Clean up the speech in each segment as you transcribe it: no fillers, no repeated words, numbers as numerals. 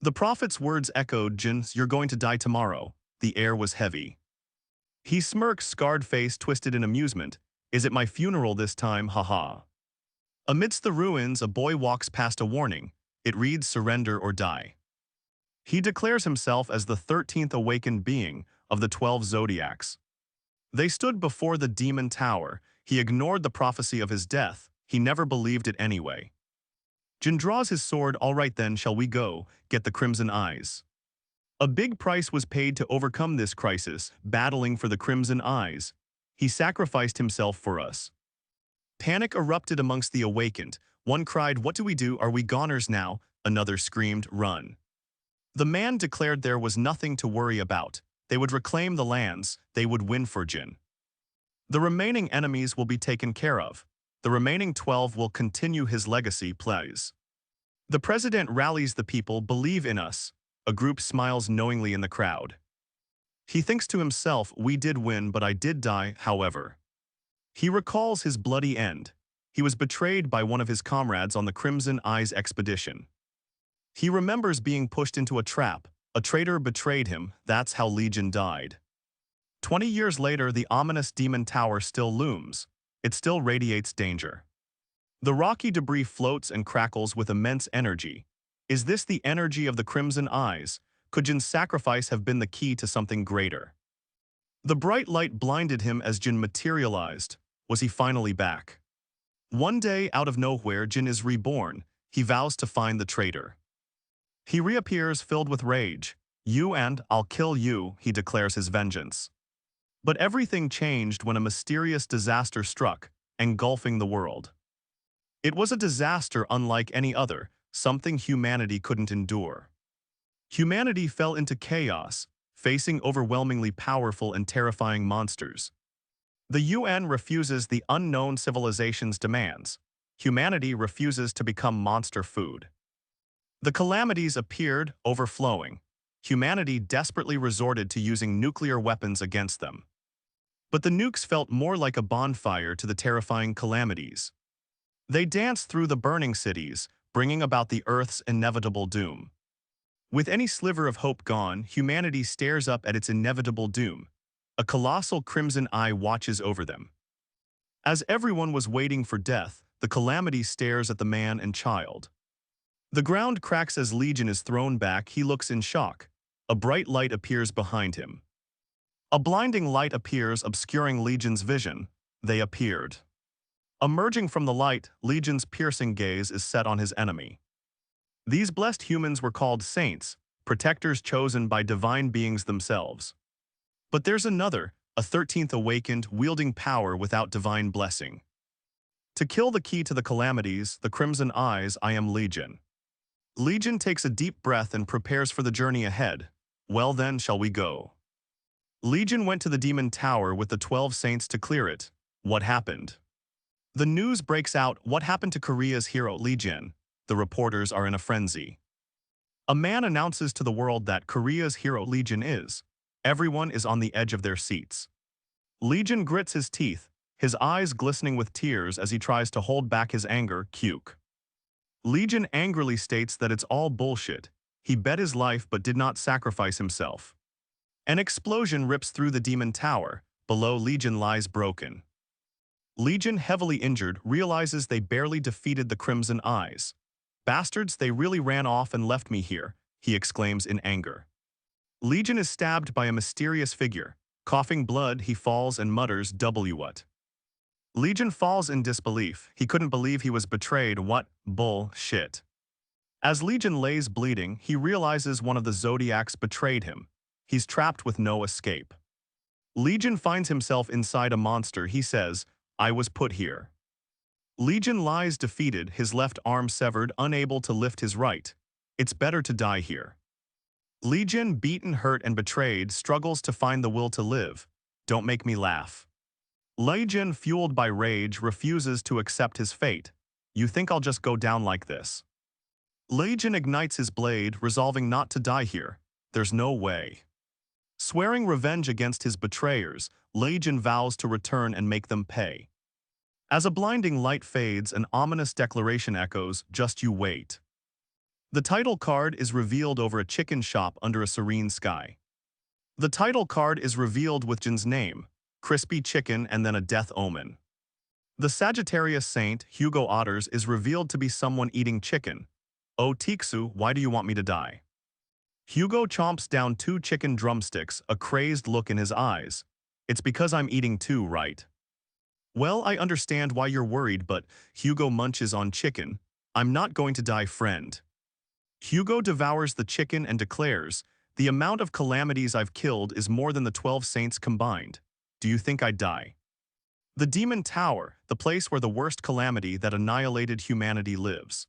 The prophet's words echoed Jin's, "You're going to die tomorrow." The air was heavy. He smirked, scarred face twisted in amusement. "Is it my funeral this time, haha." Amidst the ruins, a boy walks past a warning. It reads, "Surrender or die." He declares himself as the 13th awakened being of the 12 zodiacs. They stood before the demon tower. He ignored the prophecy of his death. He never believed it anyway. Jin draws his sword. "All right then, shall we go, get the crimson eyes?" A big price was paid to overcome this crisis, battling for the crimson eyes. He sacrificed himself for us. Panic erupted amongst the awakened. One cried, "What do we do? Are we goners now?" Another screamed, "Run." The man declared there was nothing to worry about. They would reclaim the lands. They would win for Jin. The remaining enemies will be taken care of. The remaining 12 will continue his legacy, please. The president rallies the people. "Believe in us." A group smiles knowingly in the crowd. He thinks to himself, "We did win, but I did die, however." He recalls his bloody end. He was betrayed by one of his comrades on the Crimson Eyes expedition. He remembers being pushed into a trap. A traitor betrayed him. That's how Legion died. 20 years later, the ominous demon tower still looms. It still radiates danger. The rocky debris floats and crackles with immense energy. Is this the energy of the Crimson Eyes? Could Jin's sacrifice have been the key to something greater? The bright light blinded him as Jin materialized. Was he finally back? One day, out of nowhere, Jin is reborn. He vows to find the traitor. He reappears filled with rage. "You and I'll kill you," he declares his vengeance. But everything changed when a mysterious disaster struck, engulfing the world. It was a disaster unlike any other, something humanity couldn't endure. Humanity fell into chaos, facing overwhelmingly powerful and terrifying monsters. The UN refuses the unknown civilization's demands. Humanity refuses to become monster food. The calamities appeared, overflowing. Humanity desperately resorted to using nuclear weapons against them. But the nukes felt more like a bonfire to the terrifying calamities. They danced through the burning cities, bringing about the Earth's inevitable doom. With any sliver of hope gone, humanity stares up at its inevitable doom. A colossal crimson eye watches over them. As everyone was waiting for death, the calamity stares at the man and child. The ground cracks as Legion is thrown back. He looks in shock. A bright light appears behind him. A blinding light appears, obscuring Legion's vision. They appeared. Emerging from the light, Legion's piercing gaze is set on his enemy. These blessed humans were called saints, protectors chosen by divine beings themselves. But there's another, a 13th awakened, wielding power without divine blessing. To kill the key to the calamities, the Crimson Eyes, I am Legion. Legion takes a deep breath and prepares for the journey ahead. Well then, shall we go? Legion went to the demon tower with the 12 saints to clear it. What happened? The news breaks out. What happened to Korea's hero, Legion? The reporters are in a frenzy. A man announces to the world that Korea's hero Legion is. Everyone is on the edge of their seats. Legion grits his teeth, his eyes glistening with tears as he tries to hold back his anger. Cuke. Legion angrily states that it's all bullshit. He bet his life but did not sacrifice himself. An explosion rips through the demon tower. Below, Legion lies broken. Legion, heavily injured, realizes they barely defeated the Crimson Eyes. "Bastards, they really ran off and left me here," he exclaims in anger. Legion is stabbed by a mysterious figure. Coughing blood, he falls and mutters, "W what?" Legion falls in disbelief. He couldn't believe he was betrayed. What bullshit. As Legion lays bleeding, he realizes one of the Zodiacs betrayed him. He's trapped with no escape. Legion finds himself inside a monster. He says, "I was put here." Legion lies defeated, his left arm severed, unable to lift his right. It's better to die here. Legion, beaten, hurt, and betrayed, struggles to find the will to live. Don't make me laugh. Legion, fueled by rage, refuses to accept his fate. You think I'll just go down like this? Legion ignites his blade, resolving not to die here. There's no way. Swearing revenge against his betrayers, Legion vows to return and make them pay. As a blinding light fades, an ominous declaration echoes, "Just you wait." The title card is revealed over a chicken shop under a serene sky. The title card is revealed with Jin's name, crispy chicken and then a death omen. The Sagittarius saint, Hugo Otters, is revealed to be someone eating chicken. Oh Tiksu, why do you want me to die? Hugo chomps down 2 chicken drumsticks, a crazed look in his eyes. It's because I'm eating too, right? Well, I understand why you're worried, but Hugo munches on chicken. I'm not going to die, friend. Hugo devours the chicken and declares, the amount of calamities I've killed is more than the 12 saints combined. Do you think I'd die? The Demon Tower, the place where the worst calamity that annihilated humanity lives.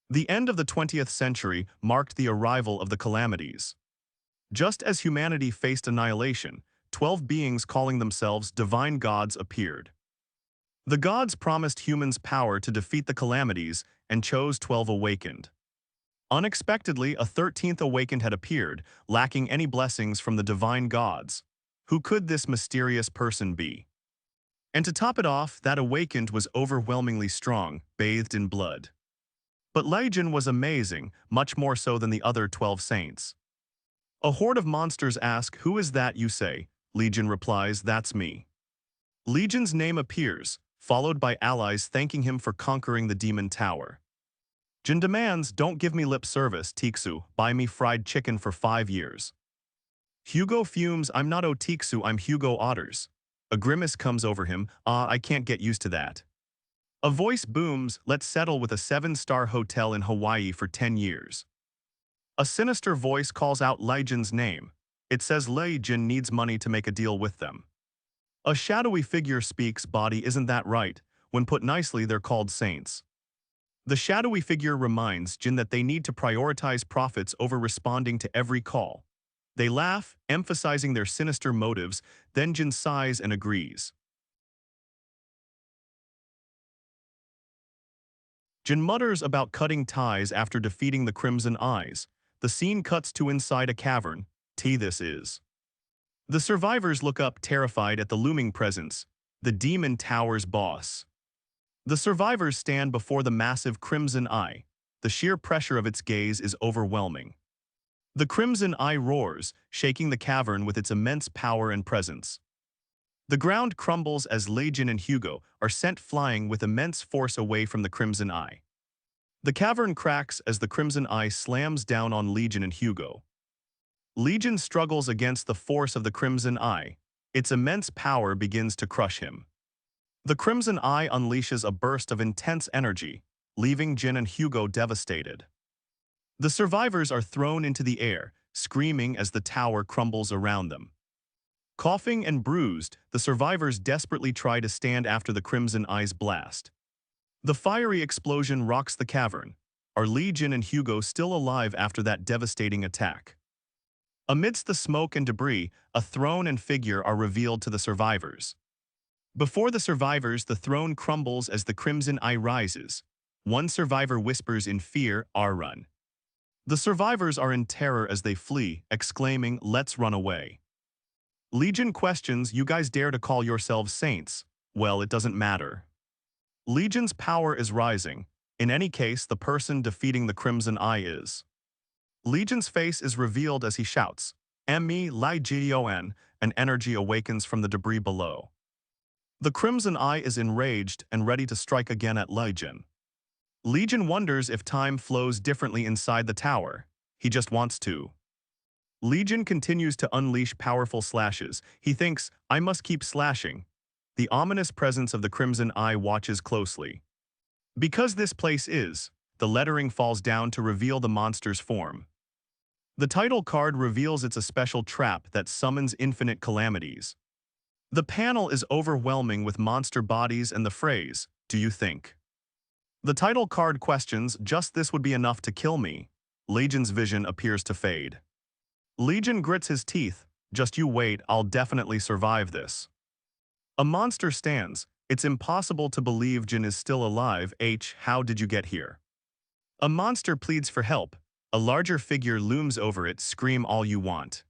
The end of the 20th century marked the arrival of the calamities. Just as humanity faced annihilation, 12 beings calling themselves divine gods appeared. The gods promised humans power to defeat the calamities and chose 12 awakened. Unexpectedly, a 13th awakened had appeared, lacking any blessings from the divine gods. Who could this mysterious person be? And to top it off, that awakened was overwhelmingly strong, bathed in blood. But Legion was amazing, much more so than the other 12 saints. A horde of monsters ask, who is that you say? Legion replies, that's me. Legion's name appears, followed by allies thanking him for conquering the Demon Tower. Jin demands, don't give me lip service, Tiksu, buy me fried chicken for 5 years. Hugo fumes, I'm not Tiksu, I'm Hugo Otters. A grimace comes over him, I can't get used to that. A voice booms, let's settle with a 7-star hotel in Hawaii for 10 years. A sinister voice calls out Legion's name. It says Legion needs money to make a deal with them. A shadowy figure speaks, body isn't that right? When put nicely, they're called saints. The shadowy figure reminds Jin that they need to prioritize profits over responding to every call. They laugh, emphasizing their sinister motives, then Jin sighs and agrees. Jin mutters about cutting ties after defeating the Crimson Eyes. The scene cuts to inside a cavern. This is. The survivors look up terrified at the looming presence, the Demon Tower's boss. The survivors stand before the massive Crimson Eye. The sheer pressure of its gaze is overwhelming. The Crimson Eye roars, shaking the cavern with its immense power and presence. The ground crumbles as Legion and Hugo are sent flying with immense force away from the Crimson Eye. The cavern cracks as the Crimson Eye slams down on Legion and Hugo. Legion struggles against the force of the Crimson Eye. Its immense power begins to crush him. The Crimson Eye unleashes a burst of intense energy, leaving Jin and Hugo devastated. The survivors are thrown into the air, screaming as the tower crumbles around them. Coughing and bruised, the survivors desperately try to stand after the Crimson Eye's blast. The fiery explosion rocks the cavern. Are Legion and Hugo still alive after that devastating attack? Amidst the smoke and debris, a throne and figure are revealed to the survivors. Before the survivors, the throne crumbles as the Crimson Eye rises. One survivor whispers in fear, run. The survivors are in terror as they flee, exclaiming, let's run away. Legion questions, you guys dare to call yourselves saints? Well, it doesn't matter. Legion's power is rising. In any case, the person defeating the Crimson Eye is. Legion's face is revealed as he shouts, "Me, Ligion," and energy awakens from the debris below. The Crimson Eye is enraged and ready to strike again at Legion. Legion wonders if time flows differently inside the tower. He just wants to. Legion continues to unleash powerful slashes. He thinks, I must keep slashing. The ominous presence of the Crimson Eye watches closely. Because this place is, the lettering falls down to reveal the monster's form. The title card reveals it's a special trap that summons infinite calamities. The panel is overwhelming with monster bodies and the phrase, do you think? The title card questions, just this would be enough to kill me. Legion's vision appears to fade. Legion grits his teeth, just you wait, I'll definitely survive this. A monster stands, it's impossible to believe Jin is still alive, how did you get here? A monster pleads for help. A larger figure looms over it, scream all you want.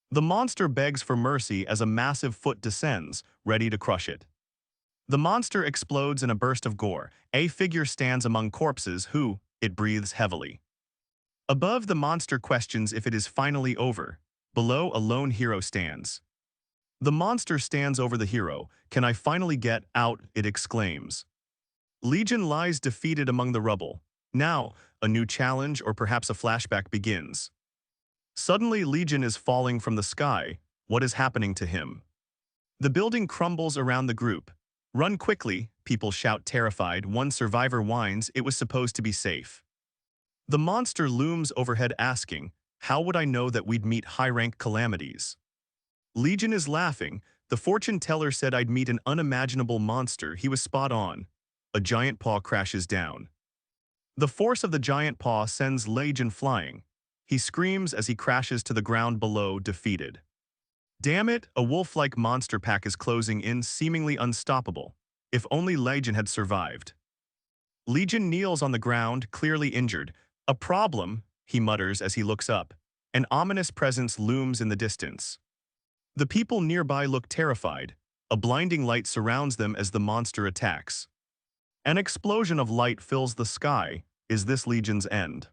The monster begs for mercy as a massive foot descends, ready to crush it. The monster explodes in a burst of gore. A figure stands among corpses who, it breathes heavily. Above, the monster questions if it is finally over. Below, a lone hero stands. The monster stands over the hero. Can I finally get out? It exclaims. Legion lies defeated among the rubble. Now, a new challenge or perhaps a flashback begins. Suddenly, Legion is falling from the sky. What is happening to him? The building crumbles around the group. Run quickly, people shout terrified. One survivor whines it was supposed to be safe. The monster looms overhead asking, how would I know that we'd meet high-rank calamities? Legion is laughing. The fortune teller said I'd meet an unimaginable monster. He was spot on. A giant paw crashes down. The force of the giant paw sends Legion flying. He screams as he crashes to the ground below, defeated. Damn it, a wolf-like monster pack is closing in, seemingly unstoppable. If only Legion had survived. Legion kneels on the ground, clearly injured. A problem, he mutters as he looks up. An ominous presence looms in the distance. The people nearby look terrified. A blinding light surrounds them as the monster attacks. An explosion of light fills the sky. Is this Legion's end?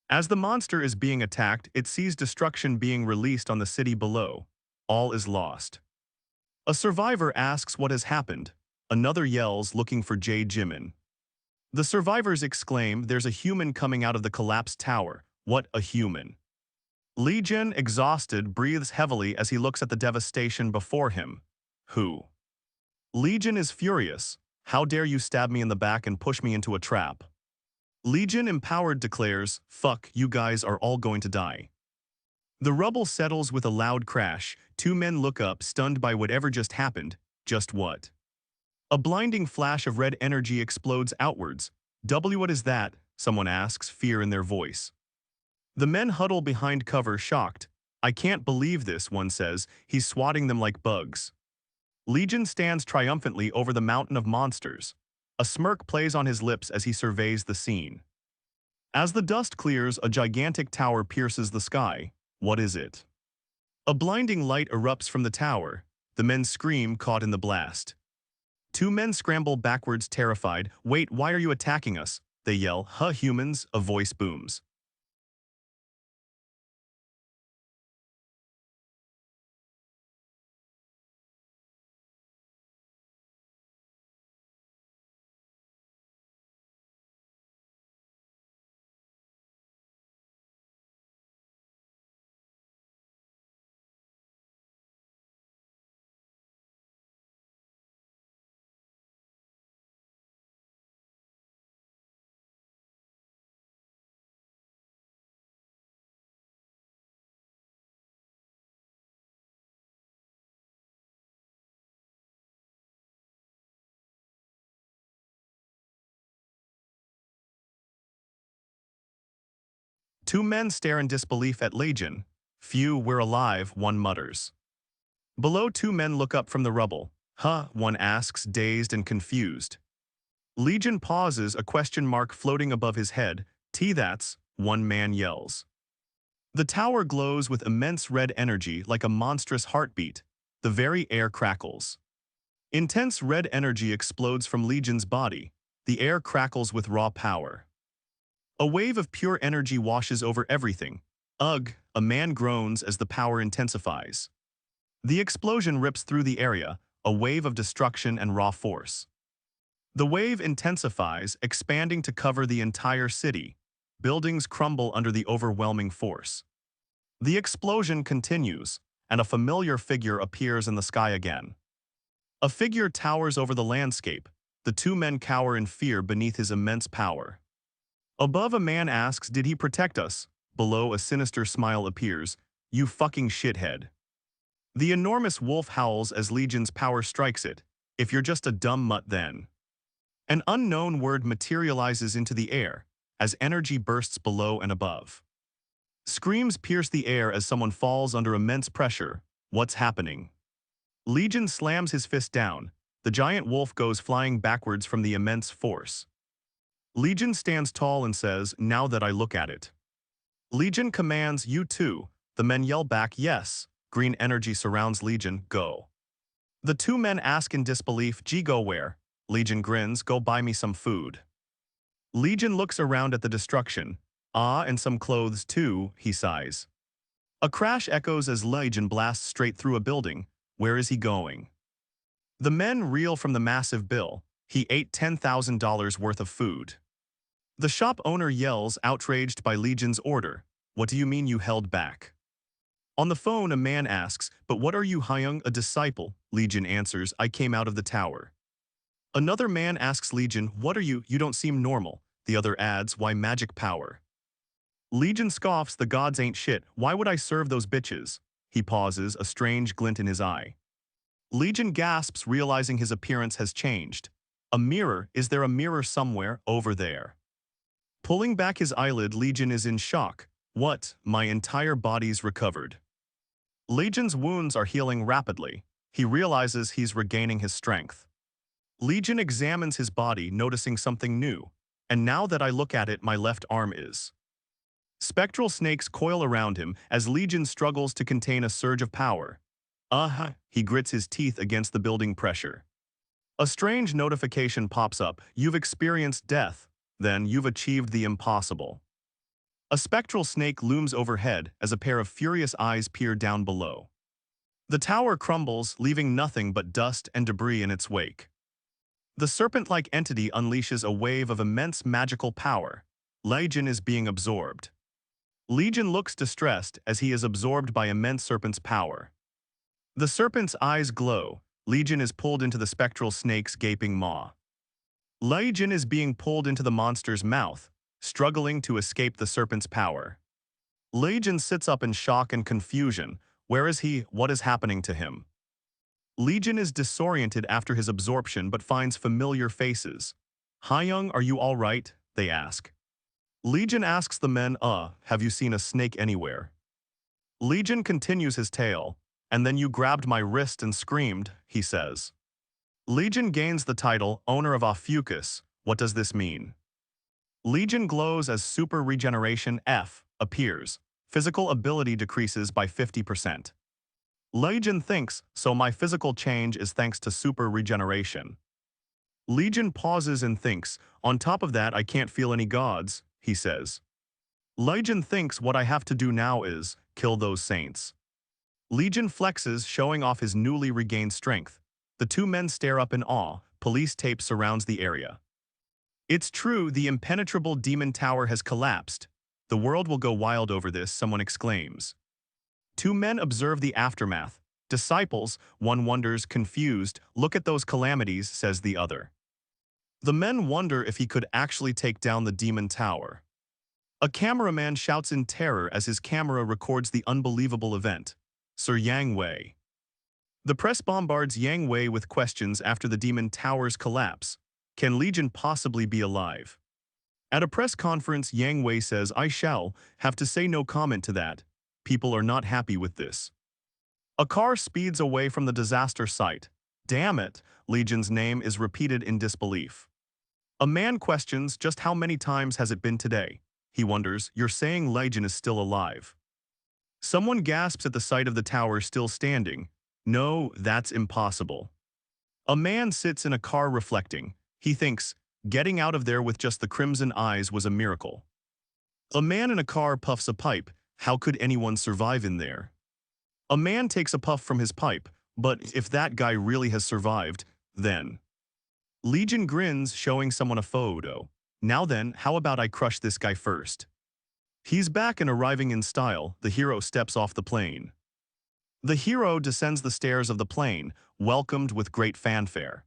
As the monster is being attacked, it sees destruction being released on the city below. All is lost. A survivor asks what has happened. Another yells, looking for Jade Jimin. The survivors exclaim, there's a human coming out of the collapsed tower. What a human. Legion, exhausted, breathes heavily as he looks at the devastation before him. Who? Legion is furious. How dare you stab me in the back and push me into a trap? Legion, empowered, declares, fuck, you guys are all going to die. The rubble settles with a loud crash. Two men look up, stunned by whatever just happened. Just what? A blinding flash of red energy explodes outwards. What is that? Someone asks, fear in their voice. The men huddle behind cover, shocked. I can't believe this, one says. He's swatting them like bugs. Legion stands triumphantly over the mountain of monsters. A smirk plays on his lips as he surveys the scene. As the dust clears, a gigantic tower pierces the sky. What is it? A blinding light erupts from the tower. The men scream, caught in the blast. Two men scramble backwards, terrified. Wait, why are you attacking us? They yell, huh, humans, a voice booms. Two men stare in disbelief at Legion. Phew, we're alive, one mutters. Below, two men look up from the rubble. Huh, one asks, dazed and confused. Legion pauses, a question mark floating above his head. That's, one man yells. The tower glows with immense red energy like a monstrous heartbeat. The very air crackles. Intense red energy explodes from Legion's body. The air crackles with raw power. A wave of pure energy washes over everything. Ugh, a man groans as the power intensifies. The explosion rips through the area, a wave of destruction and raw force. The wave intensifies, expanding to cover the entire city. Buildings crumble under the overwhelming force. The explosion continues, and a familiar figure appears in the sky again. A figure towers over the landscape. The two men cower in fear beneath his immense power. Above, a man asks, did he protect us? Below, a sinister smile appears. You fucking shithead. The enormous wolf howls as Legion's power strikes it. If you're just a dumb mutt then. An unknown word materializes into the air as energy bursts below and above. Screams pierce the air as someone falls under immense pressure. What's happening? Legion slams his fist down. The giant wolf goes flying backwards from the immense force. Legion stands tall and says, now that I look at it. Legion commands, you too. The men yell back, yes. Green energy surrounds Legion, go. The two men ask in disbelief, gee, go where? Legion grins, go buy me some food. Legion looks around at the destruction. Ah, and some clothes too, he sighs. A crash echoes as Legion blasts straight through a building. Where is he going? The men reel from the massive bill. He ate $10,000 worth of food. The shop owner yells, outraged by Legion's order. What do you mean you held back? On the phone, a man asks, but what are you, Hyung, a disciple? Legion answers, I came out of the tower. Another man asks Legion, what are you? You don't seem normal. The other adds, why magic power? Legion scoffs, the gods ain't shit. Why would I serve those bitches? He pauses, a strange glint in his eye. Legion gasps, realizing his appearance has changed. A mirror, is there a mirror somewhere? Over there. Pulling back his eyelid, Legion is in shock. What? My entire body's recovered. Legion's wounds are healing rapidly. He realizes he's regaining his strength. Legion examines his body, noticing something new. And now that I look at it, my left arm is. Spectral snakes coil around him as Legion struggles to contain a surge of power. He grits his teeth against the building pressure. A strange notification pops up. You've experienced death. Then you've achieved the impossible. A spectral snake looms overhead as a pair of furious eyes peer down below. The tower crumbles, leaving nothing but dust and debris in its wake. The serpent-like entity unleashes a wave of immense magical power. Legion is being absorbed. Legion looks distressed as he is absorbed by immense serpent's power. The serpent's eyes glow. Legion is pulled into the spectral snake's gaping maw. Legion is being pulled into the monster's mouth, struggling to escape the serpent's power. Legion sits up in shock and confusion. Where is he? What is happening to him? Legion is disoriented after his absorption but finds familiar faces. Hyung, are you all right? They ask. Legion asks the men, have you seen a snake anywhere? Legion continues his tale. And then you grabbed my wrist and screamed, he says. Legion gains the title, owner of Ophiuchus. What does this mean? Legion glows as Super Regeneration F appears. Physical ability decreases by 50%. Legion thinks, so my physical change is thanks to Super Regeneration. Legion pauses and thinks, on top of that I can't feel any gods, he says. Legion thinks what I have to do now is kill those saints. Legion flexes, showing off his newly regained strength. The two men stare up in awe. Police tape surrounds the area. It's true, the impenetrable demon tower has collapsed. The world will go wild over this, someone exclaims. Two men observe the aftermath. Disciples, one wonders, confused. Look at those calamities, says the other. The men wonder if he could actually take down the demon tower. A cameraman shouts in terror as his camera records the unbelievable event. Sir Yang Wei. The press bombards Yang Wei with questions after the demon tower's collapse. Can Legion possibly be alive? At a press conference, Yang Wei says, I shall have to say no comment to that. People are not happy with this. A car speeds away from the disaster site. Damn it, Legion's name is repeated in disbelief. A man questions, just how many times has it been today? He wonders, you're saying Legion is still alive. Someone gasps at the sight of the tower still standing. No, that's impossible. A man sits in a car reflecting. He thinks, getting out of there with just the crimson eyes was a miracle. A man in a car puffs a pipe. How could anyone survive in there? A man takes a puff from his pipe, but if that guy really has survived, then. Legion grins, showing someone a photo. Now then, how about I crush this guy first? He's back and arriving in style. The hero steps off the plane. The hero descends the stairs of the plane, welcomed with great fanfare.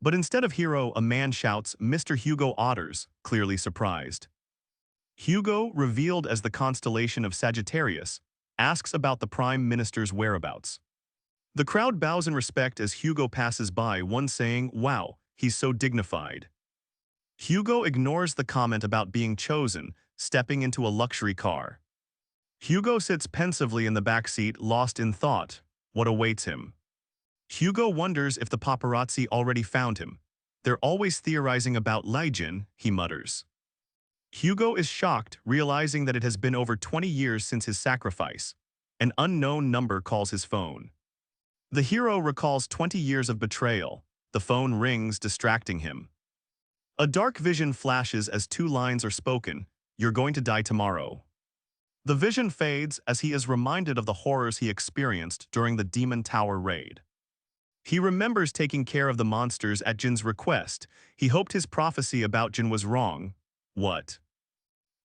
But instead of hero, a man shouts, Mr. Hugo Otters, clearly surprised. Hugo, revealed as the constellation of Sagittarius, asks about the Prime Minister's whereabouts. The crowd bows in respect as Hugo passes by, one saying, wow, he's so dignified. Hugo ignores the comment about being chosen, stepping into a luxury car. Hugo sits pensively in the back seat, lost in thought. What awaits him? Hugo wonders if the paparazzi already found him. They're always theorizing about Legion, he mutters. Hugo is shocked, realizing that it has been over 20 years since his sacrifice. An unknown number calls his phone. The hero recalls 20 years of betrayal. The phone rings, distracting him. A dark vision flashes as two lines are spoken. you're going to die tomorrow. The vision fades as he is reminded of the horrors he experienced during the Demon Tower raid. He remembers taking care of the monsters at Jin's request. He hoped his prophecy about Jin was wrong. What?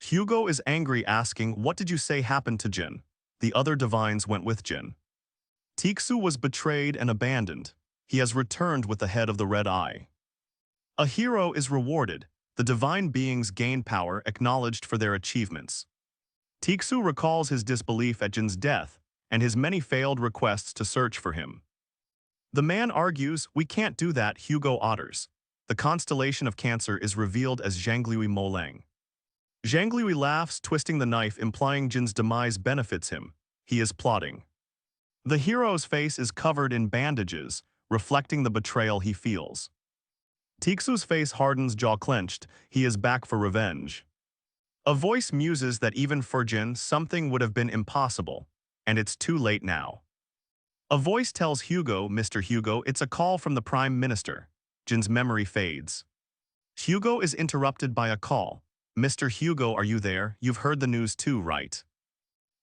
Hugo is angry, asking, "What did you say happened to Jin?" The other divines went with Jin. Tixu was betrayed and abandoned. He has returned with the head of the Red Eye. A hero is rewarded. The divine beings gain power, acknowledged for their achievements. Tixu recalls his disbelief at Jin's death and his many failed requests to search for him. The man argues, "We can't do that," Hugo otters. The constellation of Cancer is revealed as Zhangliui Moleng. Zhangliui laughs, twisting the knife, implying Jin's demise benefits him. He is plotting. The hero's face is covered in bandages, reflecting the betrayal he feels. Tixu's face hardens, jaw clenched. He is back for revenge. A voice muses that even for Jin, something would have been impossible, and it's too late now. A voice tells Hugo, "Mr. Hugo, it's a call from the Prime Minister." Jin's memory fades. Hugo is interrupted by a call. "Mr. Hugo, are you there? You've heard the news too, right?"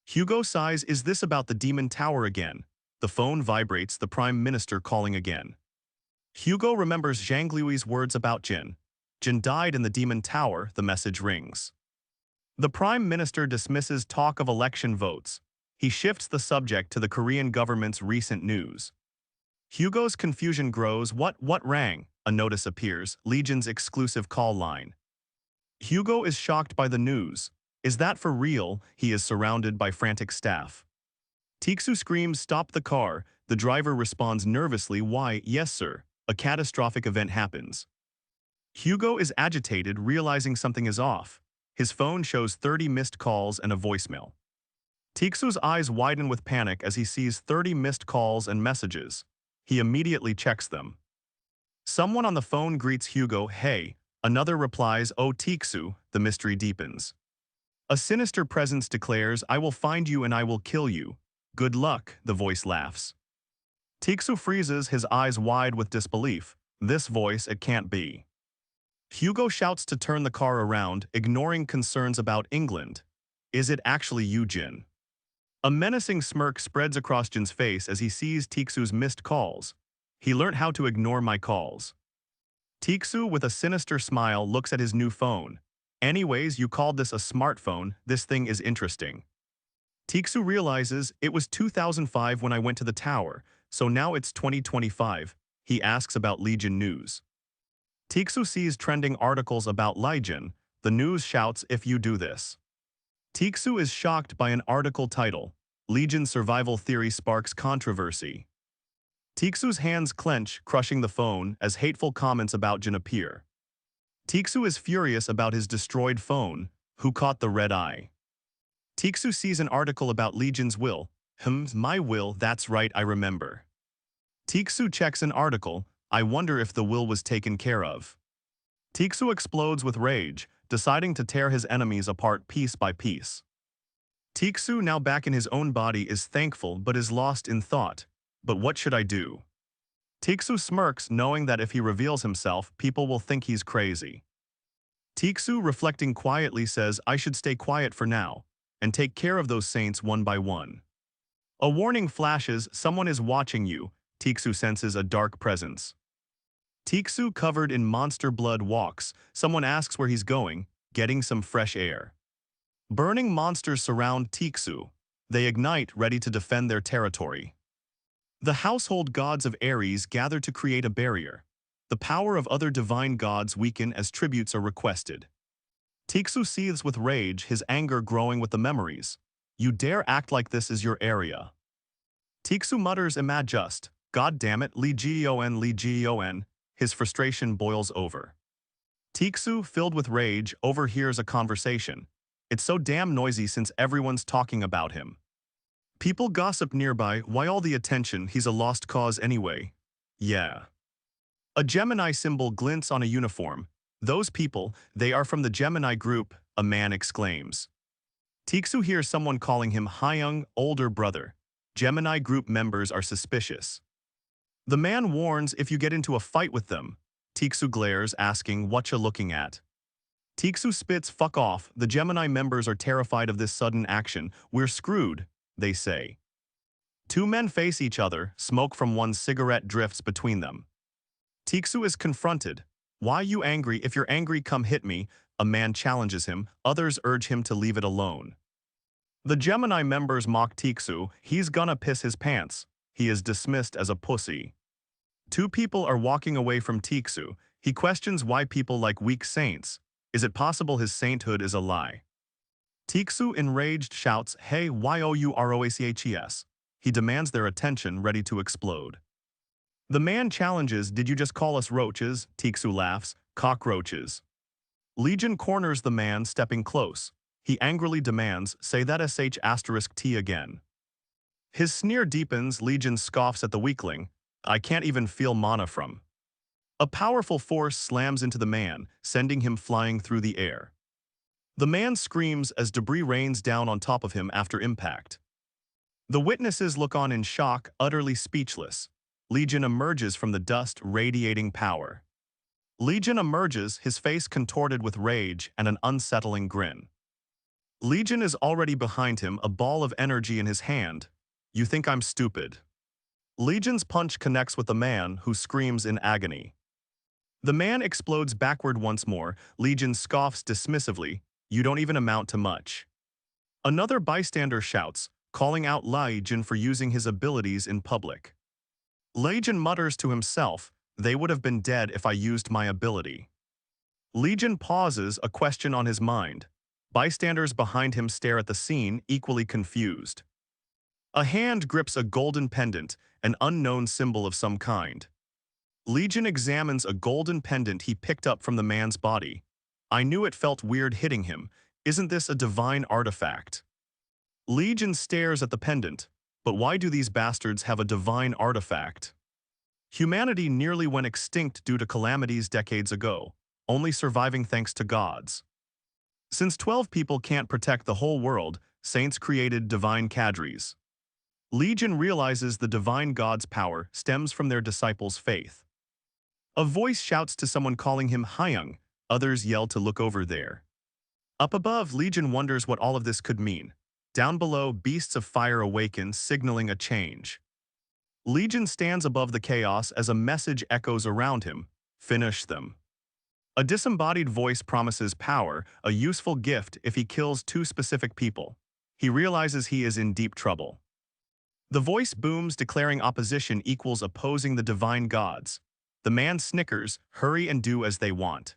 Hugo sighs. Is this about the Demon Tower again? The phone vibrates, the Prime Minister calling again. Hugo remembers Zhangliui's words about Jin. Jin died in the Demon Tower, the message rings. The Prime Minister dismisses talk of election votes. He shifts the subject to the Korean government's recent news. Hugo's confusion grows. What rang? A notice appears, Legion's exclusive call line. Hugo is shocked by the news. Is that for real? He is surrounded by frantic staff. Tixu screams, "Stop the car." The driver responds nervously, "Why, yes sir, a catastrophic event happens." Hugo is agitated, realizing something is off. His phone shows 30 missed calls and a voicemail. Tixu's eyes widen with panic as he sees 30 missed calls and messages. He immediately checks them. Someone on the phone greets Hugo, "Hey." Another replies, "Oh Tixu." The mystery deepens. A sinister presence declares, "I will find you and I will kill you." "Good luck," the voice laughs. Tixu freezes, his eyes wide with disbelief. This voice, it can't be. Hugo shouts to turn the car around, ignoring concerns about England. "Is it actually you, Jin?" A menacing smirk spreads across Jin's face as he sees Tixu's missed calls. "He learned how to ignore my calls." Tixu, with a sinister smile, looks at his new phone. "Anyways, you called this a smartphone. This thing is interesting." Tixu realizes, "It was 2005 when I went to the tower, so now it's 2025. He asks about Legion news. Tixu sees trending articles about Legion. The news shouts, "If you do this." Tixu is shocked by an article title, "Legion Survival Theory Sparks Controversy." Tixu's hands clench, crushing the phone as hateful comments about Jin appear. Tixu is furious about his destroyed phone. Who caught the red eye? Tixu sees an article about Legion's will. My will, that's right, I remember. Tixu checks an article. I wonder if the will was taken care of. Tixu explodes with rage, deciding to tear his enemies apart piece by piece. Tixu, now back in his own body, is thankful but is lost in thought. But what should I do? Tixu smirks, knowing that if he reveals himself, people will think he's crazy. Tixu, reflecting quietly, says, "I should stay quiet for now, and take care of those saints one by one." A warning flashes, "Someone is watching you." Tixu senses a dark presence. Tixu, covered in monster blood, walks. Someone asks where he's going, getting some fresh air. Burning monsters surround Tixu. They ignite, ready to defend their territory. The household gods of Ares gather to create a barrier. The power of other divine gods weaken as tributes are requested. Tixu seethes with rage, his anger growing with the memories. "You dare act like this is your area." Tixu mutters, "Imad just. God damn it, Legion. His frustration boils over. Tixu, filled with rage, overhears a conversation. It's so damn noisy since everyone's talking about him. People gossip nearby. Why all the attention? He's a lost cause anyway. Yeah. A Gemini symbol glints on a uniform. "Those people, they are from the Gemini group," a man exclaims. Tixu hears someone calling him Hyung, older brother. Gemini group members are suspicious. The man warns, "If you get into a fight with them." Tixu glares, asking, "What you looking at?" Tixu spits fuck off. The Gemini members are terrified of this sudden action. We're screwed, they say. Two men face each other, smoke from one cigarette drifts between them. Tixu is confronted. Why you angry? If you're angry, come hit me. A man challenges him, others urge him to leave it alone. The Gemini members mock Tixu, he's gonna piss his pants. He is dismissed as a pussy. Two people are walking away from Tixu. He questions why people like weak saints. Is it possible his sainthood is a lie? Tixu, enraged, shouts, "Hey, youroaches." He demands their attention, ready to explode. The man challenges, "Did you just call us roaches?" Tixu laughs, "Cockroaches." Legion corners the man, stepping close. He angrily demands, "Say that **T again." His sneer deepens. Legion scoffs at the weakling. "I can't even feel mana from." A powerful force slams into the man, sending him flying through the air. The man screams as debris rains down on top of him after impact. The witnesses look on in shock, utterly speechless. Legion emerges from the dust, radiating power. Legion emerges, his face contorted with rage and an unsettling grin. Legion is already behind him, a ball of energy in his hand. "You think I'm stupid." Legion's punch connects with the man, who screams in agony. The man explodes backward once more. Legion scoffs dismissively, "You don't even amount to much." Another bystander shouts, calling out Legion for using his abilities in public. Legion mutters to himself, "They would have been dead if I used my ability." Legion pauses, a question on his mind. Bystanders behind him stare at the scene, equally confused. A hand grips a golden pendant, an unknown symbol of some kind. Legion examines a golden pendant he picked up from the man's body. "I knew it felt weird hitting him. Isn't this a divine artifact?" Legion stares at the pendant. But why do these bastards have a divine artifact? Humanity nearly went extinct due to calamities decades ago, only surviving thanks to gods. Since 12 people can't protect the whole world, saints created divine cadres. Legion realizes the divine god's power stems from their disciples' faith. A voice shouts to someone calling him Hyung. Others yell to look over there. Up above, Legion wonders what all of this could mean. Down below, beasts of fire awaken, signaling a change. Legion stands above the chaos as a message echoes around him. "Finish them." A disembodied voice promises power, a useful gift if he kills two specific people. He realizes he is in deep trouble. The voice booms, declaring opposition equals opposing the divine gods. The man snickers, "Hurry and do as they want."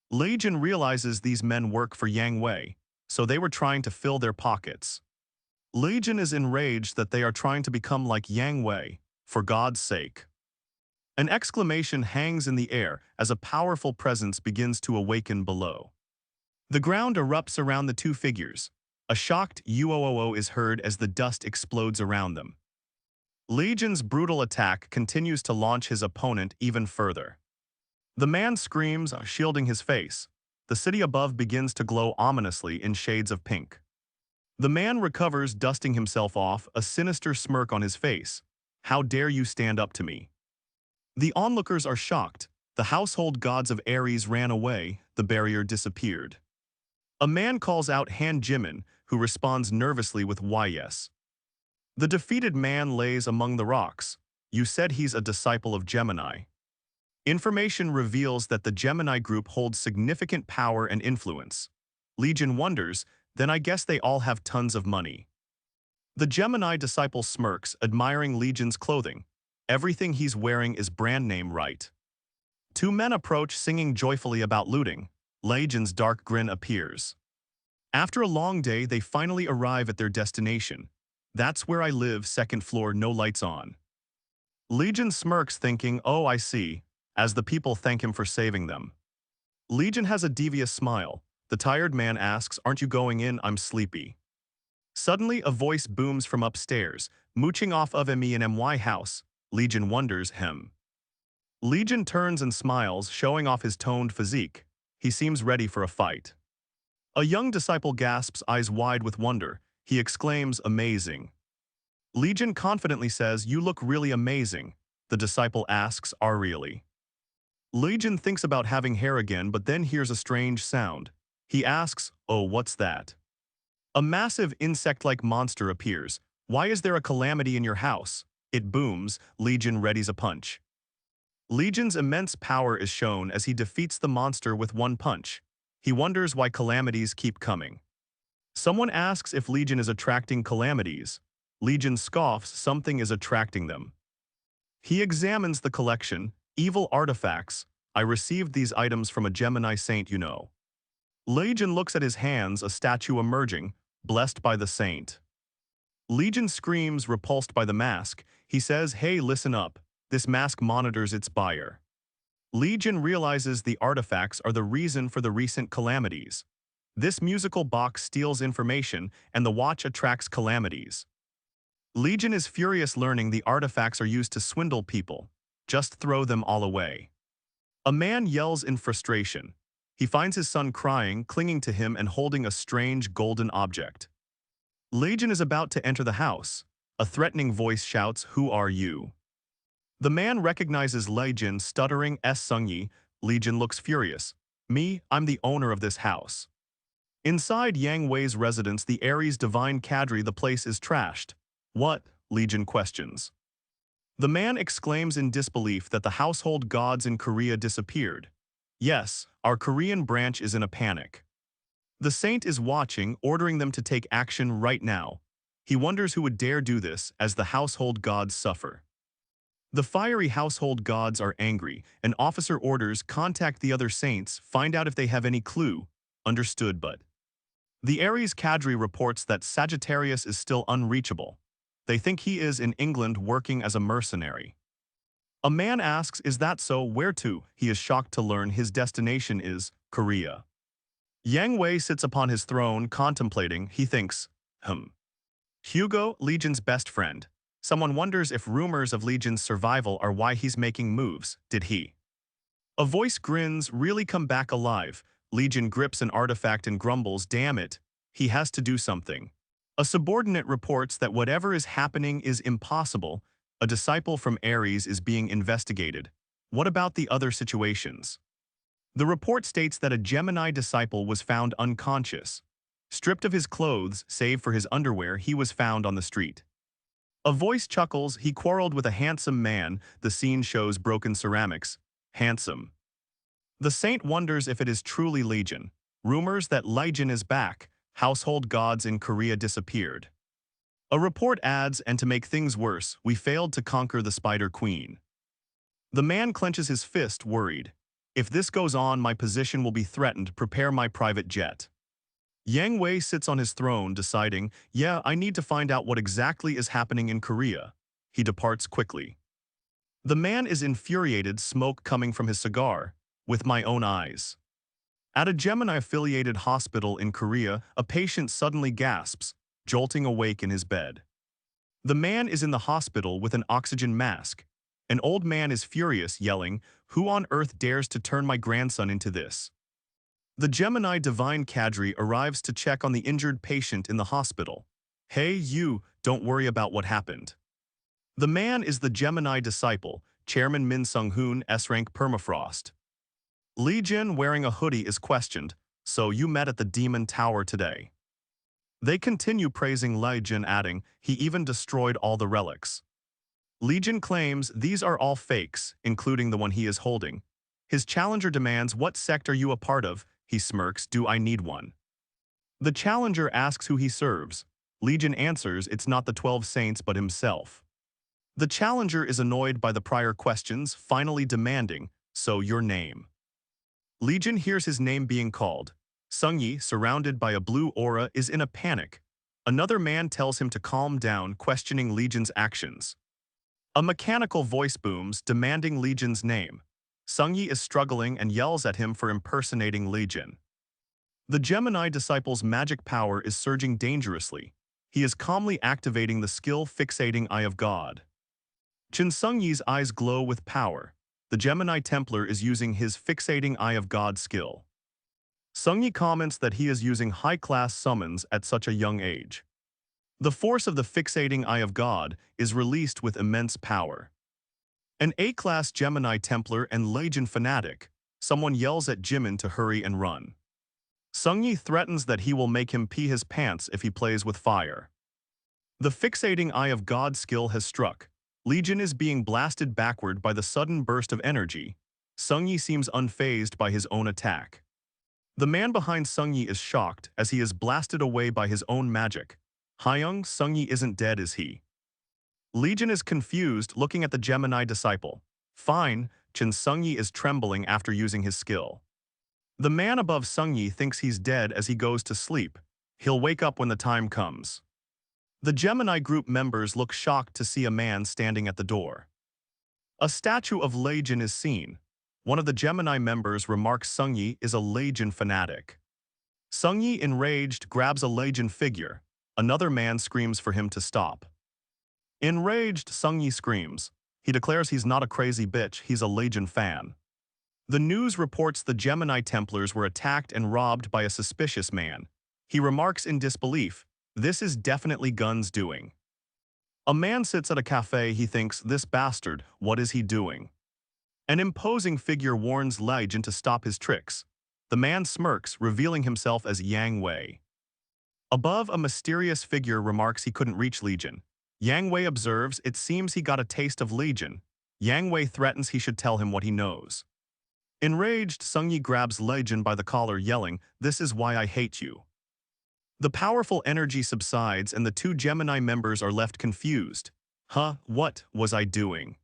Legion realizes these men work for Yang Wei, so they were trying to fill their pockets. Legion is enraged that they are trying to become like Yang Wei, for God's sake. An exclamation hangs in the air as a powerful presence begins to awaken below. The ground erupts around the two figures. A shocked "Uoo" is heard as the dust explodes around them. Legion's brutal attack continues to launch his opponent even further. The man screams, shielding his face. The city above begins to glow ominously in shades of pink. The man recovers, dusting himself off, a sinister smirk on his face. "How dare you stand up to me?" The onlookers are shocked. The household gods of Ares ran away, the barrier disappeared. A man calls out Han Jimin, who responds nervously with "Yes." The defeated man lays among the rocks. "You said he's a disciple of Gemini." Information reveals that the Gemini group holds significant power and influence. Legion wonders, then I guess they all have tons of money. The Gemini disciple smirks, admiring Legion's clothing. Everything he's wearing is brand name right. Two men approach, singing joyfully about looting. Legion's dark grin appears. After a long day, they finally arrive at their destination. "That's where I live, second floor, no lights on." Legion smirks, thinking, "Oh, I see," as the people thank him for saving them. Legion has a devious smile. The tired man asks, "Aren't you going in? I'm sleepy." Suddenly, a voice booms from upstairs, "Mooching off of me in my house." Legion wonders, "Him." Legion turns and smiles, showing off his toned physique. He seems ready for a fight. A young disciple gasps, eyes wide with wonder. He exclaims, "Amazing." Legion confidently says, "You look really amazing." The disciple asks, "Are really?" Legion thinks about having hair again but then hears a strange sound. He asks, "Oh, what's that?" A massive insect-like monster appears. "Why is there a calamity in your house?" It booms. Legion readies a punch. Legion's immense power is shown as he defeats the monster with one punch. He wonders why calamities keep coming. Someone asks if Legion is attracting calamities. Legion scoffs something is attracting them. He examines the collection. Evil artifacts. "I received these items from a Gemini saint, you know." Legion looks at his hands, a statue emerging, blessed by the saint. Legion screams, repulsed by the mask. He says, "Hey, listen up. This mask monitors its buyer." Legion realizes the artifacts are the reason for the recent calamities. This musical box steals information, and the watch attracts calamities. Legion is furious learning the artifacts are used to swindle people. Just throw them all away. A man yells in frustration. He finds his son crying, clinging to him and holding a strange golden object. Legion is about to enter the house. A threatening voice shouts, "Who are you?" The man recognizes Legion, stuttering, Sungyi. Legion looks furious. "Me, I'm the owner of this house." Inside Yang Wei's residence, the Ares divine cadre, the place is trashed. "What?" Legion questions. The man exclaims in disbelief that the household gods in Korea disappeared. "Yes, our Korean branch is in a panic." The saint is watching, ordering them to take action right now. He wonders who would dare do this, as the household gods suffer. The fiery household gods are angry. An officer orders, "Contact the other saints, find out if they have any clue." Understood, but the Ares cadre reports that Sagittarius is still unreachable. They think he is in England working as a mercenary. A man asks, "Is that so? Where to?" He is shocked to learn his destination is Korea. Yang Wei sits upon his throne, contemplating. He thinks, Hugo, Legion's best friend. Someone wonders if rumors of Legion's survival are why he's making moves. Did he? A voice grins, "Really come back alive." Legion grips an artifact and grumbles, "Damn it. He has to do something." A subordinate reports that whatever is happening is impossible. A disciple from Ares is being investigated. What about the other situations? The report states that a Gemini disciple was found unconscious. Stripped of his clothes, save for his underwear, he was found on the street. A voice chuckles, "He quarreled with a handsome man." The scene shows broken ceramics. Handsome. The saint wonders if it is truly Legion. Rumors that Legion is back. Household gods in Korea disappeared. A report adds, "And to make things worse, we failed to conquer the Spider Queen." The man clenches his fist, worried. "If this goes on, my position will be threatened. Prepare my private jet." Yang Wei sits on his throne, deciding, "Yeah, I need to find out what exactly is happening in Korea." He departs quickly. The man is infuriated, smoke coming from his cigar. "With my own eyes." At a Gemini-affiliated hospital in Korea, a patient suddenly gasps, jolting awake in his bed. The man is in the hospital with an oxygen mask. An old man is furious, yelling, "Who on earth dares to turn my grandson into this?" The Gemini divine cadre arrives to check on the injured patient in the hospital. "Hey, you, don't worry about what happened." The man is the Gemini disciple, Chairman Min Sung-hoon, S-rank permafrost. Legion, wearing a hoodie, is questioned, "So you met at the Demon Tower today?" They continue praising Legion, adding, "He even destroyed all the relics." Legion claims these are all fakes, including the one he is holding. His challenger demands, "What sect are you a part of?" He smirks, "Do I need one?" The challenger asks who he serves. Legion answers it's not the 12 saints but himself. The challenger is annoyed by the prior questions, finally demanding, "So your name?" Legion hears his name being called. Sungyi, surrounded by a blue aura, is in a panic. Another man tells him to calm down, questioning Legion's actions. A mechanical voice booms, demanding Legion's name. Sungyi is struggling and yells at him for impersonating Legion. The Gemini disciple's magic power is surging dangerously. He is calmly activating the skill Fixating Eye of God. Chin Sungyi's eyes glow with power. The Gemini Templar is using his Fixating Eye of God skill. Sungyi comments that he is using high-class summons at such a young age. The force of the Fixating Eye of God is released with immense power. An A-class Gemini Templar and Legion fanatic. Someone yells at Jimin to hurry and run. Sungyi threatens that he will make him pee his pants if he plays with fire. The fixating eye of God skill has struck. Legion is being blasted backward by the sudden burst of energy. Sungyi seems unfazed by his own attack. The man behind Sungyi is shocked as he is blasted away by his own magic. Hyung, Sungyi isn't dead, is he? Legion is confused, looking at the Gemini disciple. Fine, Chin Sungyi is trembling after using his skill. The man above Sungyi thinks he's dead as he goes to sleep. He'll wake up when the time comes. The Gemini group members look shocked to see a man standing at the door. A statue of Legion is seen. One of the Gemini members remarks Sungyi is a Legion fanatic. Sungyi, enraged, grabs a Legion figure. Another man screams for him to stop. Enraged, Sungyi screams. He declares he's not a crazy bitch, he's a Legion fan. The news reports the Gemini Templars were attacked and robbed by a suspicious man. He remarks in disbelief, "This is definitely Gun's doing." A man sits at a cafe. He thinks, "This bastard, what is he doing?" An imposing figure warns Legion to stop his tricks. The man smirks, revealing himself as Yang Wei. Above, a mysterious figure remarks he couldn't reach Legion. Yang Wei observes, it seems he got a taste of Legion. Yang Wei threatens he should tell him what he knows. Enraged, Sungyi grabs Legion by the collar, yelling, "This is why I hate you." The powerful energy subsides and the two Gemini members are left confused. Huh, what was I doing?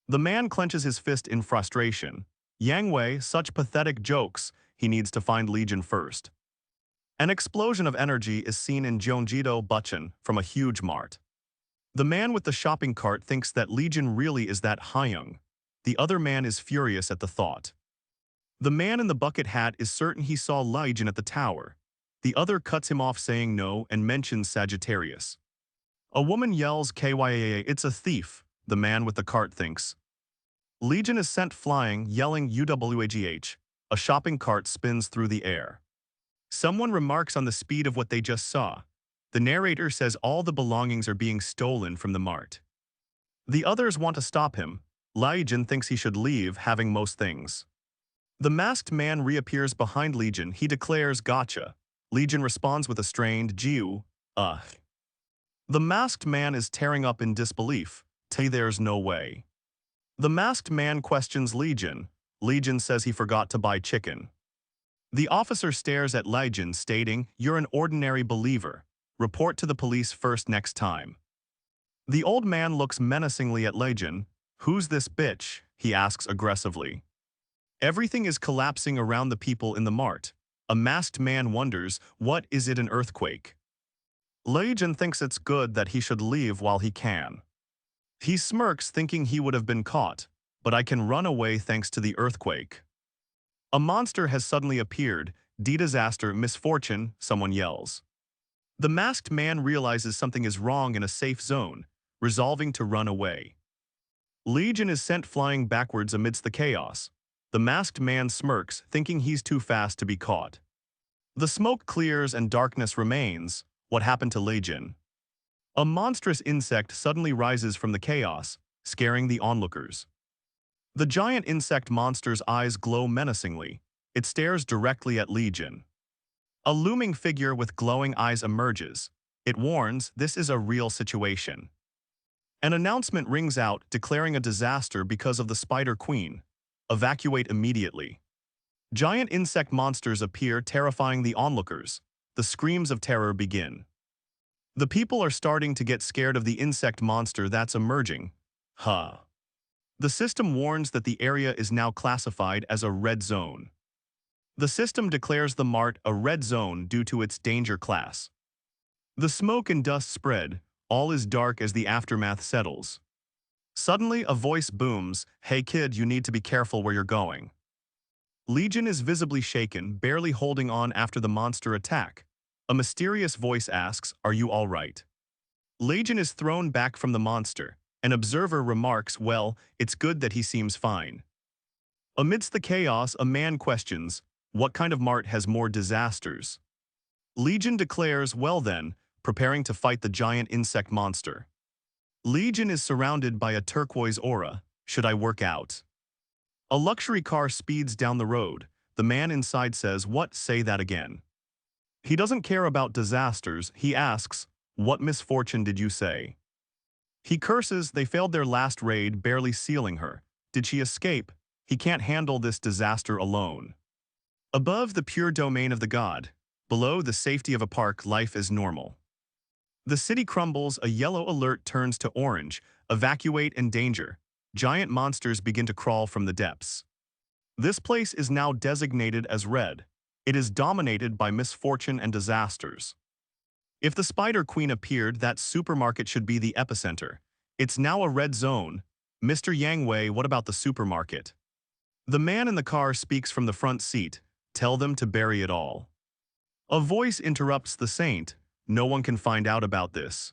The man clenches his fist in frustration. Yang Wei, such pathetic jokes, he needs to find Legion first. An explosion of energy is seen in Jeonjido Bucheon from a huge mart. The man with the shopping cart thinks that Legion really is that Hyung. The other man is furious at the thought. The man in the bucket hat is certain he saw Legion at the tower. The other cuts him off saying no and mentions Sagittarius. A woman yells, "KYAA, it's a thief," the man with the cart thinks. Legion is sent flying, yelling UWAGH. A shopping cart spins through the air. Someone remarks on the speed of what they just saw. The narrator says all the belongings are being stolen from the mart. The others want to stop him. Legion thinks he should leave, having most things. The masked man reappears behind Legion. He declares, "Gotcha." Legion responds with a strained "Jiu, The masked man is tearing up in disbelief. There's no way. The masked man questions Legion. Legion says he forgot to buy chicken. The officer stares at Legion, stating, "You're an ordinary believer. Report to the police first next time." The old man looks menacingly at Legion. "Who's this bitch?" he asks aggressively. Everything is collapsing around the people in the mart. A masked man wonders, what is it, an earthquake? Legion thinks it's good that he should leave while he can. He smirks, thinking he would have been caught, but I can run away thanks to the earthquake. A monster has suddenly appeared. Disaster, misfortune, someone yells. The masked man realizes something is wrong in a safe zone, resolving to run away. Legion is sent flying backwards amidst the chaos. The masked man smirks, thinking he's too fast to be caught. The smoke clears and darkness remains. What happened to Legion? A monstrous insect suddenly rises from the chaos, scaring the onlookers. The giant insect monster's eyes glow menacingly. It stares directly at Legion. A looming figure with glowing eyes emerges. It warns, this is a real situation. An announcement rings out declaring a disaster because of the Spider Queen. Evacuate immediately. Giant insect monsters appear, terrifying the onlookers. The screams of terror begin. The people are starting to get scared of the insect monster that's emerging. The system warns that the area is now classified as a red zone. The system declares the mart a red zone due to its danger class. The smoke and dust spread. All is dark as the aftermath settles. Suddenly, a voice booms, "Hey kid, you need to be careful where you're going." Legion is visibly shaken, barely holding on after the monster attack. A mysterious voice asks, "Are you all right?" Legion is thrown back from the monster. An observer remarks, "Well, it's good that he seems fine." Amidst the chaos, a man questions, "What kind of mart has more disasters?" Legion declares, "Well then," preparing to fight the giant insect monster. Legion is surrounded by a turquoise aura. Should I work out? A luxury car speeds down the road. The man inside says, what? Say that again. He doesn't care about disasters. He asks, what misfortune did you say? He curses. They failed their last raid, barely sealing her. Did she escape? He can't handle this disaster alone. Above the pure domain of the god, below the safety of a park, life is normal. The city crumbles, a yellow alert turns to orange, evacuate and danger. Giant monsters begin to crawl from the depths. This place is now designated as red. It is dominated by misfortune and disasters. If the Spider Queen appeared, that supermarket should be the epicenter. It's now a red zone. Mr. Yang Wei, what about the supermarket? The man in the car speaks from the front seat. Tell them to bury it all. A voice interrupts the saint. No one can find out about this.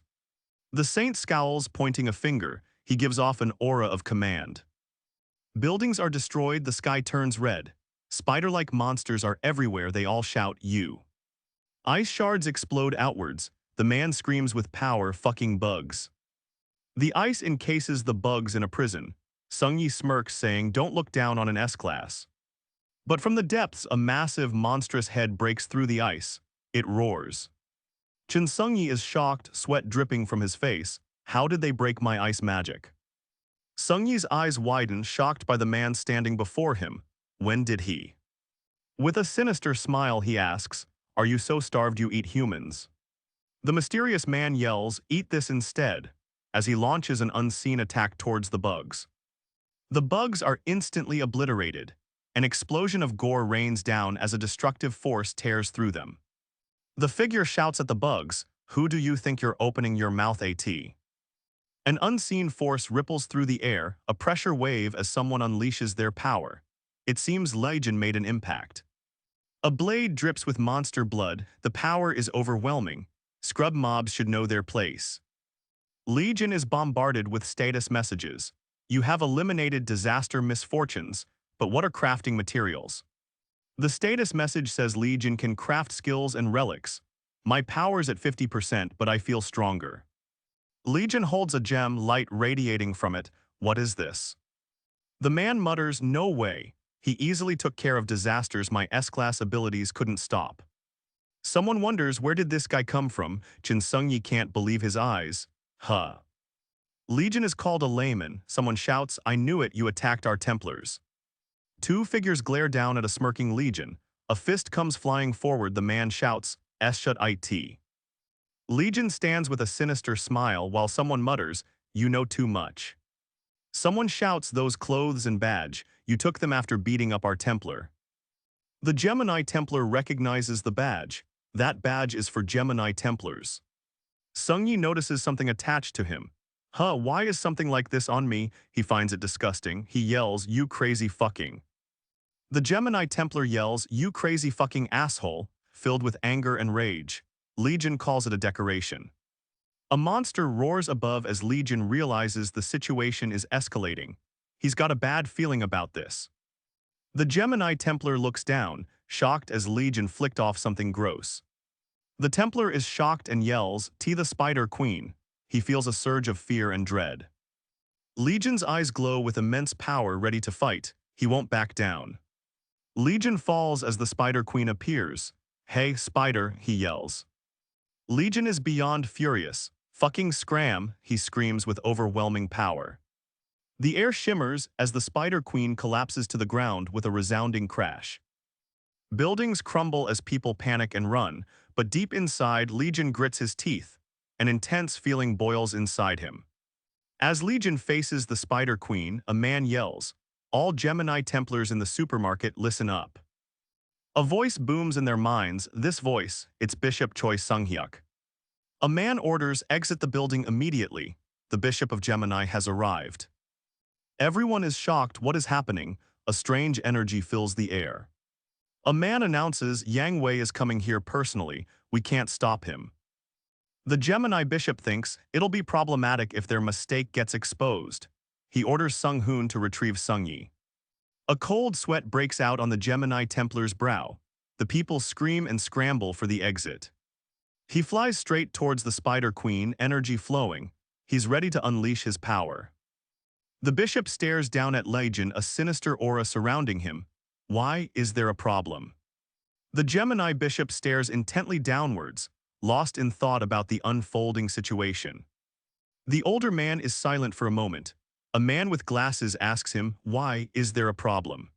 The saint scowls, pointing a finger. He gives off an aura of command. Buildings are destroyed, the sky turns red. Spider-like monsters are everywhere, they all shout, you. Ice shards explode outwards. The man screams with power, fucking bugs. The ice encases the bugs in a prison. Sung-yi smirks, saying, don't look down on an S-class. But from the depths, a massive, monstrous head breaks through the ice. It roars. Chin Sung-yi is shocked, sweat dripping from his face. How did they break my ice magic? Sung-yi's eyes widen, shocked by the man standing before him. When did he? With a sinister smile, he asks, are you so starved you eat humans? The mysterious man yells, eat this instead, as he launches an unseen attack towards the bugs. The bugs are instantly obliterated. An explosion of gore rains down as a destructive force tears through them. The figure shouts at the bugs, who do you think you're opening your mouth at? An unseen force ripples through the air, a pressure wave as someone unleashes their power. It seems Legion made an impact. A blade drips with monster blood, the power is overwhelming. Scrub mobs should know their place. Legion is bombarded with status messages. You have eliminated disaster misfortunes, but what are crafting materials? The status message says Legion can craft skills and relics. My power's at 50%, but I feel stronger. Legion holds a gem, light radiating from it. What is this? The man mutters, no way. He easily took care of disasters my S-class abilities couldn't stop. Someone wonders, where did this guy come from? Chin Sung-yi can't believe his eyes. Huh. Legion is called a layman. Someone shouts, I knew it, you attacked our Templars. Two figures glare down at a smirking Legion. A fist comes flying forward, the man shouts, shut it. Legion stands with a sinister smile while someone mutters, you know too much. Someone shouts, those clothes and badge, you took them after beating up our Templar. The Gemini Templar recognizes the badge. That badge is for Gemini Templars. Sung-yi notices something attached to him. Huh, why is something like this on me? He finds it disgusting. He yells, you crazy fucking. The Gemini Templar yells, you crazy fucking asshole, filled with anger and rage. Legion calls it a decoration. A monster roars above as Legion realizes the situation is escalating. He's got a bad feeling about this. The Gemini Templar looks down, shocked as Legion flicked off something gross. The Templar is shocked and yells, the Spider Queen. He feels a surge of fear and dread. Legion's eyes glow with immense power, ready to fight. He won't back down. Legion falls as the Spider Queen appears. Hey, Spider, he yells. Legion is beyond furious. Fucking scram, he screams with overwhelming power. The air shimmers as the Spider Queen collapses to the ground with a resounding crash. Buildings crumble as people panic and run, but deep inside, Legion grits his teeth. An intense feeling boils inside him. As Legion faces the Spider Queen, a man yells, all Gemini Templars in the supermarket, listen up. A voice booms in their minds, this voice, it's Bishop Choi Sung-hyuk. A man orders, exit the building immediately. The Bishop of Gemini has arrived. Everyone is shocked, what is happening? A strange energy fills the air. A man announces, Yang Wei is coming here personally, we can't stop him. The Gemini Bishop thinks, it'll be problematic if their mistake gets exposed. He orders Sung-hoon to retrieve Sung-yi. A cold sweat breaks out on the Gemini Templar's brow. The people scream and scramble for the exit. He flies straight towards the Spider Queen, energy flowing. He's ready to unleash his power. The bishop stares down at Legion, a sinister aura surrounding him. Why is there a problem? The Gemini bishop stares intently downwards, lost in thought about the unfolding situation. The older man is silent for a moment. A man with glasses asks him, why is there a problem?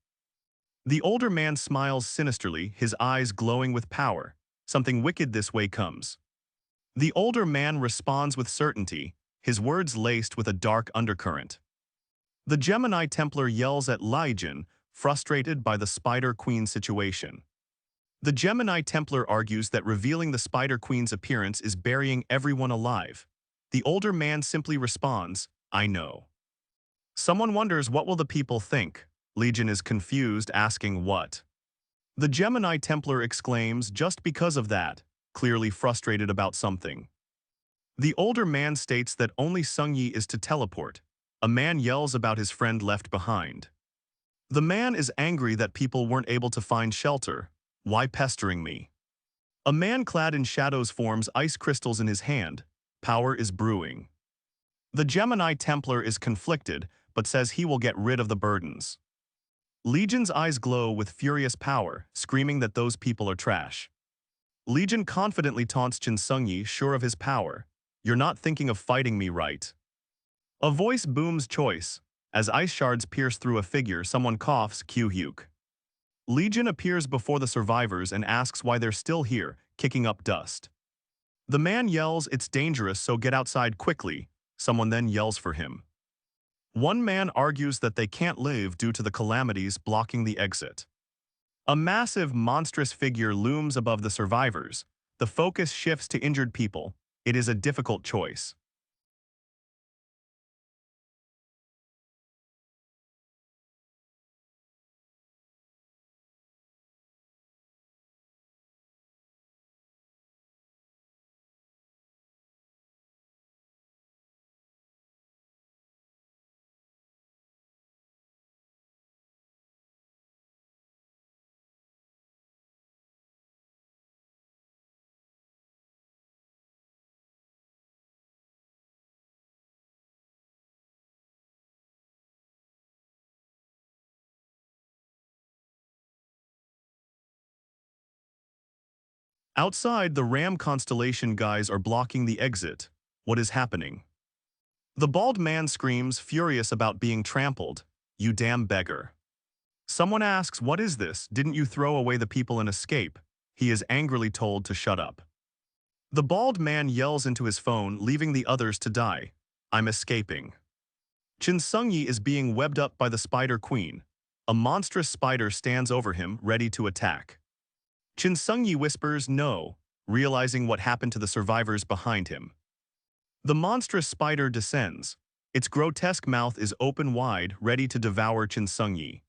The older man smiles sinisterly, his eyes glowing with power. Something wicked this way comes. The older man responds with certainty, his words laced with a dark undercurrent. The Gemini Templar yells at Legion, frustrated by the Spider Queen situation. The Gemini Templar argues that revealing the Spider Queen's appearance is burying everyone alive. The older man simply responds, I know. Someone wonders, what will the people think? Legion is confused, asking what? The Gemini Templar exclaims, just because of that, clearly frustrated about something. The older man states that only Sungyi is to teleport. A man yells about his friend left behind. The man is angry that people weren't able to find shelter. Why pestering me? A man clad in shadows forms ice crystals in his hand. Power is brewing. The Gemini Templar is conflicted, but says he will get rid of the burdens. Legion's eyes glow with furious power, screaming that those people are trash. Legion confidently taunts Chin Sungyi, sure of his power. You're not thinking of fighting me, right? A voice booms choice. As ice shards pierce through a figure, someone coughs, Q-Huke. Legion appears before the survivors and asks why they're still here, kicking up dust. The man yells, it's dangerous, so get outside quickly. Someone then yells for him. One man argues that they can't live due to the calamities blocking the exit. A massive, monstrous figure looms above the survivors. The focus shifts to injured people. It is a difficult choice. Outside, the Ram constellation guys are blocking the exit. What is happening? The bald man screams, furious about being trampled. You damn beggar. Someone asks, what is this? Didn't you throw away the people and escape? He is angrily told to shut up. The bald man yells into his phone, leaving the others to die. I'm escaping. Chin Sungyi is being webbed up by the Spider Queen. A monstrous spider stands over him, ready to attack. Chin Sungyi whispers no, realizing what happened to the survivors behind him. The monstrous spider descends. Its grotesque mouth is open wide, ready to devour Chin Sungyi.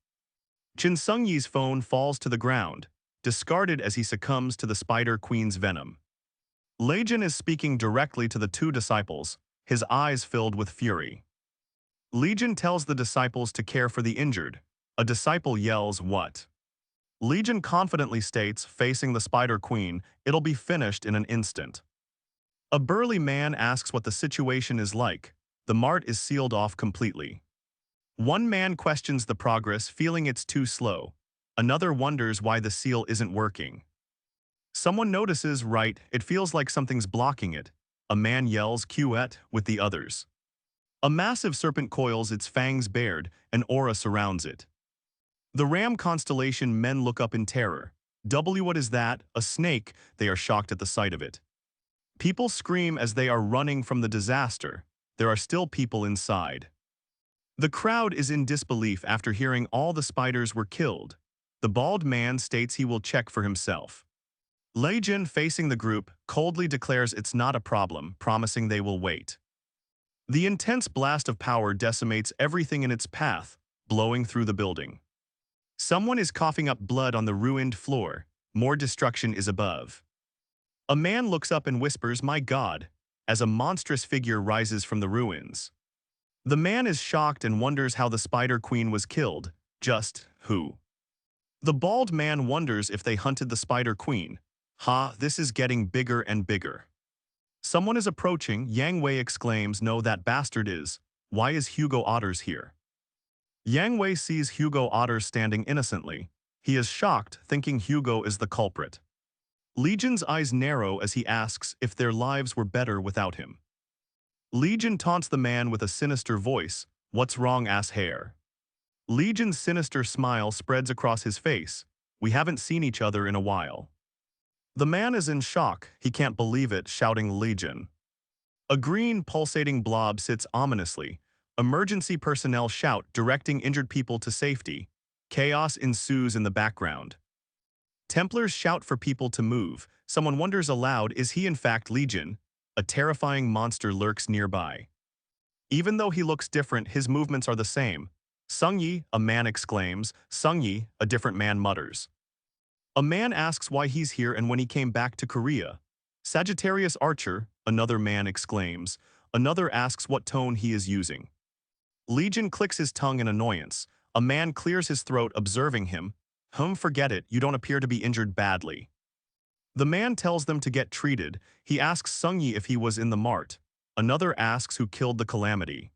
Chin Sungyi's phone falls to the ground, discarded as he succumbs to the Spider Queen's venom. Legion is speaking directly to the two disciples, his eyes filled with fury. Legion tells the disciples to care for the injured. A disciple yells, what? Legion confidently states, facing the Spider Queen, it'll be finished in an instant. A burly man asks what the situation is like. The mart is sealed off completely. One man questions the progress, feeling it's too slow. Another wonders why the seal isn't working. Someone notices, right, it feels like something's blocking it. A man yells, Q-et, with the others. A massive serpent coils its fangs bared, an aura surrounds it. The Ram constellation men look up in terror. What is that? A snake, they are shocked at the sight of it. People scream as they are running from the disaster. There are still people inside. The crowd is in disbelief after hearing all the spiders were killed. The bald man states he will check for himself. Legion, facing the group, coldly declares it's not a problem, promising they will wait. The intense blast of power decimates everything in its path, blowing through the building. Someone is coughing up blood on the ruined floor. More destruction is above. A man looks up and whispers, my God, as a monstrous figure rises from the ruins. The man is shocked and wonders how the Spider Queen was killed. Just who? The bald man wonders if they hunted the Spider Queen. Ha, this is getting bigger and bigger. Someone is approaching. Yang Wei exclaims, no, that bastard is. Why is Hugo Otters here? Yang Wei sees Hugo Otters standing innocently. He is shocked, thinking Hugo is the culprit. Legion's eyes narrow as he asks if their lives were better without him. Legion taunts the man with a sinister voice, "What's wrong, ass hair?" Legion's sinister smile spreads across his face. "We haven't seen each other in a while." The man is in shock, he can't believe it, shouting Legion. A green, pulsating blob sits ominously. Emergency personnel shout, directing injured people to safety. Chaos ensues in the background. Templars shout for people to move. Someone wonders aloud, is he in fact Legion? A terrifying monster lurks nearby. Even though he looks different, his movements are the same. "Sungyi," a man exclaims. "Sungyi," a different man mutters. A man asks why he's here and when he came back to Korea. "Sagittarius Archer," another man exclaims. Another asks what tone he is using. Legion clicks his tongue in annoyance. A man clears his throat, observing him. Forget it, you don't appear to be injured badly." The man tells them to get treated. He asks Sungyi if he was in the mart. Another asks who killed the calamity.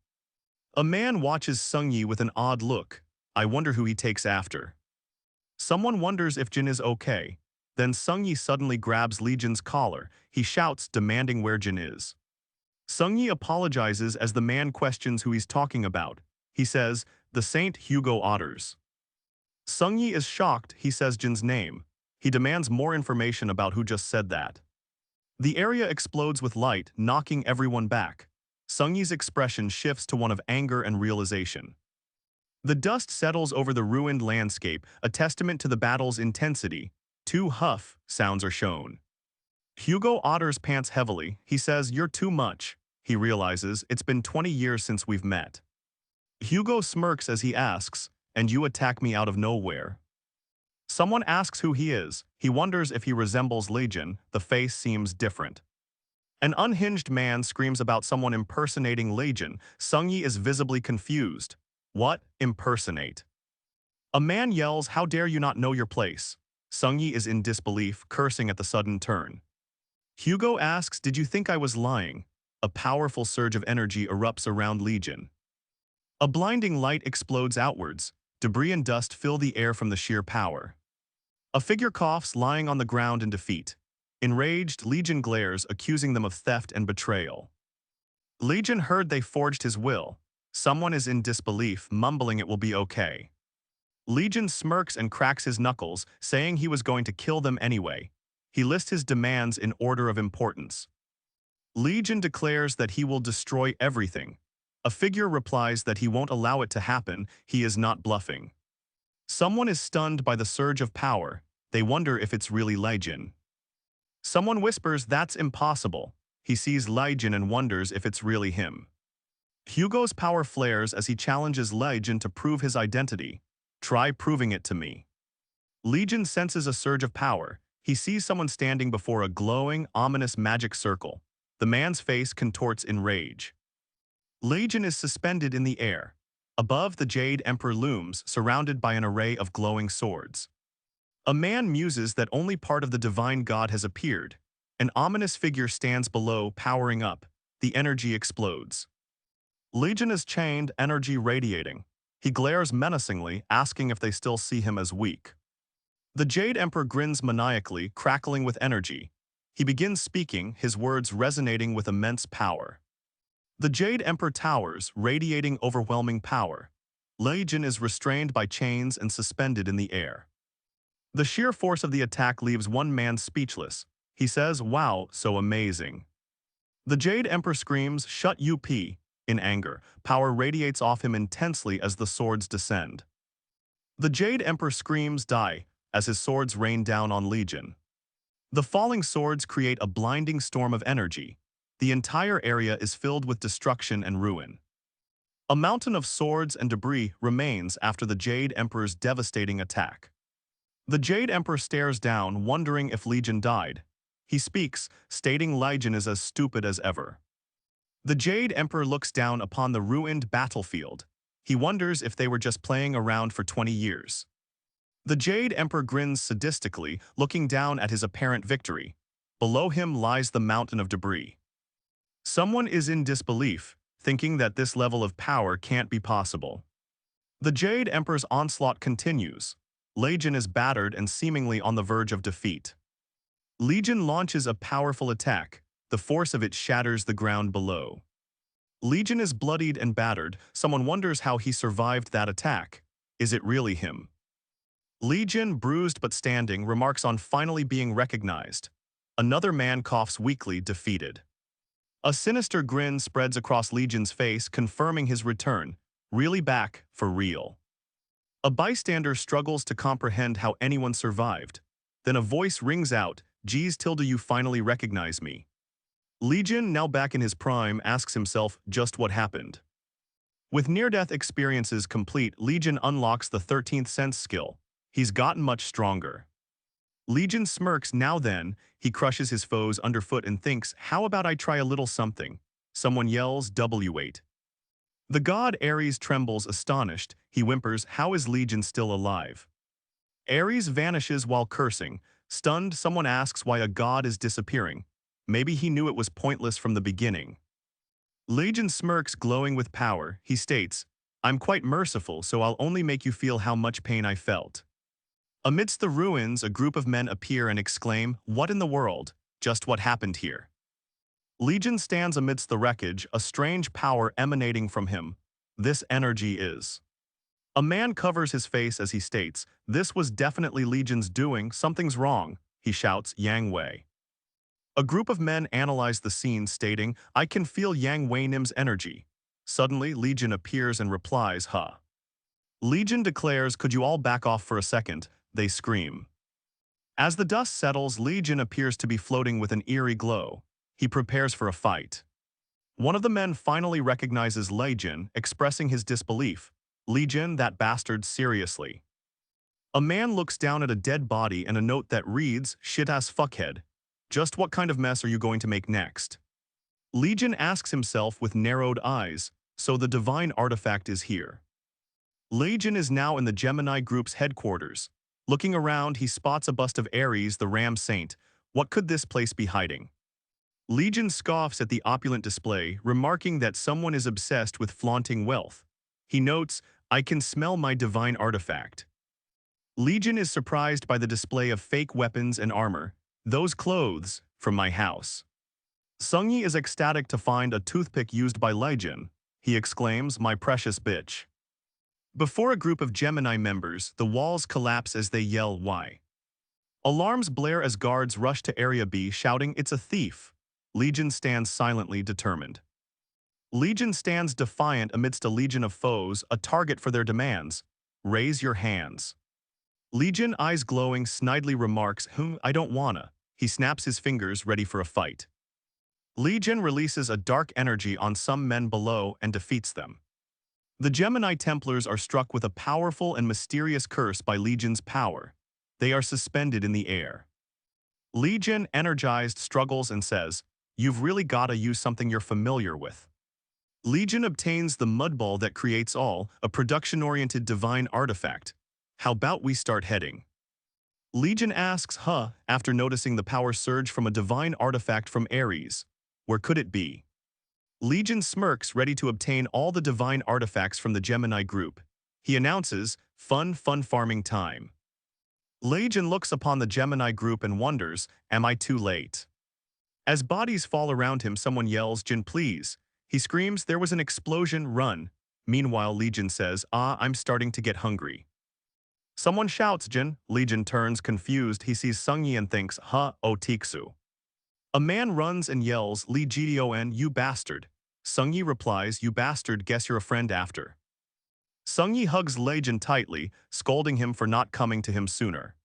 A man watches Sungyi with an odd look. I wonder who he takes after. Someone wonders if Jin is okay. Then Sungyi suddenly grabs Legion's collar. He shouts, demanding where Jin is. Sungyi apologizes as the man questions who he's talking about. He says, "The Saint Hugo Otters." Sungyi is shocked. He says Jin's name. He demands more information about who just said that. The area explodes with light, knocking everyone back. Sungyi's expression shifts to one of anger and realization. The dust settles over the ruined landscape, a testament to the battle's intensity. Two huff sounds are shown. Hugo Otters pants heavily. He says, "You're too much." He realizes, "It's been 20 years since we've met." Hugo smirks as he asks, "And you attack me out of nowhere?" Someone asks who he is. He wonders if he resembles Legion. The face seems different. An unhinged man screams about someone impersonating Legion. Sungyi is visibly confused. What? Impersonate? A man yells, "How dare you not know your place?" Sungyi is in disbelief, cursing at the sudden turn. Hugo asks, "Did you think I was lying?" A powerful surge of energy erupts around Legion. A blinding light explodes outwards. Debris and dust fill the air from the sheer power. A figure coughs, lying on the ground in defeat. Enraged, Legion glares, accusing them of theft and betrayal. Legion heard they forged his will. Someone is in disbelief, mumbling it will be okay. Legion smirks and cracks his knuckles, saying he was going to kill them anyway. He lists his demands in order of importance. Legion declares that he will destroy everything. A figure replies that he won't allow it to happen. He is not bluffing. Someone is stunned by the surge of power. They wonder if it's really Legion. Someone whispers, "That's impossible." He sees Legion and wonders if it's really him. Hugo's power flares as he challenges Legion to prove his identity. "Try proving it to me." Legion senses a surge of power. He sees someone standing before a glowing, ominous magic circle. The man's face contorts in rage. Legion is suspended in the air. Above, the Jade Emperor looms, surrounded by an array of glowing swords. A man muses that only part of the divine god has appeared. An ominous figure stands below, powering up. The energy explodes. Legion is chained, energy radiating. He glares menacingly, asking if they still see him as weak. The Jade Emperor grins maniacally, crackling with energy. He begins speaking, his words resonating with immense power. The Jade Emperor towers, radiating overwhelming power. Legion is restrained by chains and suspended in the air. The sheer force of the attack leaves one man speechless. He says, "Wow, so amazing." The Jade Emperor screams, "Shut up," in anger. Power radiates off him intensely as the swords descend. The Jade Emperor screams, "Die," as his swords rain down on Legion. The falling swords create a blinding storm of energy. The entire area is filled with destruction and ruin. A mountain of swords and debris remains after the Jade Emperor's devastating attack. The Jade Emperor stares down, wondering if Legion died. He speaks, stating Legion is as stupid as ever. The Jade Emperor looks down upon the ruined battlefield. He wonders if they were just playing around for 20 years. The Jade Emperor grins sadistically, looking down at his apparent victory. Below him lies the mountain of debris. Someone is in disbelief, thinking that this level of power can't be possible. The Jade Emperor's onslaught continues. Legion is battered and seemingly on the verge of defeat. Legion launches a powerful attack. The force of it shatters the ground below. Legion is bloodied and battered. Someone wonders how he survived that attack. Is it really him? Legion, bruised but standing, remarks on finally being recognized. Another man coughs weakly, defeated. A sinister grin spreads across Legion's face, confirming his return. Really back, for real. A bystander struggles to comprehend how anyone survived. Then a voice rings out, "Geez, Tilda, you finally recognize me." Legion, now back in his prime, asks himself just what happened. With near-death experiences complete, Legion unlocks the 13th sense skill. He's gotten much stronger. Legion smirks. Now then, he crushes his foes underfoot and thinks, how about I try a little something? Someone yells, W8. The god Ares trembles, astonished. He whimpers, how is Legion still alive? Ares vanishes while cursing. Stunned, someone asks why a god is disappearing. Maybe he knew it was pointless from the beginning. Legion smirks, glowing with power. He states, I'm quite merciful, so I'll only make you feel how much pain I felt. Amidst the ruins, a group of men appear and exclaim, what in the world? Just what happened here? Legion stands amidst the wreckage, a strange power emanating from him. This energy is. A man covers his face as he states, this was definitely Legion's doing, something's wrong, he shouts, Yang Wei. A group of men analyze the scene, stating, I can feel Yang Wei Nim's energy. Suddenly, Legion appears and replies, huh. Legion declares, could you all back off for a second? They scream. As the dust settles, Legion appears to be floating with an eerie glow. He prepares for a fight. One of the men finally recognizes Legion, expressing his disbelief. Legion, that bastard, seriously. A man looks down at a dead body and a note that reads, shit-ass fuckhead. Just what kind of mess are you going to make next? Legion asks himself with narrowed eyes, so the divine artifact is here. Legion is now in the Gemini group's headquarters. Looking around, he spots a bust of Ares, the Ram Saint. What could this place be hiding? Legion scoffs at the opulent display, remarking that someone is obsessed with flaunting wealth. He notes, I can smell my divine artifact. Legion is surprised by the display of fake weapons and armor. Those clothes, from my house. Sungyi is ecstatic to find a toothpick used by Legion. He exclaims, my precious bitch. Before a group of Gemini members, the walls collapse as they yell, why? Alarms blare as guards rush to Area B, shouting, it's a thief. Legion stands silently, determined. Legion stands defiant amidst a legion of foes, a target for their demands. Raise your hands. Legion, eyes glowing, snidely remarks, I don't wanna. He snaps his fingers, ready for a fight. Legion releases a dark energy on some men below and defeats them. The Gemini Templars are struck with a powerful and mysterious curse by Legion's power. They are suspended in the air. Legion, energized, struggles and says, you've really gotta use something you're familiar with. Legion obtains the mudball that creates all, a production-oriented divine artifact. How about we start heading? Legion asks, after noticing the power surge from a divine artifact from Ares. Where could it be? Legion smirks, ready to obtain all the divine artifacts from the Gemini group. He announces, fun farming time. Legion looks upon the Gemini group and wonders, am I too late? As bodies fall around him, someone yells, Jin, please. He screams, there was an explosion, run. Meanwhile, Legion says, I'm starting to get hungry. Someone shouts, Jin. Legion turns, confused. He sees Sungyi and thinks, oh Tiksu. A man runs and yells, Li Gdon, you bastard. Sungyi replies, you bastard, guess you're a friend after. Sungyi hugs Legion tightly, scolding him for not coming to him sooner.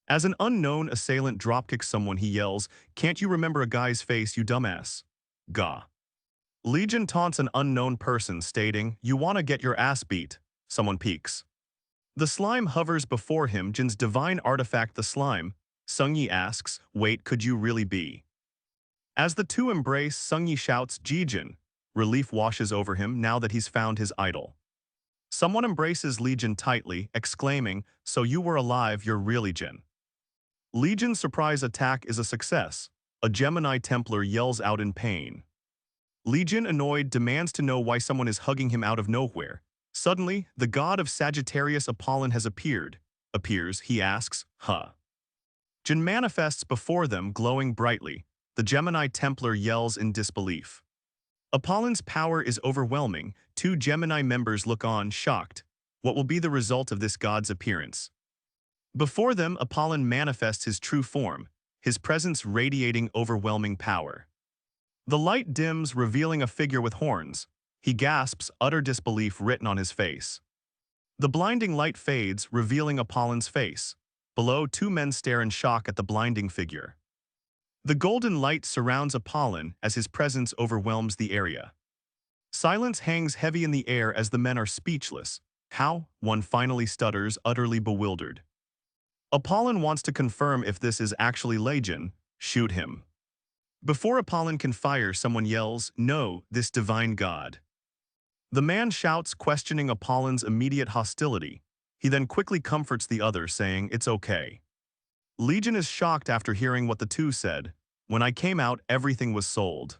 As an unknown assailant dropkicks someone, he yells, can't you remember a guy's face, you dumbass? Gah. Legion taunts an unknown person, stating, you wanna get your ass beat. Someone peeks. The slime hovers before him, Jin's divine artifact, the slime. Sungyi asks, wait, could you really be? As the two embrace, Sungyi shouts, Jijin. Relief washes over him now that he's found his idol. Someone embraces Legion tightly, exclaiming, so you were alive, you're really Jin. Legion's surprise attack is a success. A Gemini Templar yells out in pain. Legion, annoyed, demands to know why someone is hugging him out of nowhere. Suddenly, the god of Sagittarius Apollon has appeared. Appears, he asks, huh? Jin manifests before them, glowing brightly. The Gemini Templar yells in disbelief. Apollon's power is overwhelming. Two Gemini members look on, shocked. What will be the result of this god's appearance? Before them, Apollon manifests his true form, his presence radiating overwhelming power. The light dims, revealing a figure with horns. He gasps, utter disbelief written on his face. The blinding light fades, revealing Apollon's face. Below, two men stare in shock at the blinding figure. The golden light surrounds Apollon as his presence overwhelms the area. Silence hangs heavy in the air as the men are speechless. How? One finally stutters, utterly bewildered. Apollon wants to confirm if this is actually Legion. Shoot him. Before Apollon can fire, someone yells, "No, this divine god." The man shouts, questioning Apollon's immediate hostility. He then quickly comforts the other, saying, "It's okay." Legion is shocked after hearing what the two said. "When I came out, everything was sold."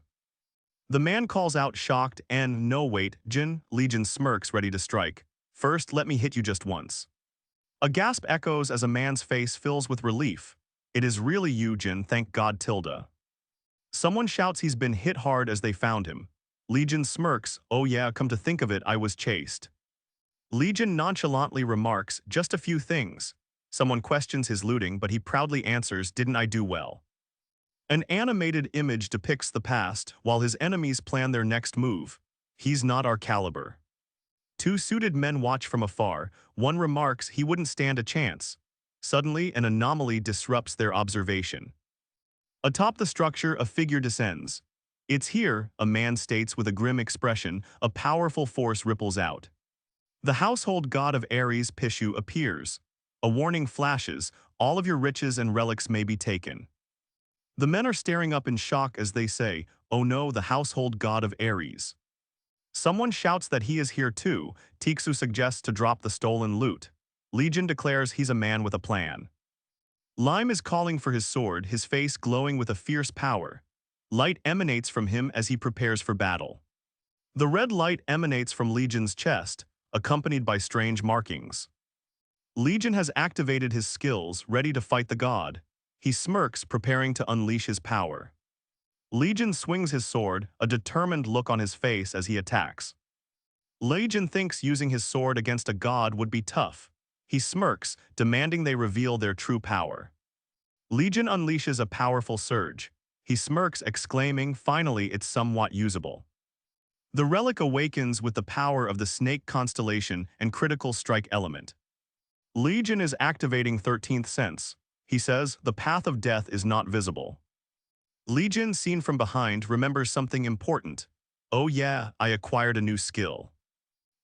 The man calls out, shocked, and, "No, wait, Jin." Legion smirks, ready to strike. "First, let me hit you just once." A gasp echoes as a man's face fills with relief. "It is really you, Jin, thank God, Tilda." Someone shouts he's been hit hard as they found him. Legion smirks, "Oh yeah, come to think of it, I was chased." Legion nonchalantly remarks, "Just a few things." Someone questions his looting, but he proudly answers, "Didn't I do well?" An animated image depicts the past, while his enemies plan their next move. "He's not our caliber." Two suited men watch from afar. One remarks he wouldn't stand a chance. Suddenly, an anomaly disrupts their observation. Atop the structure, a figure descends. "It's here," a man states with a grim expression. A powerful force ripples out. The household god of Ares, Pishu, appears. A warning flashes, "All of your riches and relics may be taken." The men are staring up in shock as they say, "Oh no, the household god of Ares." Someone shouts that he is here too. Tiksu suggests to drop the stolen loot. Legion declares he's a man with a plan. Lime is calling for his sword, his face glowing with a fierce power. Light emanates from him as he prepares for battle. The red light emanates from Legion's chest, accompanied by strange markings. Legion has activated his skills, ready to fight the god. He smirks, preparing to unleash his power. Legion swings his sword, a determined look on his face as he attacks. Legion thinks using his sword against a god would be tough. He smirks, demanding they reveal their true power. Legion unleashes a powerful surge. He smirks, exclaiming, "Finally, it's somewhat usable." The relic awakens with the power of the snake constellation and critical strike element. Legion is activating 13th sense. He says, "The path of death is not visible." Legion, seen from behind, remembers something important. "Oh yeah, I acquired a new skill."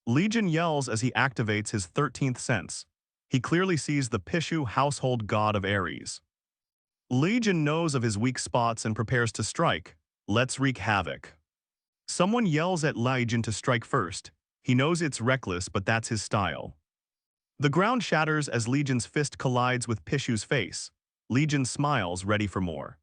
Legion yells as he activates his 13th sense. He clearly sees the Pishu household god of Ares. Legion knows of his weak spots and prepares to strike. "Let's wreak havoc." Someone yells at Legion to strike first. He knows it's reckless, but that's his style. The ground shatters as Legion's fist collides with Pishu's face. Legion smiles, ready for more.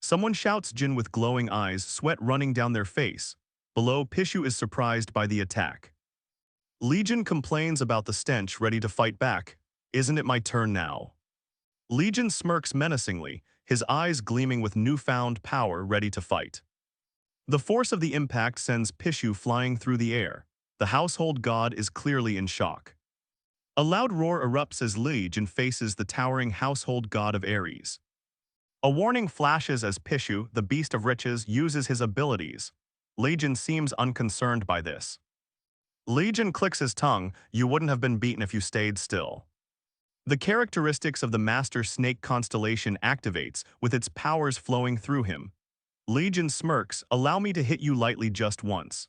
Someone shouts Jin with glowing eyes, sweat running down their face. Below, Pishu is surprised by the attack. Legion complains about the stench, ready to fight back. Isn't it my turn now? Legion smirks menacingly, his eyes gleaming with newfound power, ready to fight. The force of the impact sends Pishu flying through the air. The household god is clearly in shock. A loud roar erupts as Legion faces the towering household god of Ares. A warning flashes as Pishu, the beast of riches, uses his abilities. Legion seems unconcerned by this. Legion clicks his tongue, you wouldn't have been beaten if you stayed still. The characteristics of the Master Snake constellation activates, with its powers flowing through him. Legion smirks, allow me to hit you lightly just once.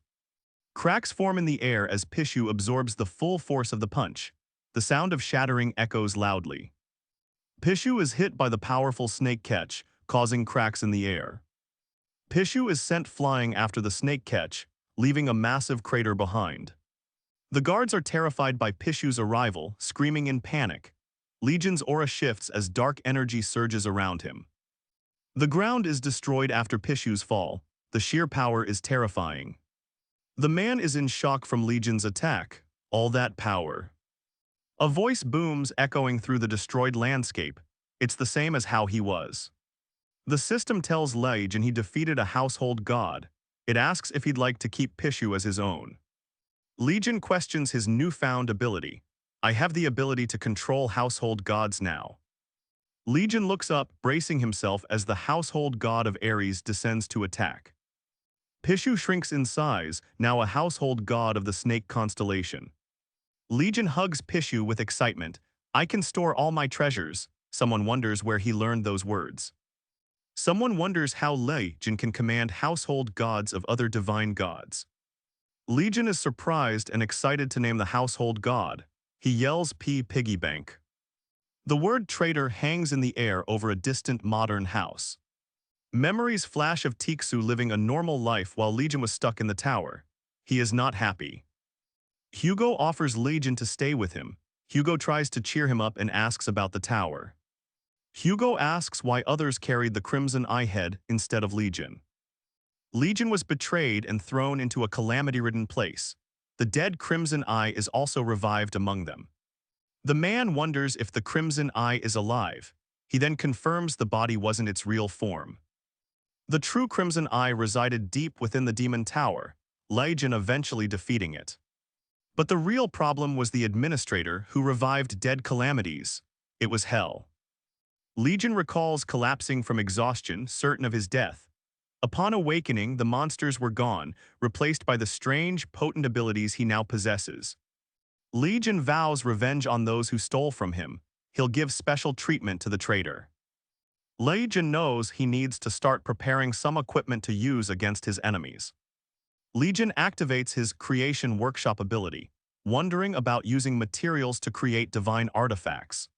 Cracks form in the air as Pishu absorbs the full force of the punch. The sound of shattering echoes loudly. Pishu is hit by the powerful snake catch, causing cracks in the air. Pishu is sent flying after the snake catch, leaving a massive crater behind. The guards are terrified by Pishu's arrival, screaming in panic. Legion's aura shifts as dark energy surges around him. The ground is destroyed after Pishu's fall. The sheer power is terrifying. The man is in shock from Legion's attack. All that power. A voice booms, echoing through the destroyed landscape. It's the same as how he was. The system tells Legion he defeated a household god. It asks if he'd like to keep Pishu as his own. Legion questions his newfound ability. I have the ability to control household gods now. Legion looks up, bracing himself as the household god of Ares descends to attack. Pishu shrinks in size, now a household god of the snake constellation. Legion hugs Pishu with excitement. I can store all my treasures. Someone wonders where he learned those words. Someone wonders how Legion can command household gods of other divine gods. Legion is surprised and excited to name the household god. He yells Piggy bank. The word traitor hangs in the air over a distant modern house. Memories flash of Tiksu living a normal life while Legion was stuck in the tower. He is not happy. Hugo offers Legion to stay with him. Hugo tries to cheer him up and asks about the tower. Hugo asks why others carried the Crimson Eye head instead of Legion. Legion was betrayed and thrown into a calamity-ridden place. The dead Crimson Eye is also revived among them. The man wonders if the Crimson Eye is alive. He then confirms the body wasn't its real form. The true Crimson Eye resided deep within the Demon Tower, Legion eventually defeating it. But the real problem was the administrator who revived dead calamities. It was hell. Legion recalls collapsing from exhaustion, certain of his death. Upon awakening, the monsters were gone, replaced by the strange, potent abilities he now possesses. Legion vows revenge on those who stole from him. He'll give special treatment to the traitor. Legion knows he needs to start preparing some equipment to use against his enemies. Legion activates his creation workshop ability, wondering about using materials to create divine artifacts.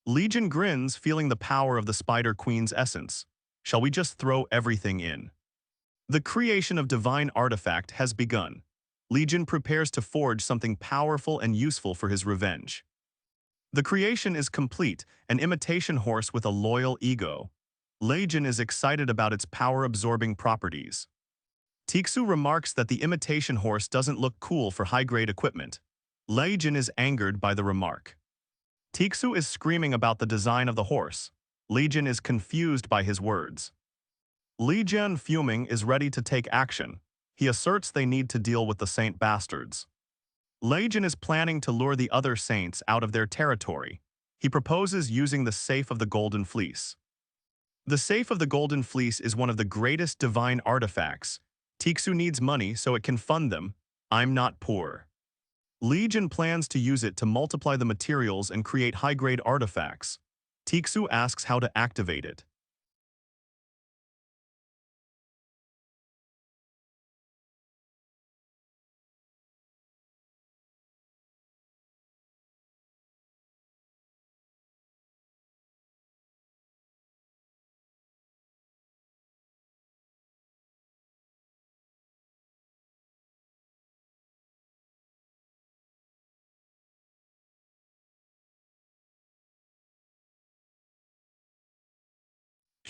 Legion grins, feeling the power of the Spider Queen's essence. Shall we just throw everything in? The creation of divine artifact has begun. Legion prepares to forge something powerful and useful for his revenge. The creation is complete, an imitation horse with a loyal ego. Legion is excited about its power-absorbing properties. Tiksu remarks that the imitation horse doesn't look cool for high-grade equipment. Legion is angered by the remark. Tiksu is screaming about the design of the horse. Legion is confused by his words. Legion, fuming, is ready to take action. He asserts they need to deal with the Saint Bastards. Legion is planning to lure the other saints out of their territory. He proposes using the Safe of the Golden Fleece. The Safe of the Golden Fleece is one of the greatest divine artifacts. Tiksu needs money so it can fund them. I'm not poor. Legion plans to use it to multiply the materials and create high-grade artifacts. Tiksu asks how to activate it.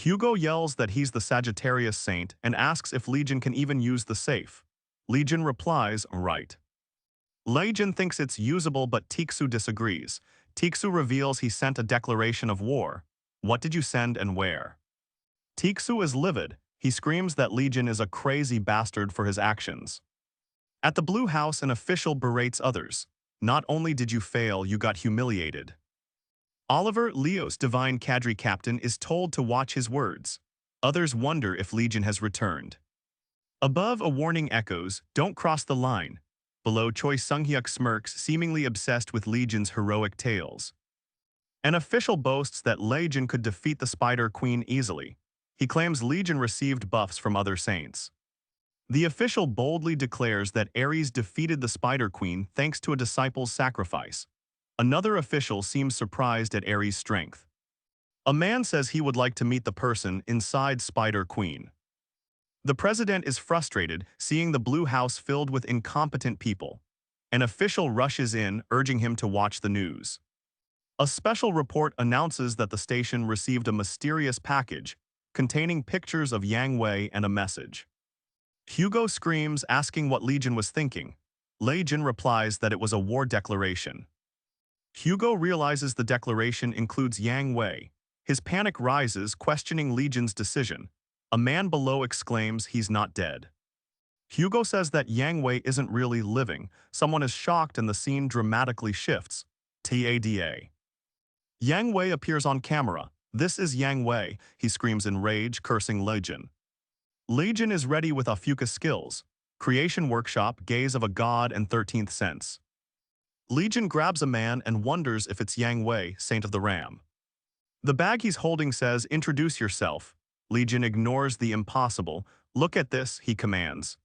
Hugo yells that he's the Sagittarius saint and asks if Legion can even use the safe. Legion replies, right. Legion thinks it's usable, but Tixu disagrees. Tixu reveals he sent a declaration of war. What did you send and where? Tixu is livid. He screams that Legion is a crazy bastard for his actions. At the Blue House, an official berates others. Not only did you fail, you got humiliated. Oliver, Leo's divine cadre captain, is told to watch his words. Others wonder if Legion has returned. Above, a warning echoes, don't cross the line. Below, Choi Sung-hyuk smirks, seemingly obsessed with Legion's heroic tales. An official boasts that Legion could defeat the Spider Queen easily. He claims Legion received buffs from other saints. The official boldly declares that Ares defeated the Spider Queen thanks to a disciple's sacrifice. Another official seems surprised at Ares' strength. A man says he would like to meet the person inside Spider Queen. The president is frustrated, seeing the Blue House filled with incompetent people. An official rushes in, urging him to watch the news. A special report announces that the station received a mysterious package containing pictures of Yang Wei and a message. Hugo screams, asking what Legion was thinking. Legion replies that it was a war declaration. Hugo realizes the declaration includes Yang Wei. His panic rises, questioning Legion's decision. A man below exclaims he's not dead. Hugo says that Yang Wei isn't really living. Someone is shocked and the scene dramatically shifts. TADA. Yang Wei appears on camera. This is Yang Wei, he screams in rage, cursing Legion. Legion is ready with Afuka skills. Creation workshop, gaze of a god, and 13th sense. Legion grabs a man and wonders if it's Yang Wei, Saint of the Ram. The bag he's holding says, introduce yourself. Legion ignores the impossible. Look at this, he commands.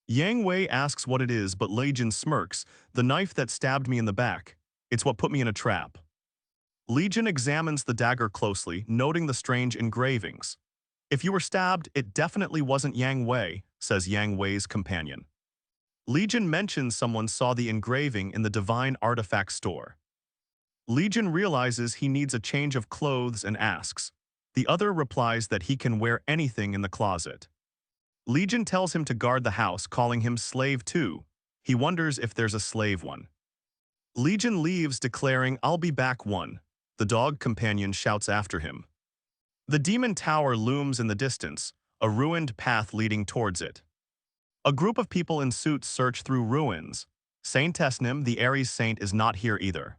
Yang Wei asks what it is, but Legion smirks. The knife that stabbed me in the back. It's what put me in a trap. Legion examines the dagger closely, noting the strange engravings. If you were stabbed, it definitely wasn't Yang Wei, says Yang Wei's companion. Legion mentions someone saw the engraving in the Divine Artifact store. Legion realizes he needs a change of clothes and asks. The other replies that he can wear anything in the closet. Legion tells him to guard the house, calling him Slave 2. He wonders if there's a Slave 1. Legion leaves, declaring, I'll be back 1. The dog companion shouts after him. The demon tower looms in the distance, a ruined path leading towards it. A group of people in suits search through ruins. Saint Tesnim, the Ares saint, is not here either.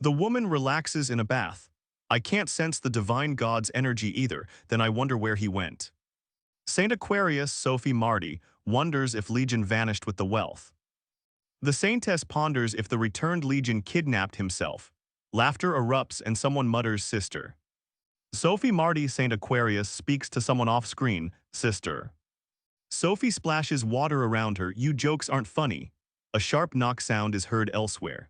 The woman relaxes in a bath. I can't sense the divine god's energy either, then I wonder where he went. Saint Aquarius, Sophie Marty, wonders if Legion vanished with the wealth. The saintess ponders if the returned Legion kidnapped himself. Laughter erupts and someone mutters sister. Sophie Marty, Saint Aquarius, speaks to someone off-screen, sister. Sophie splashes water around her, you jokes aren't funny. A sharp knock sound is heard elsewhere.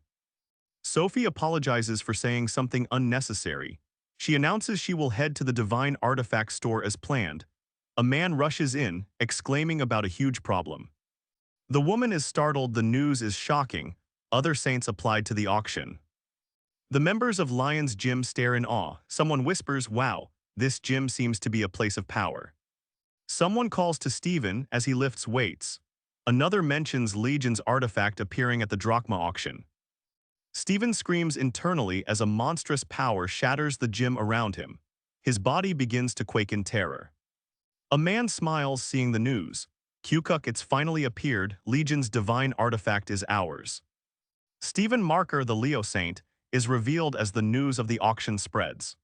Sophie apologizes for saying something unnecessary. She announces she will head to the Divine Artifact store as planned. A man rushes in, exclaiming about a huge problem. The woman is startled, the news is shocking. Other saints applied to the auction. The members of Lion's Gym stare in awe. Someone whispers, wow, this gym seems to be a place of power. Someone calls to Steven as he lifts weights. Another mentions Legion's artifact appearing at the drachma auction. Steven screams internally as a monstrous power shatters the gym around him. His body begins to quake in terror. A man smiles seeing the news. Kukuk, it's finally appeared, Legion's divine artifact is ours. Stephen Marker, the Leo Saint, is revealed as the news of the auction spreads.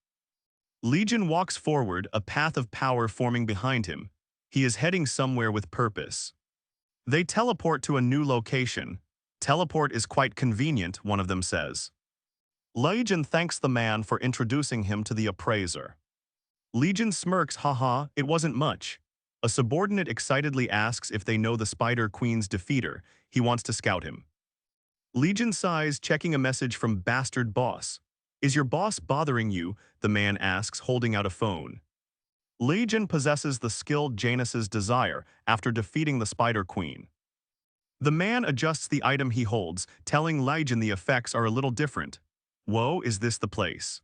Legion walks forward, a path of power forming behind him. He is heading somewhere with purpose. They teleport to a new location. Teleport is quite convenient, one of them says. Legion thanks the man for introducing him to the appraiser. Legion smirks, haha, it wasn't much. A subordinate excitedly asks if they know the Spider Queen's defeater. He wants to scout him. Legion sighs, checking a message from Bastard Boss. Is your boss bothering you? The man asks, holding out a phone. Legion possesses the skilled Janus's desire after defeating the Spider Queen. The man adjusts the item he holds, telling Legion the effects are a little different. Whoa, is this the place?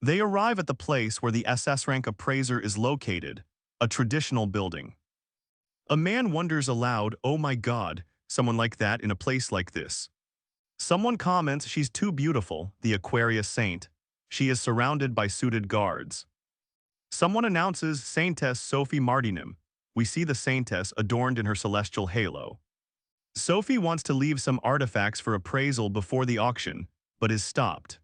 They arrive at the place where the SS rank appraiser is located, a traditional building. A man wonders aloud, "Oh my God, someone like that in a place like this." Someone comments she's too beautiful, the Aquarius saint. She is surrounded by suited guards. Someone announces Saintess Sophie Martinum. We see the saintess adorned in her celestial halo. Sophie wants to leave some artifacts for appraisal before the auction, but is stopped.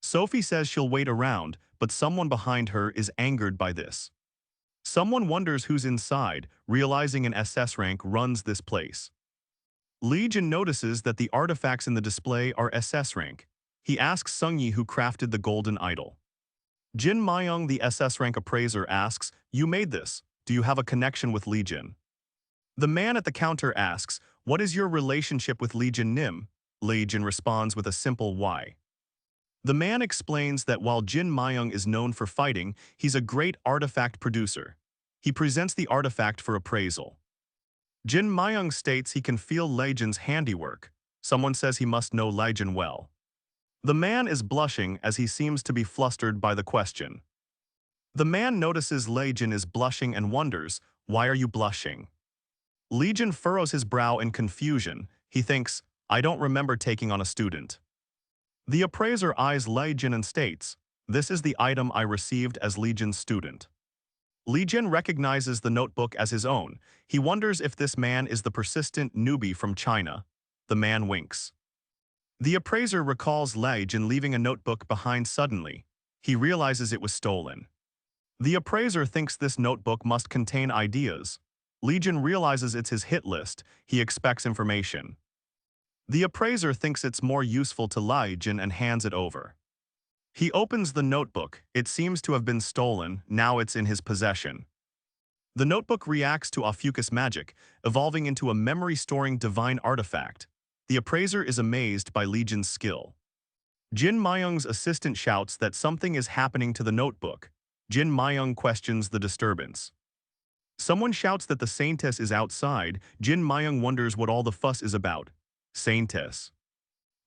Sophie says she'll wait around, but someone behind her is angered by this. Someone wonders who's inside, realizing an SS rank runs this place. Legion notices that the artifacts in the display are SS rank. He asks Sungyi who crafted the golden idol. Jin Myung, the SS rank appraiser, asks, "You made this. Do you have a connection with Legion?" The man at the counter asks, "What is your relationship with Legion Nim?" Legion responds with a simple "Why?" The man explains that while Jin Myung is known for fighting, he's a great artifact producer. He presents the artifact for appraisal. Jin Myung states he can feel Legion's handiwork. Someone says he must know Legion well. The man is blushing as he seems to be flustered by the question. The man notices Legion is blushing and wonders, "Why are you blushing?" Legion furrows his brow in confusion. He thinks, "I don't remember taking on a student." The appraiser eyes Legion and states, "This is the item I received as Legion's student." Legion recognizes the notebook as his own. He wonders if this man is the persistent newbie from China. The man winks. The appraiser recalls Legion leaving a notebook behind suddenly. He realizes it was stolen. The appraiser thinks this notebook must contain ideas. Legion realizes it's his hit list. He expects information. The appraiser thinks it's more useful to Legion and hands it over. He opens the notebook. It seems to have been stolen. Now it's in his possession. The notebook reacts to Ophiuchus magic, evolving into a memory-storing divine artifact. The appraiser is amazed by Legion's skill. Jin Myung's assistant shouts that something is happening to the notebook. Jin Myung questions the disturbance. Someone shouts that the saintess is outside. Jin Myung wonders what all the fuss is about. Saintess.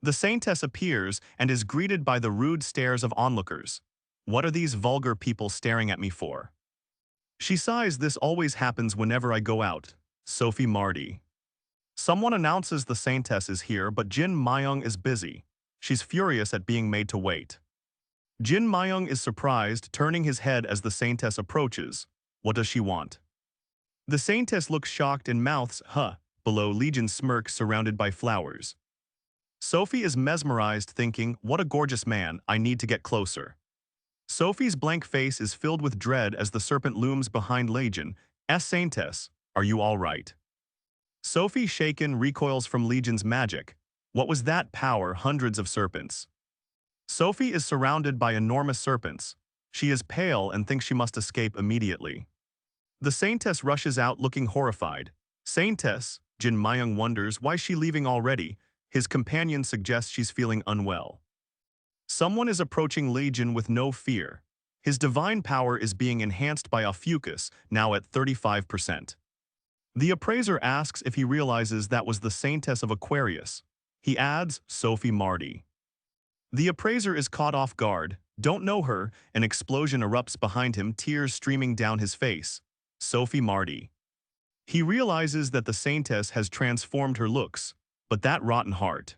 The saintess appears and is greeted by the rude stares of onlookers. What are these vulgar people staring at me for? She sighs, "This always happens whenever I go out." Sophie Marty. Someone announces the saintess is here, but Jin Myung is busy. She's furious at being made to wait. Jin Myung is surprised, turning his head as the saintess approaches. What does she want? The saintess looks shocked and mouths, "Huh." Below, Legion smirks surrounded by flowers. Sophie is mesmerized, thinking, "What a gorgeous man, I need to get closer." Sophie's blank face is filled with dread as the serpent looms behind Legion. Saintess, are you all right?" Sophie, shaken, recoils from Legion's magic. What was that power? Hundreds of serpents. Sophie is surrounded by enormous serpents. She is pale and thinks she must escape immediately. The saintess rushes out looking horrified. "Saintess," Jin Myung wonders, why is she leaving already? His companion suggests she's feeling unwell. Someone is approaching Legion with no fear. His divine power is being enhanced by Ophiuchus, now at 35%. The appraiser asks if he realizes that was the saintess of Aquarius. He adds, "Sophie Marty." The appraiser is caught off guard. "Don't know her." An explosion erupts behind him, tears streaming down his face. Sophie Marty. He realizes that the saintess has transformed her looks, but that rotten heart.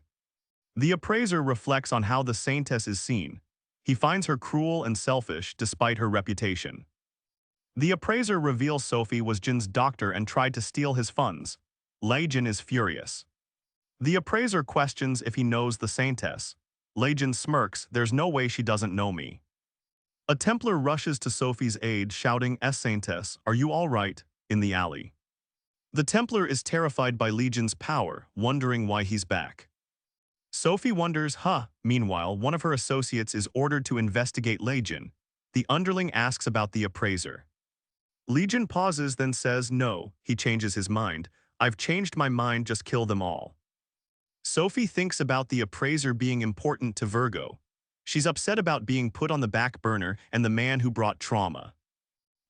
The appraiser reflects on how the saintess is seen. He finds her cruel and selfish despite her reputation. The appraiser reveals Sophie was Jin's doctor and tried to steal his funds. Legion is furious. The appraiser questions if he knows the saintess. Legion smirks, "There's no way she doesn't know me." A Templar rushes to Sophie's aid, shouting, "Saintess, are you all right?" in the alley. The Templar is terrified by Legion's power, wondering why he's back. Sophie wonders, "Huh." Meanwhile, one of her associates is ordered to investigate Legion. The underling asks about the appraiser. Legion pauses, then says, "No." He changes his mind. "I've changed my mind, just kill them all." Sophie thinks about the appraiser being important to Virgo. She's upset about being put on the back burner and the man who brought trauma.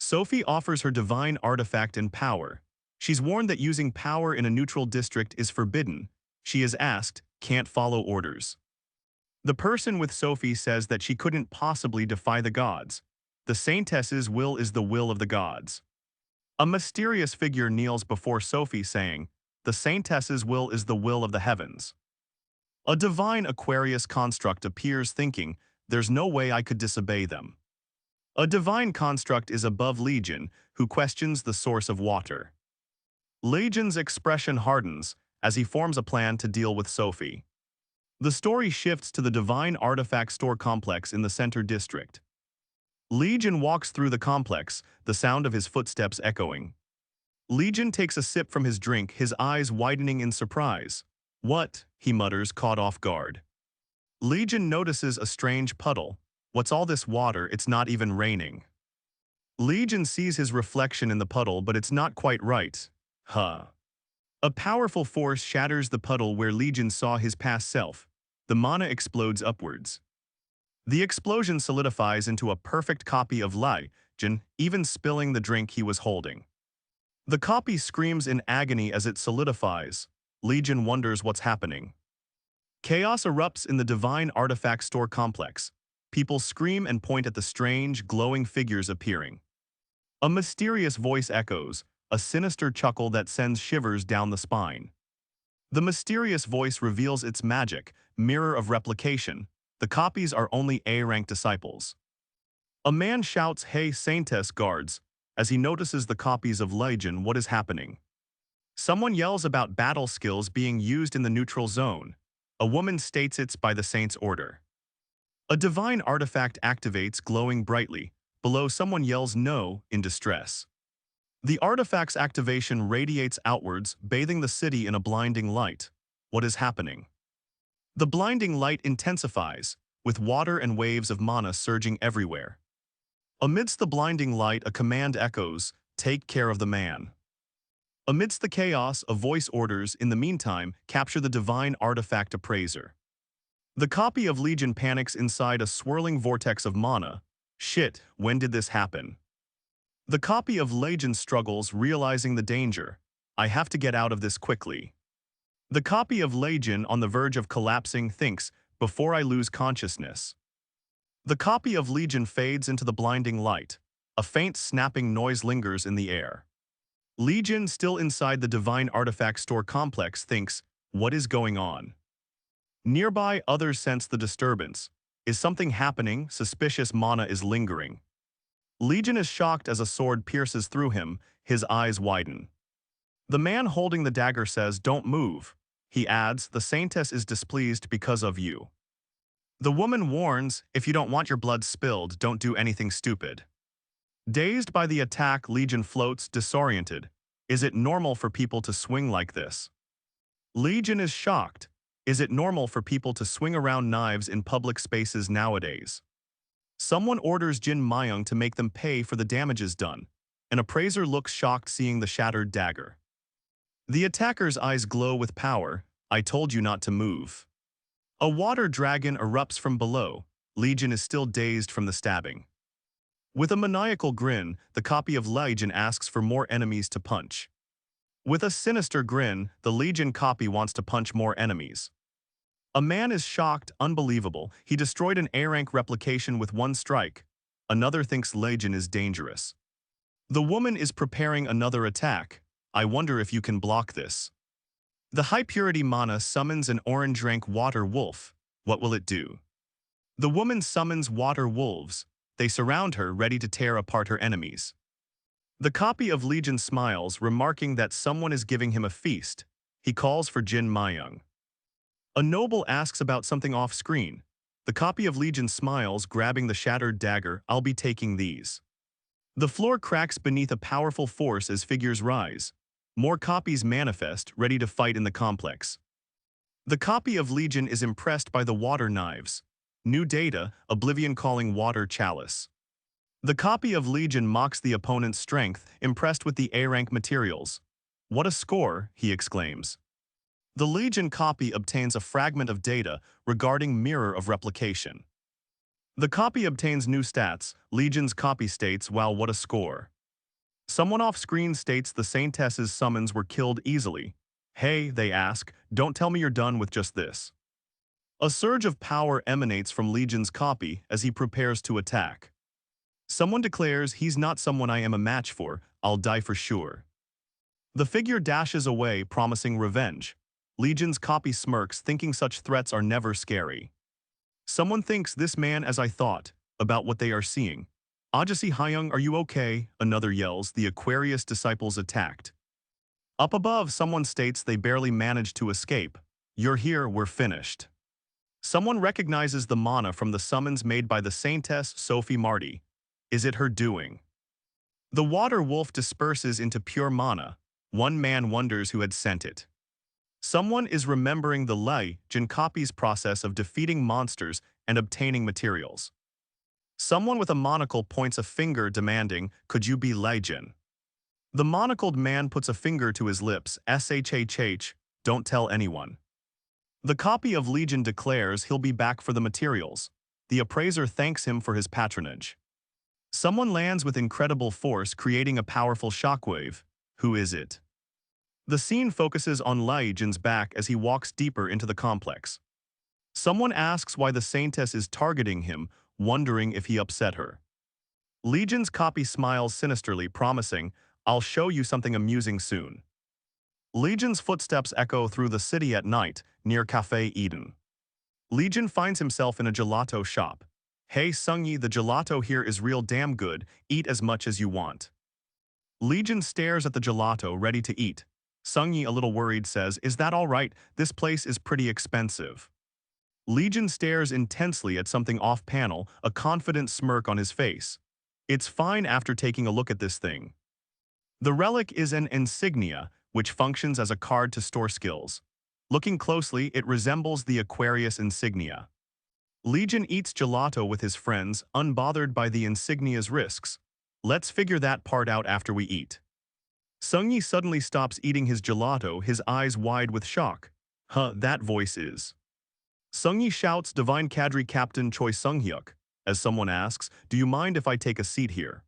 Sophie offers her divine artifact and power. She's warned that using power in a neutral district is forbidden. She is asked, "Can't follow orders." The person with Sophie says that she couldn't possibly defy the gods. The saintess's will is the will of the gods. A mysterious figure kneels before Sophie saying, the saintess's will is the will of the heavens. A divine Aquarius construct appears thinking, there's no way I could disobey them. A divine construct is above Legion, who questions the source of water. Legion's expression hardens as he forms a plan to deal with Sophie. The story shifts to the Divine Artifact Store complex in the Center District. Legion walks through the complex, the sound of his footsteps echoing. Legion takes a sip from his drink, his eyes widening in surprise. What? He mutters, caught off guard. Legion notices a strange puddle. What's all this water? It's not even raining. Legion sees his reflection in the puddle, but it's not quite right. Huh. A powerful force shatters the puddle where Legion saw his past self. The mana explodes upwards. The explosion solidifies into a perfect copy of Legion, even spilling the drink he was holding. The copy screams in agony as it solidifies. Legion wonders what's happening. Chaos erupts in the Divine Artifact Store complex. People scream and point at the strange, glowing figures appearing. A mysterious voice echoes, a sinister chuckle that sends shivers down the spine. The mysterious voice reveals its magic, mirror of replication. The copies are only A-rank disciples. A man shouts, "Hey, Saintess guards," as he notices the copies of Legion. What is happening? Someone yells about battle skills being used in the neutral zone. A woman states it's by the Saint's order. A divine artifact activates, glowing brightly. Below, someone yells no in distress. The artifact's activation radiates outwards, bathing the city in a blinding light. What is happening? The blinding light intensifies, with water and waves of mana surging everywhere. Amidst the blinding light, a command echoes, "Take care of the man." Amidst the chaos, a voice orders, "In the meantime, capture the divine artifact appraiser." The copy of Legion panics inside a swirling vortex of mana. Shit, when did this happen? The copy of Legion struggles, realizing the danger. I have to get out of this quickly. The copy of Legion, on the verge of collapsing, thinks, before I lose consciousness. The copy of Legion fades into the blinding light. A faint snapping noise lingers in the air. Legion, still inside the Divine Artifact Store complex, thinks, what is going on? Nearby, others sense the disturbance. Is something happening? Suspicious mana is lingering. Legion is shocked as a sword pierces through him, his eyes widen. The man holding the dagger says, "Don't move." He adds, "The Saintess is displeased because of you." The woman warns, "If you don't want your blood spilled, don't do anything stupid." Dazed by the attack, Legion floats, disoriented. Is it normal for people to swing like this? Legion is shocked. Is it normal for people to swing around knives in public spaces nowadays? Someone orders Jin Mayung to make them pay for the damages done. An appraiser looks shocked seeing the shattered dagger. The attacker's eyes glow with power. I told you not to move. A water dragon erupts from below. Legion is still dazed from the stabbing. With a maniacal grin, the copy of Legion asks for more enemies to punch. With a sinister grin, the Legion copy wants to punch more enemies. A man is shocked, unbelievable. He destroyed an A-rank replication with one strike. Another thinks Legion is dangerous. The woman is preparing another attack. I wonder if you can block this. The high-purity mana summons an orange-rank water wolf. What will it do? The woman summons water wolves. They surround her, ready to tear apart her enemies. The copy of Legion smiles, remarking that someone is giving him a feast. He calls for Jin Mayung. A noble asks about something off-screen. The copy of Legion smiles, grabbing the shattered dagger. I'll be taking these. The floor cracks beneath a powerful force as figures rise. More copies manifest, ready to fight in the complex. The copy of Legion is impressed by the water knives. New data, Oblivion calling water chalice. The copy of Legion mocks the opponent's strength, impressed with the A-rank materials. What a score, he exclaims. The Legion copy obtains a fragment of data regarding mirror of replication. The copy obtains new stats. Legion's copy states, wow, what a score. Someone off-screen states the Saintess's summons were killed easily. Hey, they ask, don't tell me you're done with just this. A surge of power emanates from Legion's copy as he prepares to attack. Someone declares he's not someone I am a match for, I'll die for sure. The figure dashes away, promising revenge. Legion's copy smirks, thinking such threats are never scary. Someone thinks this man as I thought, about what they are seeing. Ajasi Hyung, are you okay? Another yells, the Aquarius disciples attacked. Up above, someone states they barely managed to escape. You're here, we're finished. Someone recognizes the mana from the summons made by the saintess Sophie Marty. Is it her doing? The water wolf disperses into pure mana. One man wonders who had sent it. Someone is remembering the Lei Jin copy's process of defeating monsters and obtaining materials. Someone with a monocle points a finger demanding, could you be Lei Jin? The monocled man puts a finger to his lips, shhh, don't tell anyone. The copy of Legion declares he'll be back for the materials. The appraiser thanks him for his patronage. Someone lands with incredible force, creating a powerful shockwave. Who is it? The scene focuses on Lei Jin's back as he walks deeper into the complex. Someone asks why the saintess is targeting him, wondering if he upset her. Legion's copy smiles sinisterly, promising, I'll show you something amusing soon. Legion's footsteps echo through the city at night, near Cafe Eden. Legion finds himself in a gelato shop. Hey Sungyi, the gelato here is real damn good, eat as much as you want. Legion stares at the gelato, ready to eat. Sungyi, a little worried, says, is that all right? This place is pretty expensive. Legion stares intensely at something off-panel, a confident smirk on his face. It's fine after taking a look at this thing. The relic is an insignia, which functions as a card to store skills. Looking closely, it resembles the Aquarius insignia. Legion eats gelato with his friends, unbothered by the insignia's risks. Let's figure that part out after we eat. Sungyi suddenly stops eating his gelato, his eyes wide with shock. That voice is. Sungyi shouts Divine Cadre Captain Choi Sunghyuk, as someone asks, do you mind if I take a seat here?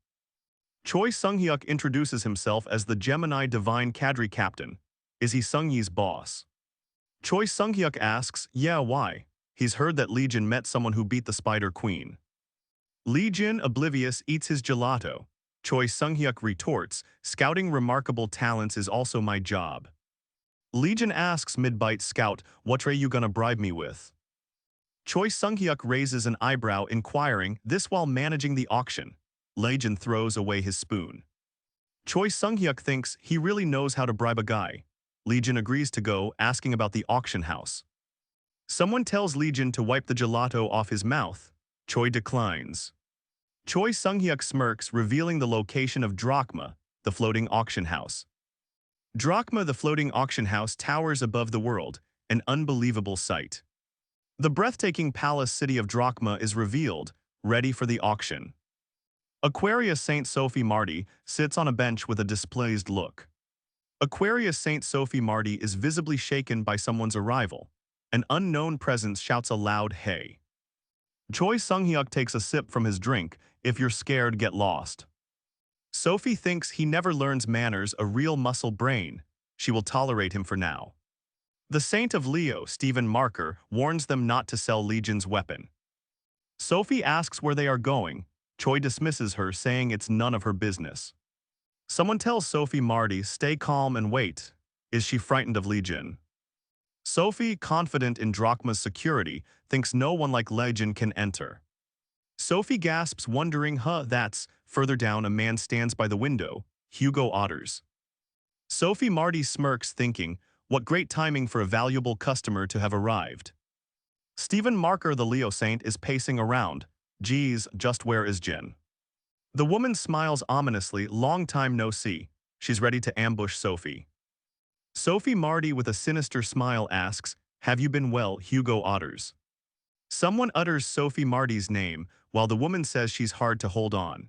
Choi Sunghyuk introduces himself as the Gemini Divine Cadre Captain. Is he Sungyi's boss? Choi Sunghyuk asks, yeah, why? He's heard that Legion met someone who beat the Spider Queen. Legion, oblivious, eats his gelato. Choi Sunghyuk retorts, scouting remarkable talents is also my job. Legion asks mid-bite, scout, what are you gonna bribe me with? Choi Sunghyuk raises an eyebrow, inquiring, this while managing the auction. Legion throws away his spoon. Choi Sunghyuk thinks he really knows how to bribe a guy. Legion agrees to go, asking about the auction house. Someone tells Legion to wipe the gelato off his mouth. Choi declines. Choi Sunghyuk smirks, revealing the location of Drachma, the floating auction house. Drachma, the floating auction house, towers above the world, an unbelievable sight. The breathtaking palace city of Drachma is revealed, ready for the auction. Aquarius Saint Sophie Marty sits on a bench with a displeased look. Aquarius Saint Sophie Marty is visibly shaken by someone's arrival. An unknown presence shouts a loud hey. Choi Sunghyuk takes a sip from his drink, if you're scared, get lost. Sophie thinks he never learns manners, a real muscle brain. She will tolerate him for now. The Saint of Leo, Stephen Marker, warns them not to sell Legion's weapon. Sophie asks where they are going. Choi dismisses her, saying it's none of her business. Someone tells Sophie Marty, stay calm and wait. Is she frightened of Legion? Sophie, confident in Drachma's security, thinks no one like Legion can enter. Sophie gasps, wondering, that's. Further down, a man stands by the window, Hugo Otters. Sophie Marty smirks, thinking, what great timing for a valuable customer to have arrived. Stephen Marker, the Leo Saint, is pacing around. Geez, just where is Jin? The woman smiles ominously, long time no see. She's ready to ambush Sophie. Sophie Marty, with a sinister smile, asks, have you been well, Hugo Otters? Someone utters Sophie Marty's name, while the woman says she's hard to hold on.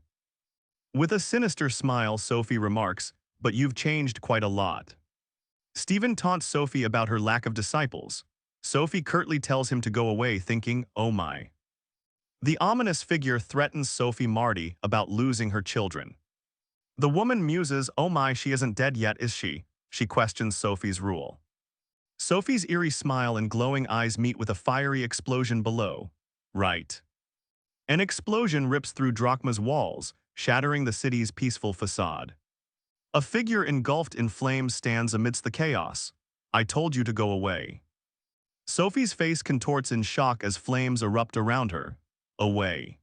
With a sinister smile, Sophie remarks, but you've changed quite a lot. Stephen taunts Sophie about her lack of disciples. Sophie curtly tells him to go away, thinking, oh my. The ominous figure threatens Sophie Marty about losing her children. The woman muses, oh my, she isn't dead yet, is she? She questions Sophie's rule. Sophie's eerie smile and glowing eyes meet with a fiery explosion below. Right. An explosion rips through Drachma's walls, shattering the city's peaceful facade. A figure engulfed in flames stands amidst the chaos. I told you to go away. Sophie's face contorts in shock as flames erupt around her. Away.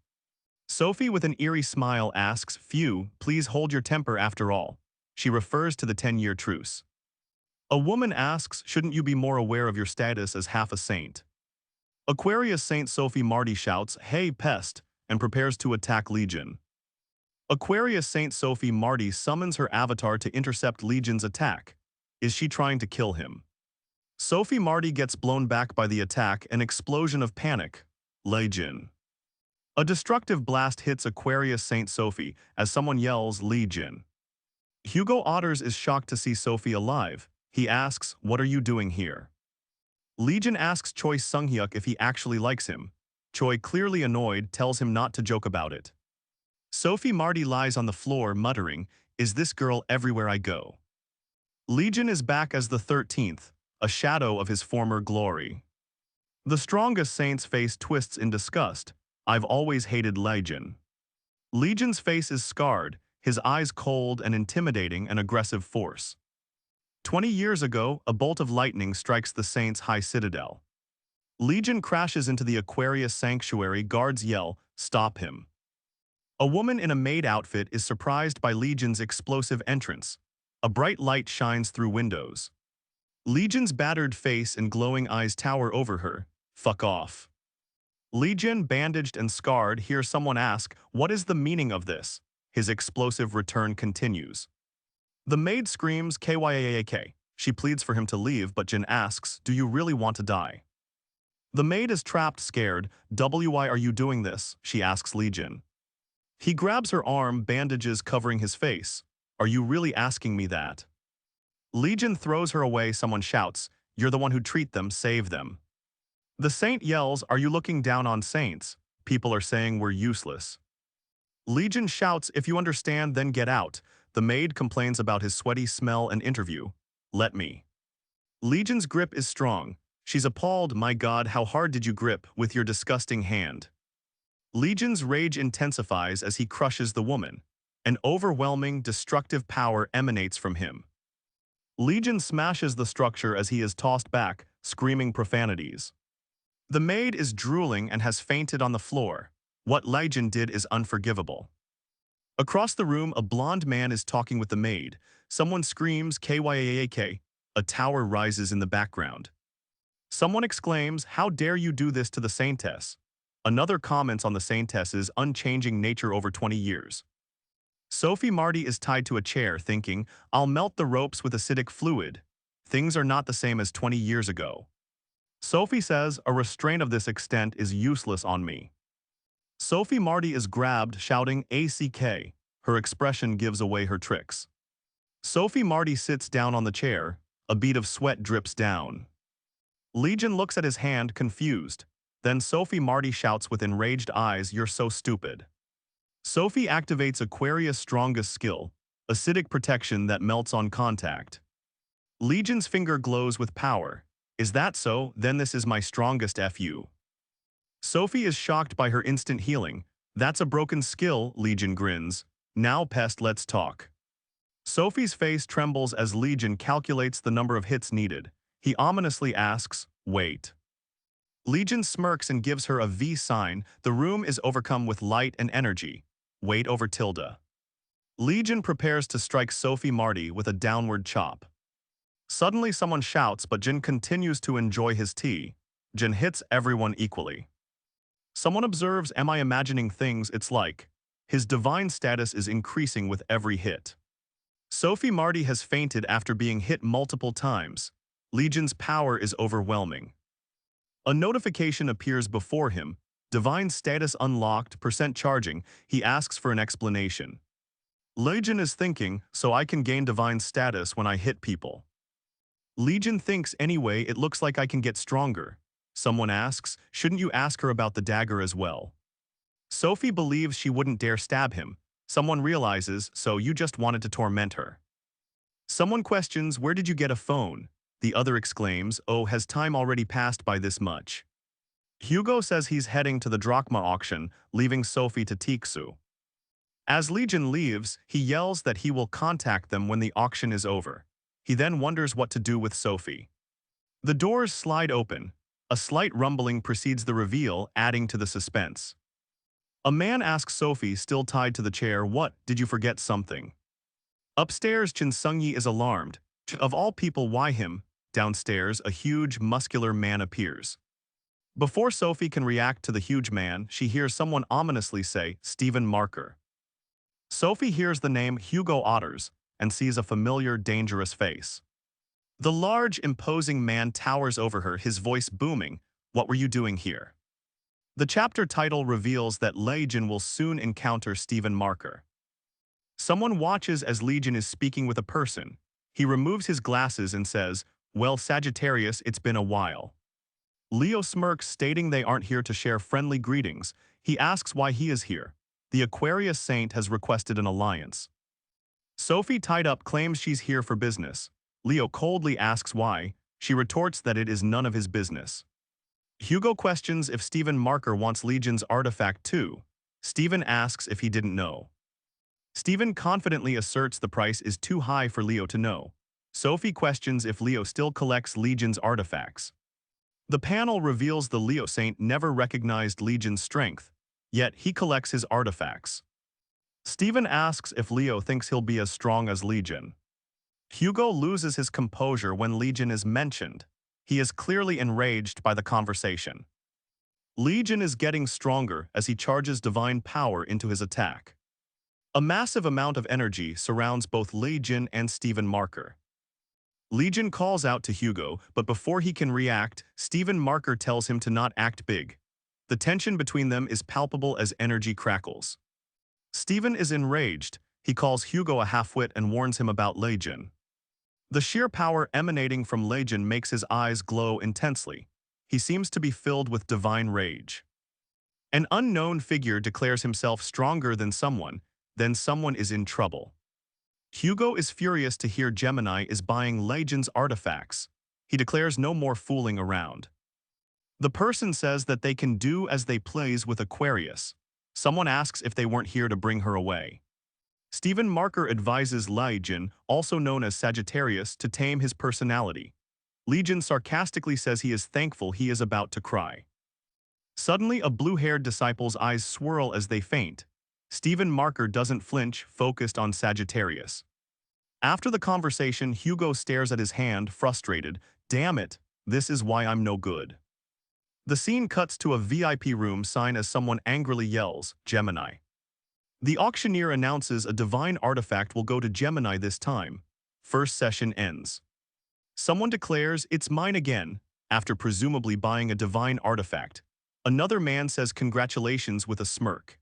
Sophie with an eerie smile asks, "Phew, please hold your temper after all." She refers to the 10-year truce. A woman asks, "Shouldn't you be more aware of your status as half a saint?" Aquarius Saint Sophie Marty shouts, "Hey, pest," and prepares to attack Legion. Aquarius Saint Sophie Marty summons her avatar to intercept Legion's attack. Is she trying to kill him? Sophie Marty gets blown back by the attack, an explosion of panic. Legion. A destructive blast hits Aquarius Saint Sophie as someone yells, "Legion." Hugo Otters is shocked to see Sophie alive. He asks, "What are you doing here?" Legion asks Choi Sunghyuk if he actually likes him. Choi, clearly annoyed, tells him not to joke about it. Sophie Marty lies on the floor, muttering, "Is this girl everywhere I go?" Legion is back as the 13th, a shadow of his former glory. The strongest saint's face twists in disgust. I've always hated Legion. Legion's face is scarred, his eyes cold and intimidating, an aggressive force. 20 years ago, a bolt of lightning strikes the saint's high citadel. Legion crashes into the Aquarius sanctuary, guards yell, "Stop him." A woman in a maid outfit is surprised by Legion's explosive entrance. A bright light shines through windows. Legion's battered face and glowing eyes tower over her. "Fuck off." Legion, bandaged and scarred, hears someone ask, "What is the meaning of this?" His explosive return continues. The maid screams, "Kyaak." She pleads for him to leave, but Jin asks, "Do you really want to die?" The maid is trapped, scared. "Why are you doing this?" she asks Legion. He grabs her arm, bandages covering his face. "Are you really asking me that?" Legion throws her away. Someone shouts, "You're the one who treat them, save them." The saint yells, "Are you looking down on saints? People are saying we're useless." Legion shouts, "If you understand, then get out." The maid complains about his sweaty smell and interview. "Let me." Legion's grip is strong. She's appalled. "My God, how hard did you grip with your disgusting hand?" Legion's rage intensifies as he crushes the woman. An overwhelming, destructive power emanates from him. Legion smashes the structure as he is tossed back, screaming profanities. The maid is drooling and has fainted on the floor. What Legion did is unforgivable. Across the room, a blonde man is talking with the maid. Someone screams, "Kyaak." A tower rises in the background. Someone exclaims, "How dare you do this to the saintess?" Another comments on the saintess's unchanging nature over 20 years. Sophie Marty is tied to a chair, thinking, "I'll melt the ropes with acidic fluid." Things are not the same as 20 years ago. Sophie says, "A restraint of this extent is useless on me." Sophie Marty is grabbed, shouting, "ACK." Her expression gives away her tricks. Sophie Marty sits down on the chair. A bead of sweat drips down. Legion looks at his hand, confused. Then Sophie Marty shouts with enraged eyes, "You're so stupid." Sophie activates Aquarius' strongest skill, acidic protection that melts on contact. Legion's finger glows with power. "Is that so? Then this is my strongest FU." Sophie is shocked by her instant healing. "That's a broken skill," Legion grins. "Now, pest, let's talk." Sophie's face trembles as Legion calculates the number of hits needed. He ominously asks, "Wait." Legion smirks and gives her a V sign. The room is overcome with light and energy. "Wait over tilde." Legion prepares to strike Sophie Marty with a downward chop. Suddenly someone shouts, but Jin continues to enjoy his tea. Jin hits everyone equally. Someone observes, "Am I imagining things? It's like." His divine status is increasing with every hit. Sophie Marty has fainted after being hit multiple times. Legion's power is overwhelming. A notification appears before him. Divine status unlocked, percent charging. He asks for an explanation. Legion is thinking, "So I can gain divine status when I hit people." Legion thinks, "Anyway, it looks like I can get stronger." Someone asks, "Shouldn't you ask her about the dagger as well?" Sophie believes she wouldn't dare stab him. Someone realizes, "So you just wanted to torment her." Someone questions, "Where did you get a phone?" The other exclaims, "Oh, has time already passed by this much?" Hugo says he's heading to the drachma auction, leaving Sophie to Tiksu. As Legion leaves, he yells that he will contact them when the auction is over. He then wonders what to do with Sophie. The doors slide open. A slight rumbling precedes the reveal, adding to the suspense. A man asks Sophie, still tied to the chair, "What, did you forget something?" Upstairs, Chin Sungyi is alarmed. Of all people, why him? Downstairs, a huge, muscular man appears. Before Sophie can react to the huge man, she hears someone ominously say, "Stephen Marker." Sophie hears the name Hugo Otters and sees a familiar, dangerous face. The large, imposing man towers over her, his voice booming, "What were you doing here?" The chapter title reveals that Legion will soon encounter Stephen Marker. Someone watches as Legion is speaking with a person. He removes his glasses and says, "Well, Sagittarius, it's been a while." Leo smirks, stating they aren't here to share friendly greetings. He asks why he is here. The Aquarius Saint has requested an alliance. Sophie, tied up, claims she's here for business. Leo coldly asks why. She retorts that it is none of his business. Hugo questions if Stephen Marker wants Legion's artifact too. Stephen asks if he didn't know. Stephen confidently asserts the price is too high for Leo to know. Sophie questions if Leo still collects Legion's artifacts. The panel reveals the Leo Saint never recognized Legion's strength, yet he collects his artifacts. Stephen asks if Leo thinks he'll be as strong as Legion. Hugo loses his composure when Legion is mentioned. He is clearly enraged by the conversation. Legion is getting stronger as he charges divine power into his attack. A massive amount of energy surrounds both Legion and Stephen Marker. Legion calls out to Hugo, but before he can react, Stephen Marker tells him to not act big. The tension between them is palpable as energy crackles. Stephen is enraged. He calls Hugo a half-wit and warns him about Legion. The sheer power emanating from Legion makes his eyes glow intensely. He seems to be filled with divine rage. An unknown figure declares himself stronger than someone, then someone is in trouble. Hugo is furious to hear Gemini is buying Legion's artifacts. He declares no more fooling around. The person says that they can do as they please with Aquarius. Someone asks if they weren't here to bring her away. Stephen Marker advises Legion, also known as Sagittarius, to tame his personality. Legion sarcastically says he is thankful he is about to cry. Suddenly, a blue-haired disciple's eyes swirl as they faint. Stephen Marker doesn't flinch, focused on Sagittarius. After the conversation, Hugo stares at his hand, frustrated. "Damn it, this is why I'm no good." The scene cuts to a VIP room sign as someone angrily yells, "Gemini." The auctioneer announces a divine artifact will go to Gemini this time. First session ends. Someone declares, "It's mine again," after presumably buying a divine artifact. Another man says congratulations with a smirk.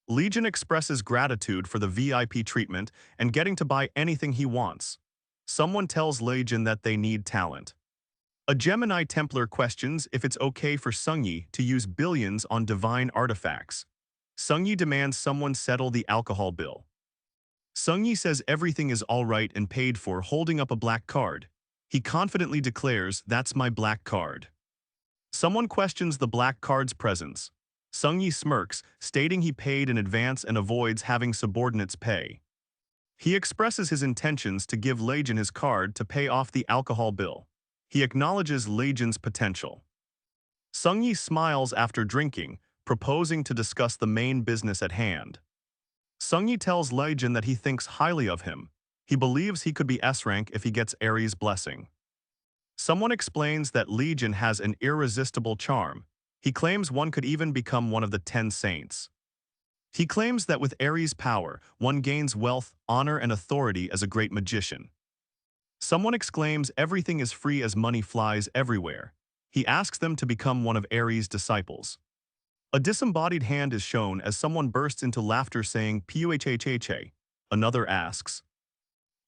Legion expresses gratitude for the VIP treatment and getting to buy anything he wants. Someone tells Legion that they need talent. A Gemini Templar questions if it's okay for Sungyi to use billions on divine artifacts. Sungyi demands someone settle the alcohol bill. Sungyi says everything is all right and paid for, holding up a black card. He confidently declares, "That's my black card." Someone questions the black card's presence. Sungyi smirks, stating he paid in advance and avoids having subordinates pay. He expresses his intentions to give Legion his card to pay off the alcohol bill. He acknowledges Legion's potential. Sungyi smiles after drinking, proposing to discuss the main business at hand. Sungyi tells Legion that he thinks highly of him. He believes he could be S-rank if he gets Ares' blessing. Someone explains that Legion has an irresistible charm. He claims one could even become one of the 10 saints. He claims that with Ares' power, one gains wealth, honor, and authority as a great magician. Someone exclaims everything is free as money flies everywhere. He asks them to become one of Ares' disciples. A disembodied hand is shown as someone bursts into laughter saying "Puhhhh." Another asks.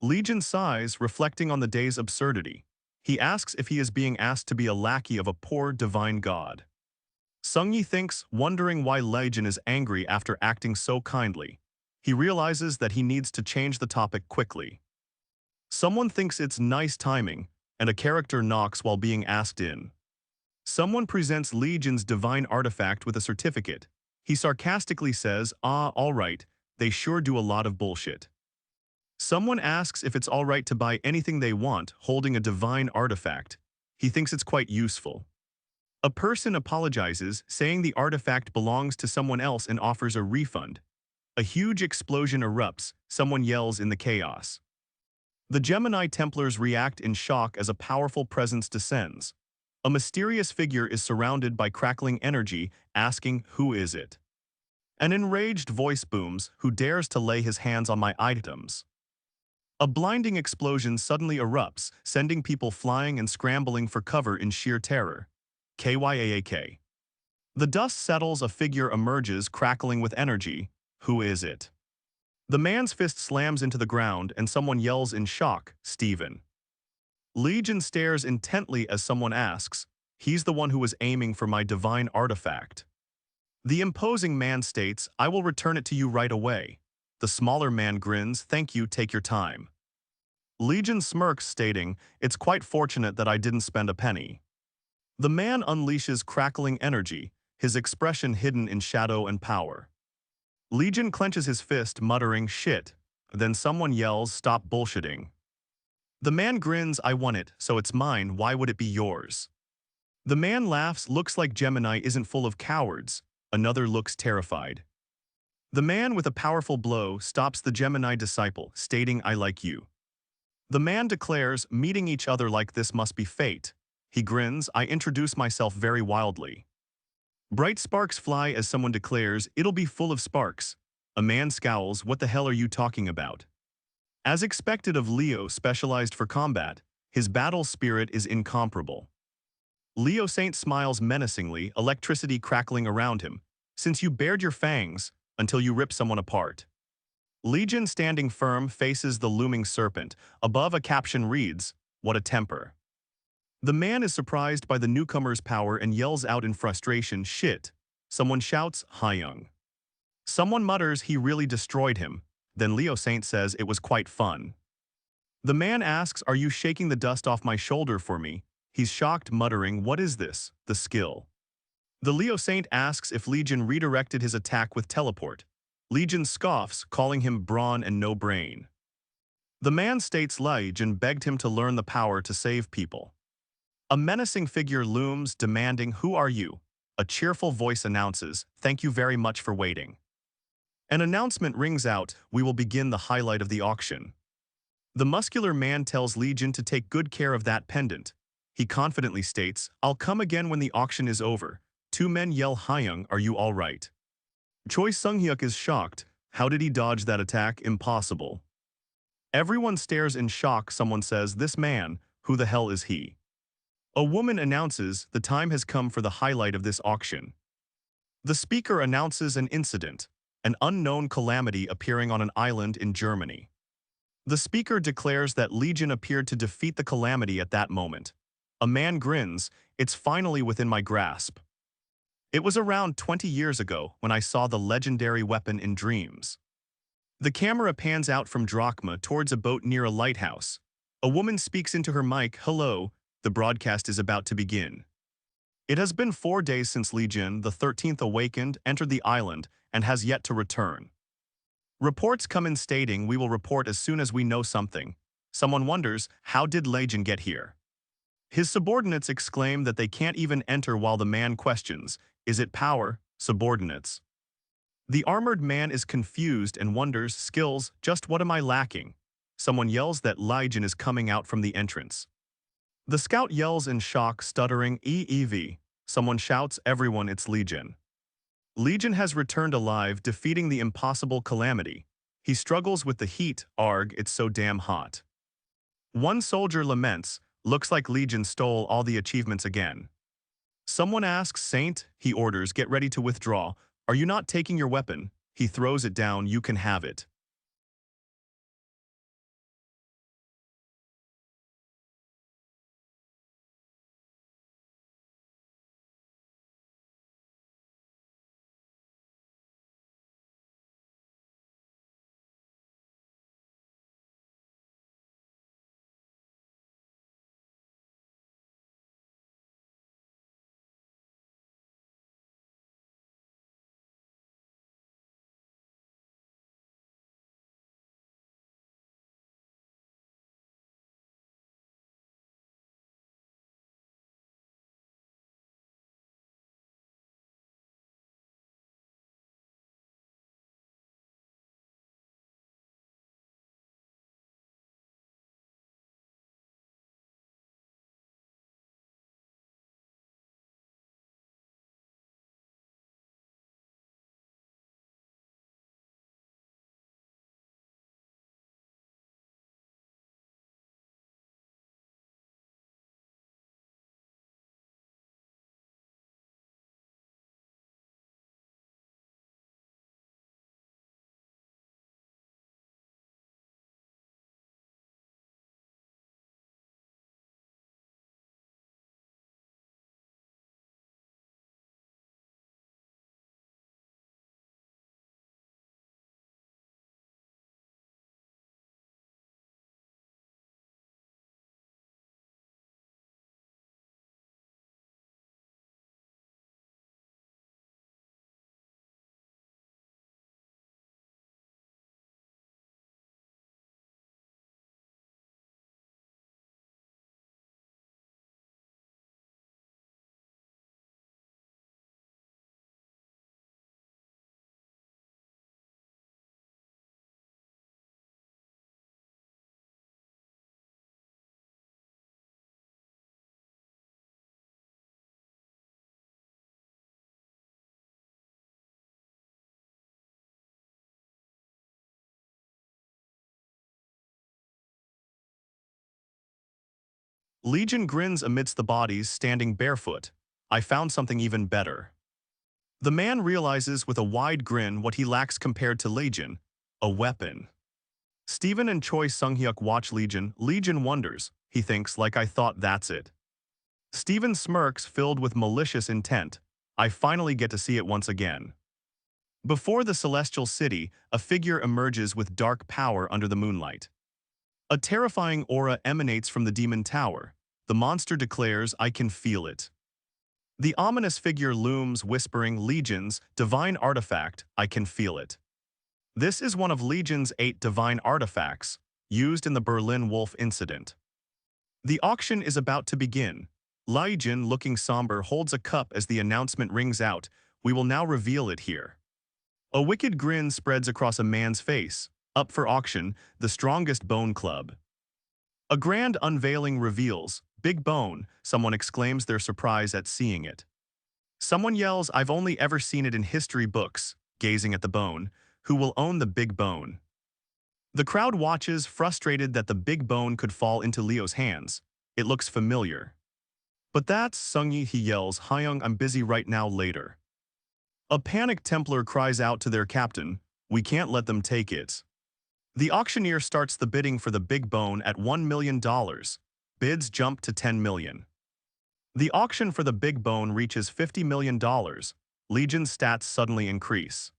Legion sighs, reflecting on the day's absurdity. He asks if he is being asked to be a lackey of a poor divine god. Sungyi thinks, wondering why Legion is angry after acting so kindly. He realizes that he needs to change the topic quickly. Someone thinks it's nice timing. and a character knocks while being asked in. Someone presents Legion's divine artifact with a certificate. He sarcastically says, "Ah, all right, they sure do a lot of bullshit." Someone asks if it's all right to buy anything they want holding a divine artifact. He thinks it's quite useful. A person apologizes, saying the artifact belongs to someone else and offers a refund. A huge explosion erupts, someone yells in the chaos. The Gemini Templars react in shock as a powerful presence descends. A mysterious figure is surrounded by crackling energy, asking, "Who is it?" An enraged voice booms, "Who dares to lay his hands on my items?" A blinding explosion suddenly erupts, sending people flying and scrambling for cover in sheer terror. Kyaak. The dust settles, a figure emerges, crackling with energy. Who is it? The man's fist slams into the ground and someone yells in shock, "Steven." Legion stares intently as someone asks, "He's the one who was aiming for my divine artifact." The imposing man states, "I will return it to you right away." The smaller man grins, "Thank you, take your time." Legion smirks, stating, "It's quite fortunate that I didn't spend a penny." The man unleashes crackling energy, his expression hidden in shadow and power. Legion clenches his fist, muttering, "Shit." Then someone yells, "Stop bullshitting." The man grins, "I won it, so it's mine, why would it be yours?" The man laughs, "Looks like Gemini isn't full of cowards." Another looks terrified. The man with a powerful blow stops the Gemini disciple, stating, "I like you." The man declares, "Meeting each other like this must be fate." He grins, "I introduce myself very wildly." Bright sparks fly as someone declares, "It'll be full of sparks." A man scowls, "What the hell are you talking about?" As expected of Leo, specialized for combat, his battle spirit is incomparable. Leo Saint smiles menacingly, electricity crackling around him. "Since you bared your fangs, until you rip someone apart." Legion, standing firm, faces the looming serpent. Above, a caption reads, "What a temper." The man is surprised by the newcomer's power and yells out in frustration, "Shit." Someone shouts, "Hyung." Someone mutters, "He really destroyed him." Then Leo Saint says, "It was quite fun." The man asks, "Are you shaking the dust off my shoulder for me?" He's shocked, muttering, "What is this? The skill." The Leo Saint asks if Legion redirected his attack with teleport. Legion scoffs, calling him brawn and no brain. The man states Legion begged him to learn the power to save people. A menacing figure looms, demanding, "Who are you?" A cheerful voice announces, "Thank you very much for waiting." An announcement rings out, "We will begin the highlight of the auction." The muscular man tells Legion to take good care of that pendant. He confidently states, "I'll come again when the auction is over." Two men yell, "Hyung, are you all right?" Choi Sung-hyuk is shocked. How did he dodge that attack? Impossible. Everyone stares in shock. Someone says, "This man, who the hell is he?" A woman announces, "The time has come for the highlight of this auction." The speaker announces an incident, an unknown calamity appearing on an island in Germany. The speaker declares that Legion appeared to defeat the calamity at that moment. A man grins, "It's finally within my grasp. It was around 20 years ago when I saw the legendary weapon in dreams." The camera pans out from Drachma towards a boat near a lighthouse. A woman speaks into her mic, "Hello, the broadcast is about to begin." It has been 4 days since Legion, the 13th awakened, entered the island, and has yet to return. Reports come in stating, "We will report as soon as we know something." Someone wonders, how did Legion get here? His subordinates exclaim that they can't even enter while the man questions, "Is it power?" Subordinates. The armored man is confused and wonders, "Skills, just what am I lacking?" Someone yells that Legion is coming out from the entrance. The scout yells in shock, stuttering, "EEV." Someone shouts, "Everyone, it's Legion." Legion has returned alive, defeating the impossible calamity. He struggles with the heat, "Arg, it's so damn hot." One soldier laments, "Looks like Legion stole all the achievements again." Someone asks Saint, he orders, "Get ready to withdraw. Are you not taking your weapon?" He throws it down, "You can have it." Legion grins amidst the bodies standing barefoot. I found something even better. The man realizes with a wide grin what he lacks compared to Legion, a weapon. Steven and Choi Sung-hyuk watch Legion. Legion wonders. He thinks, like I thought, that's it. Steven smirks, filled with malicious intent. I finally get to see it once again. Before the celestial city, a figure emerges with dark power under the moonlight. A terrifying aura emanates from the demon tower. The monster declares, I can feel it. The ominous figure looms, whispering, Legion's divine artifact, I can feel it. This is one of Legion's 8 divine artifacts, used in the Berlin Wolf incident. The auction is about to begin. Legion, looking somber, holds a cup as the announcement rings out. We will now reveal it here. A wicked grin spreads across a man's face. Up for auction, the strongest bone club. A grand unveiling reveals, Big Bone, someone exclaims their surprise at seeing it. Someone yells, I've only ever seen it in history books, gazing at the bone. Who will own the big bone? The crowd watches, frustrated that the big bone could fall into Leo's hands. It looks familiar. But that's Sung-yi, he yells, Hyung, I'm busy right now, later. A panicked Templar cries out to their captain, we can't let them take it. The auctioneer starts the bidding for the big bone at $1 million. Bids jump to $10 million. The auction for the big bone reaches $50 million. Legion's stats suddenly increase.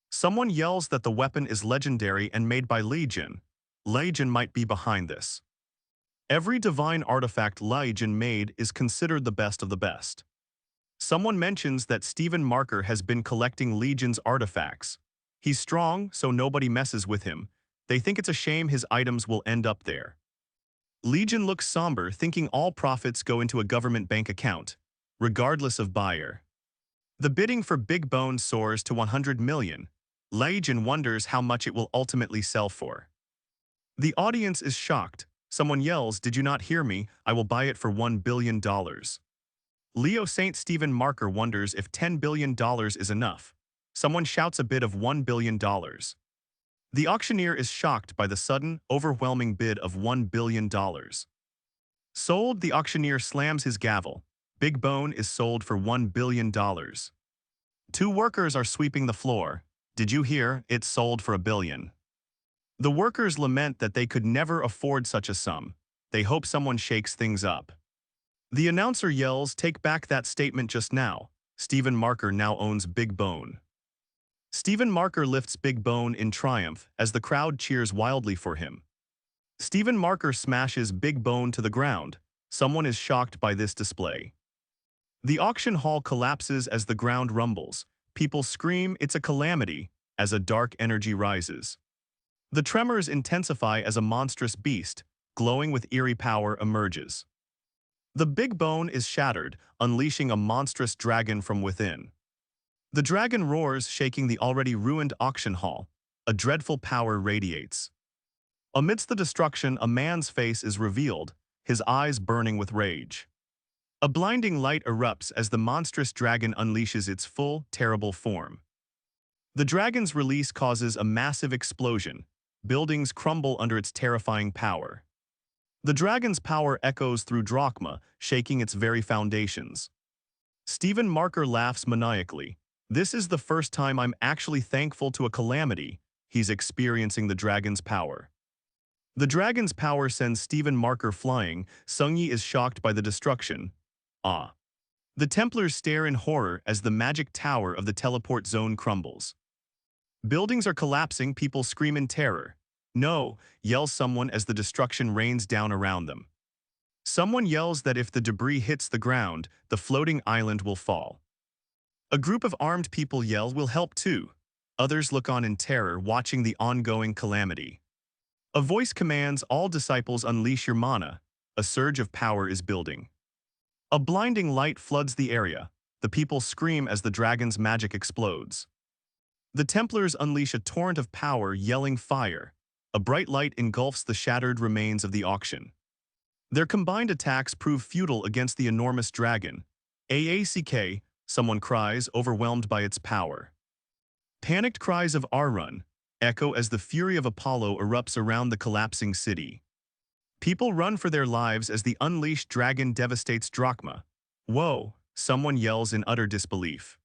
Someone yells that the weapon is legendary and made by Legion. Legion might be behind this. Every divine artifact Legion made is considered the best of the best. Someone mentions that Stephen Marker has been collecting Legion's artifacts. He's strong, so nobody messes with him. They think it's a shame his items will end up there. Legion looks somber, thinking all profits go into a government bank account, regardless of buyer. The bidding for Big Bone soars to $100 million. Legion wonders how much it will ultimately sell for. The audience is shocked. Someone yells, did you not hear me? I will buy it for $1 billion. Leo St. Stephen Marker wonders if $10 billion is enough. Someone shouts a bid of $1 billion. The auctioneer is shocked by the sudden, overwhelming bid of $1 billion. Sold, the auctioneer slams his gavel. Big Bone is sold for $1 billion. 2 workers are sweeping the floor. Did you hear? It's sold for $1 billion. The workers lament that they could never afford such a sum. They hope someone shakes things up. The announcer yells, take back that statement just now. Stephen Marker now owns Big Bone. Stephen Marker lifts Big Bone in triumph as the crowd cheers wildly for him. Stephen Marker smashes Big Bone to the ground. Someone is shocked by this display. The auction hall collapses as the ground rumbles. People scream, it's a calamity, as a dark energy rises. The tremors intensify as a monstrous beast, glowing with eerie power, emerges. The Big Bone is shattered, unleashing a monstrous dragon from within. The dragon roars, shaking the already ruined auction hall. A dreadful power radiates. Amidst the destruction, a man's face is revealed, his eyes burning with rage. A blinding light erupts as the monstrous dragon unleashes its full, terrible form. The dragon's release causes a massive explosion. Buildings crumble under its terrifying power. The dragon's power echoes through Drachma, shaking its very foundations. Stephen Marker laughs maniacally. This is the first time I'm actually thankful to a calamity. He's experiencing the dragon's power. The dragon's power sends Stephen Marker flying. Sung-yi is shocked by the destruction. Ah. The Templars stare in horror as the magic tower of the teleport zone crumbles. Buildings are collapsing, people scream in terror. No, yells someone as the destruction rains down around them. Someone yells that if the debris hits the ground, the floating island will fall. A group of armed people yell, we'll help too. Others look on in terror, watching the ongoing calamity. A voice commands, all disciples unleash your mana. A surge of power is building. A blinding light floods the area. The people scream as the dragon's magic explodes. The Templars unleash a torrent of power, yelling fire. A bright light engulfs the shattered remains of the auction. Their combined attacks prove futile against the enormous dragon. AACK, someone cries, overwhelmed by its power. Panicked cries of Arun echo as the fury of Apollo erupts around the collapsing city. People run for their lives as the unleashed dragon devastates Drachma. Whoa, someone yells in utter disbelief.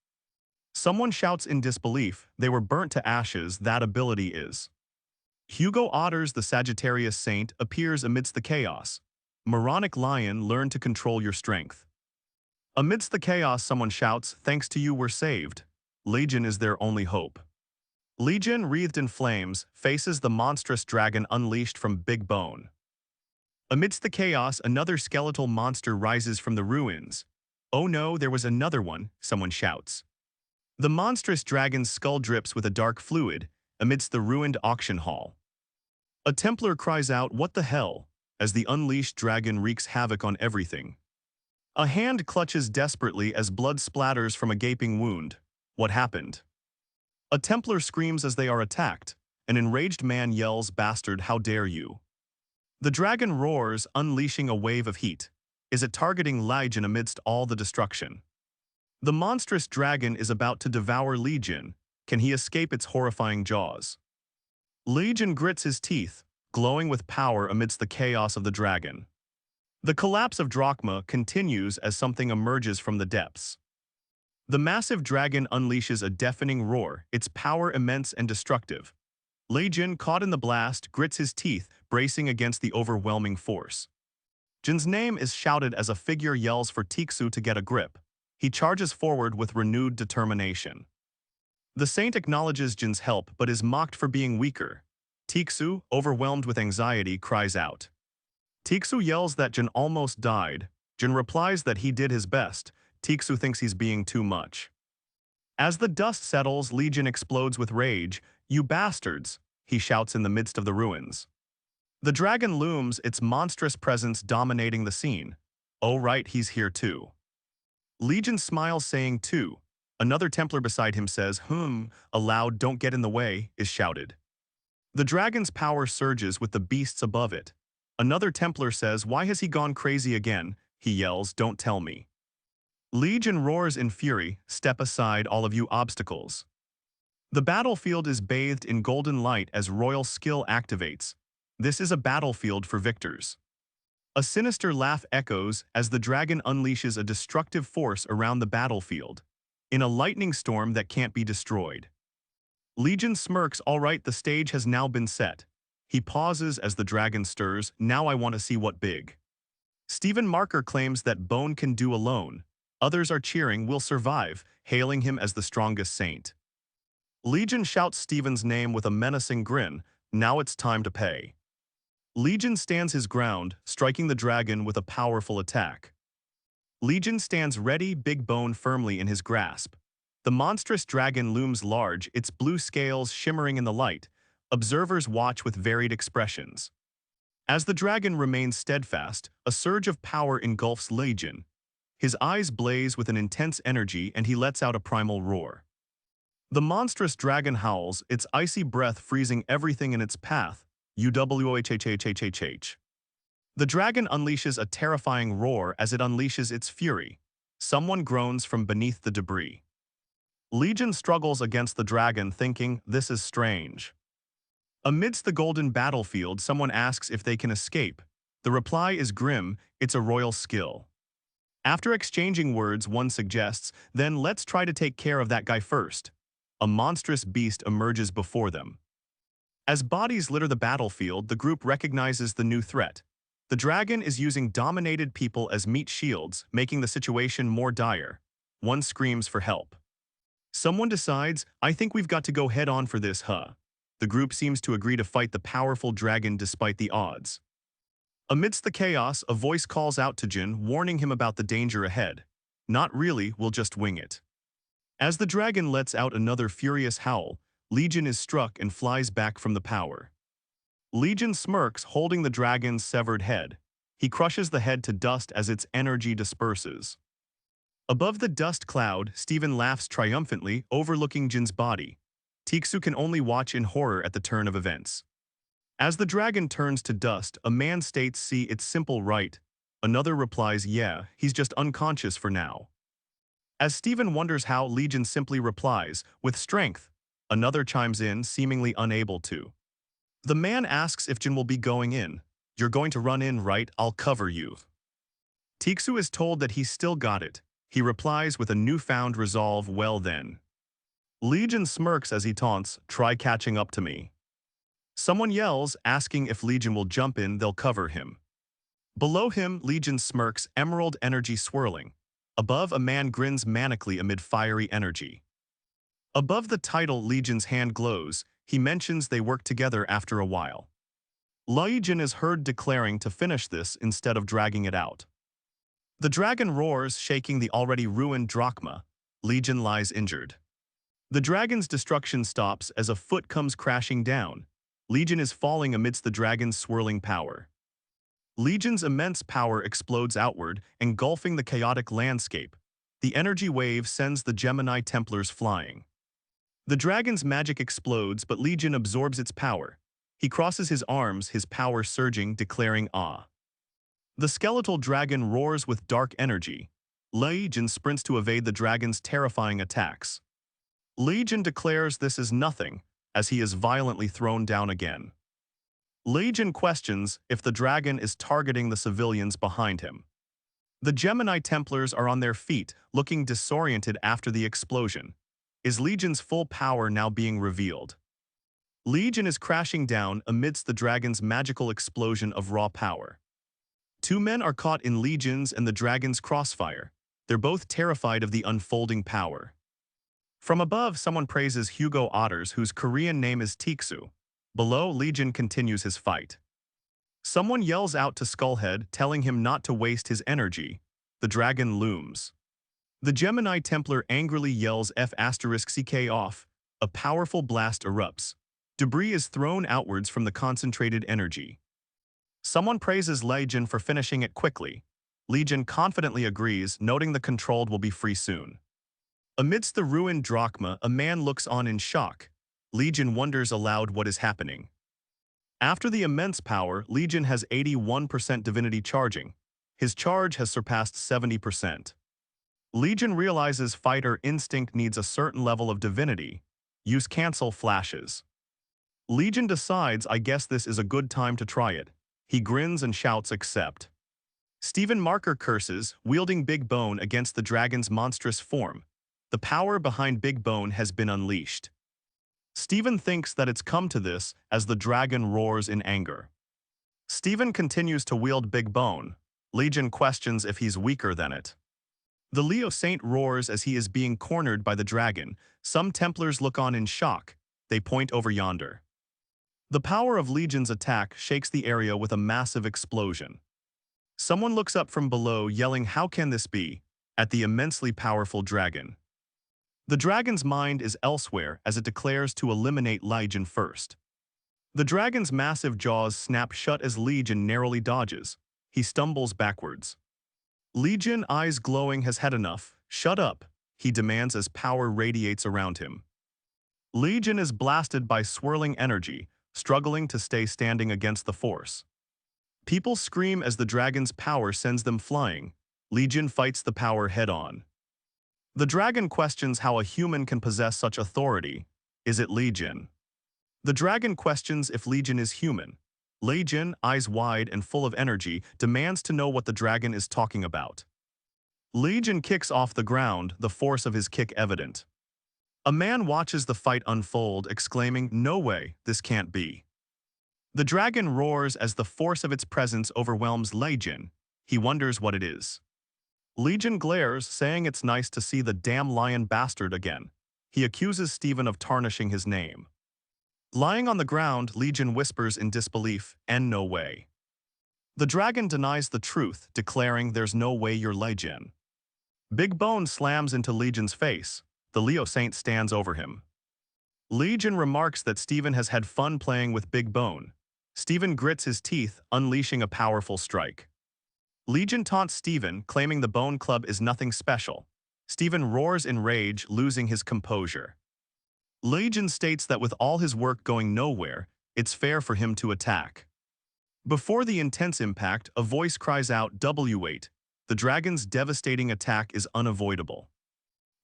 Someone shouts in disbelief, they were burnt to ashes, that ability is. Hugo Otters, the Sagittarius saint, appears amidst the chaos. Moronic lion, learn to control your strength. Amidst the chaos, someone shouts, thanks to you we're saved. Legion is their only hope. Legion, wreathed in flames, faces the monstrous dragon unleashed from Big Bone. Amidst the chaos, another skeletal monster rises from the ruins. Oh no, there was another one, someone shouts. The monstrous dragon's skull drips with a dark fluid amidst the ruined auction hall. A Templar cries out, what the hell, as the unleashed dragon wreaks havoc on everything. A hand clutches desperately as blood splatters from a gaping wound. What happened? A Templar screams as they are attacked. An enraged man yells, bastard, how dare you? The dragon roars, unleashing a wave of heat. Is it targeting Legion amidst all the destruction? The monstrous dragon is about to devour Legion. Can he escape its horrifying jaws? Legion grits his teeth, glowing with power amidst the chaos of the dragon. The collapse of Drachma continues as something emerges from the depths. The massive dragon unleashes a deafening roar, its power immense and destructive. Legion, caught in the blast, grits his teeth, bracing against the overwhelming force. Jin's name is shouted as a figure yells for Tixu to get a grip. He charges forward with renewed determination. The saint acknowledges Jin's help but is mocked for being weaker. Tixu, overwhelmed with anxiety, cries out. Tixu yells that Jin almost died. Jin replies that he did his best. Tixu thinks he's being too much. As the dust settles, Legion explodes with rage. You bastards, he shouts in the midst of the ruins. The dragon looms, its monstrous presence dominating the scene. Oh right, he's here too. Legion smiles, saying too. Another Templar beside him says, a loud don't get in the way is shouted. The dragon's power surges with the beasts above it. Another Templar says, why has he gone crazy again? He yells, don't tell me. Legion roars in fury, step aside all of you obstacles. The battlefield is bathed in golden light as royal skill activates. This is a battlefield for victors. A sinister laugh echoes as the dragon unleashes a destructive force around the battlefield. In a lightning storm that can't be destroyed. Legion smirks, all right, the stage has now been set. He pauses as the dragon stirs, now I want to see what big. Stephen Marker claims that Bone can do alone. Others are cheering, will survive, hailing him as the strongest saint. Legion shouts Stephen's name with a menacing grin, now it's time to pay. Legion stands his ground, striking the dragon with a powerful attack. Legion stands ready, Big Bone firmly in his grasp. The monstrous dragon looms large, its blue scales shimmering in the light. Observers watch with varied expressions. As the dragon remains steadfast, a surge of power engulfs Legion. His eyes blaze with an intense energy and he lets out a primal roar. The monstrous dragon howls, its icy breath freezing everything in its path. UWHHHHHH. The dragon unleashes a terrifying roar as it unleashes its fury. Someone groans from beneath the debris. Legion struggles against the dragon, thinking, this is strange. Amidst the golden battlefield, someone asks if they can escape. The reply is grim, it's a royal skill. After exchanging words, one suggests, then let's try to take care of that guy first. A monstrous beast emerges before them. As bodies litter the battlefield, the group recognizes the new threat. The dragon is using dominated people as meat shields, making the situation more dire. One screams for help. Someone decides, I think we've got to go head on for this, huh? The group seems to agree to fight the powerful dragon despite the odds. Amidst the chaos, a voice calls out to Jin, warning him about the danger ahead. Not really, we'll just wing it. As the dragon lets out another furious howl, Legion is struck and flies back from the power. Legion smirks, holding the dragon's severed head. He crushes the head to dust as its energy disperses. Above the dust cloud, Stephen laughs triumphantly, overlooking Jin's body. Tixu can only watch in horror at the turn of events. As the dragon turns to dust, a man states, see, it's simple, right? Another replies, yeah, he's just unconscious for now. As Stephen wonders how, Legion simply replies, with strength. Another chimes in, seemingly unable to. The man asks if Jin will be going in. You're going to run in, right? I'll cover you. Tixu is told that he's still got it. He replies with a newfound resolve, well then. Legion smirks as he taunts, try catching up to me. Someone yells, asking if Legion will jump in, they'll cover him. Below him, Legion smirks, emerald energy swirling. Above, a man grins manically amid fiery energy. Above the title, Legion's hand glows. He mentions they work together after a while. Legion is heard declaring to finish this instead of dragging it out. The dragon roars, shaking the already ruined drachma. Legion lies injured. The dragon's destruction stops as a foot comes crashing down. Legion is falling amidst the dragon's swirling power. Legion's immense power explodes outward, engulfing the chaotic landscape. The energy wave sends the Gemini Templars flying. The dragon's magic explodes, but Legion absorbs its power. He crosses his arms, his power surging, declaring "Ah." The skeletal dragon roars with dark energy. Legion sprints to evade the dragon's terrifying attacks. Legion declares this is nothing, as he is violently thrown down again. Legion questions if the dragon is targeting the civilians behind him. The Gemini Templars are on their feet, looking disoriented after the explosion. Is Legion's full power now being revealed? Legion is crashing down amidst the dragon's magical explosion of raw power. Two men are caught in Legion's and the dragon's crossfire. They're both terrified of the unfolding power. From above, someone praises Hugo Otters, whose Korean name is Tixu. Below, Legion continues his fight. Someone yells out to Skullhead, telling him not to waste his energy. The dragon looms. The Gemini Templar angrily yells F***ck off. A powerful blast erupts. Debris is thrown outwards from the concentrated energy. Someone praises Legion for finishing it quickly. Legion confidently agrees, noting the controlled will be free soon. Amidst the ruined drachma, a man looks on in shock. Legion wonders aloud what is happening. After the immense power, Legion has 81% divinity charging. His charge has surpassed 70%. Legion realizes fighter instinct needs a certain level of divinity. Use cancel flashes. Legion decides, I guess this is a good time to try it. He grins and shouts accept. Stephen Marker curses, wielding Big Bone against the dragon's monstrous form. The power behind Big Bone has been unleashed. Stephen thinks that it's come to this as the dragon roars in anger. Stephen continues to wield Big Bone. Legion questions if he's weaker than it. The Leo Saint roars as he is being cornered by the dragon. Some Templars look on in shock. They point over yonder. The power of Legion's attack shakes the area with a massive explosion. Someone looks up from below, yelling, "How can this be?" at the immensely powerful dragon. The dragon's mind is elsewhere as it declares to eliminate Legion first. The dragon's massive jaws snap shut as Legion narrowly dodges. He stumbles backwards. Legion, eyes glowing, has had enough. Shut up, he demands as power radiates around him. Legion is blasted by swirling energy, struggling to stay standing against the force. People scream as the dragon's power sends them flying. Legion fights the power head-on. The dragon questions how a human can possess such authority. Is it Legion? The dragon questions if Legion is human. Legion, eyes wide and full of energy, demands to know what the dragon is talking about. Legion kicks off the ground, the force of his kick evident. A man watches the fight unfold, exclaiming, "No way, this can't be." The dragon roars as the force of its presence overwhelms Legion. He wonders what it is. Legion glares, saying it's nice to see the damn lion bastard again. He accuses Stephen of tarnishing his name. Lying on the ground, Legion whispers in disbelief, "And no way." The dragon denies the truth, declaring, "There's no way you're Legion." Big Bone slams into Legion's face. The Leo Saint stands over him. Legion remarks that Stephen has had fun playing with Big Bone. Stephen grits his teeth, unleashing a powerful strike. Legion taunts Stephen, claiming the Bone Club is nothing special. Stephen roars in rage, losing his composure. Legion states that with all his work going nowhere, it's fair for him to attack. Before the intense impact, a voice cries out, "W8." The dragon's devastating attack is unavoidable.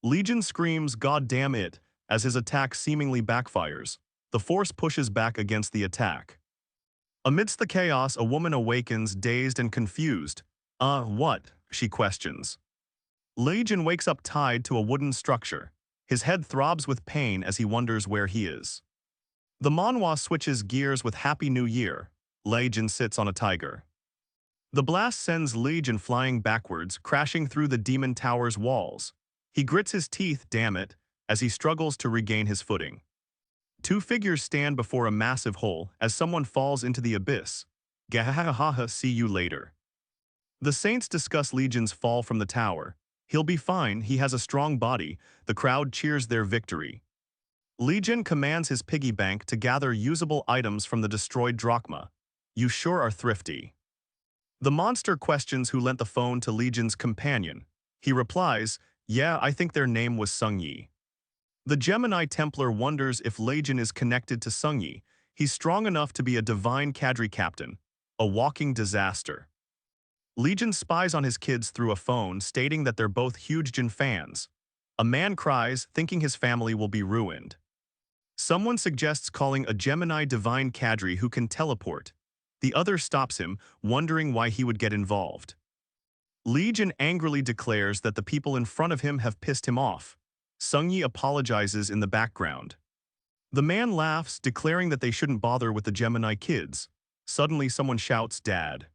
Legion screams, "God damn it," as his attack seemingly backfires. The force pushes back against the attack. Amidst the chaos, a woman awakens, dazed and confused. What? She questions. Legion wakes up tied to a wooden structure. His head throbs with pain as he wonders where he is. The manhwa switches gears with Happy New Year. Legion sits on a tiger. The blast sends Legion flying backwards, crashing through the demon tower's walls. He grits his teeth, damn it, as he struggles to regain his footing. Two figures stand before a massive hole as someone falls into the abyss. Gahahaha, see you later. The saints discuss Legion's fall from the tower. He'll be fine, he has a strong body. The crowd cheers their victory. Legion commands his piggy bank to gather usable items from the destroyed drachma. You sure are thrifty. The monster questions who lent the phone to Legion's companion. He replies, yeah, I think their name was Sungyi. The Gemini Templar wonders if Legion is connected to Sungyi. He's strong enough to be a divine cadre captain, a walking disaster. Legion spies on his kids through a phone, stating that they're both huge Jin fans. A man cries, thinking his family will be ruined. Someone suggests calling a Gemini divine cadre who can teleport. The other stops him, wondering why he would get involved. Legion angrily declares that the people in front of him have pissed him off. Sungyi apologizes in the background. The man laughs, declaring that they shouldn't bother with the Gemini kids. Suddenly someone shouts, Dad.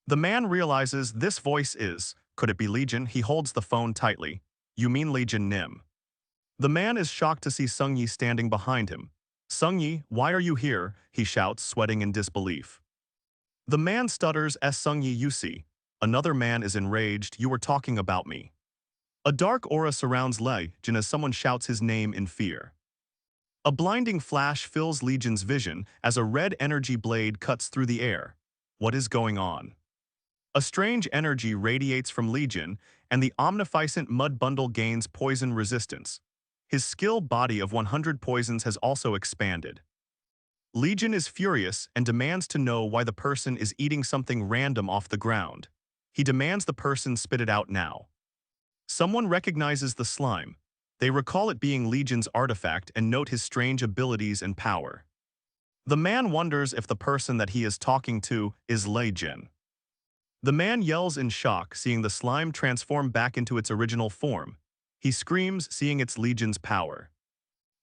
The man realizes this voice is, could it be Legion? He holds the phone tightly. You mean Legion Nim. The man is shocked to see Sungyi standing behind him. Sungyi, why are you here? He shouts, sweating in disbelief. The man stutters, as Sungyi, you see. Another man is enraged, you were talking about me. A dark aura surrounds Legion as someone shouts his name in fear. A blinding flash fills Legion's vision as a red energy blade cuts through the air. What is going on? A strange energy radiates from Legion, and the omnificent mud bundle gains poison resistance. His skill body of 100 poisons has also expanded. Legion is furious and demands to know why the person is eating something random off the ground. He demands the person spit it out now. Someone recognizes the slime. They recall it being Legion's artifact and note his strange abilities and power. The man wonders if the person that he is talking to is Legion. The man yells in shock, seeing the slime transform back into its original form. He screams, seeing it's Legion's power.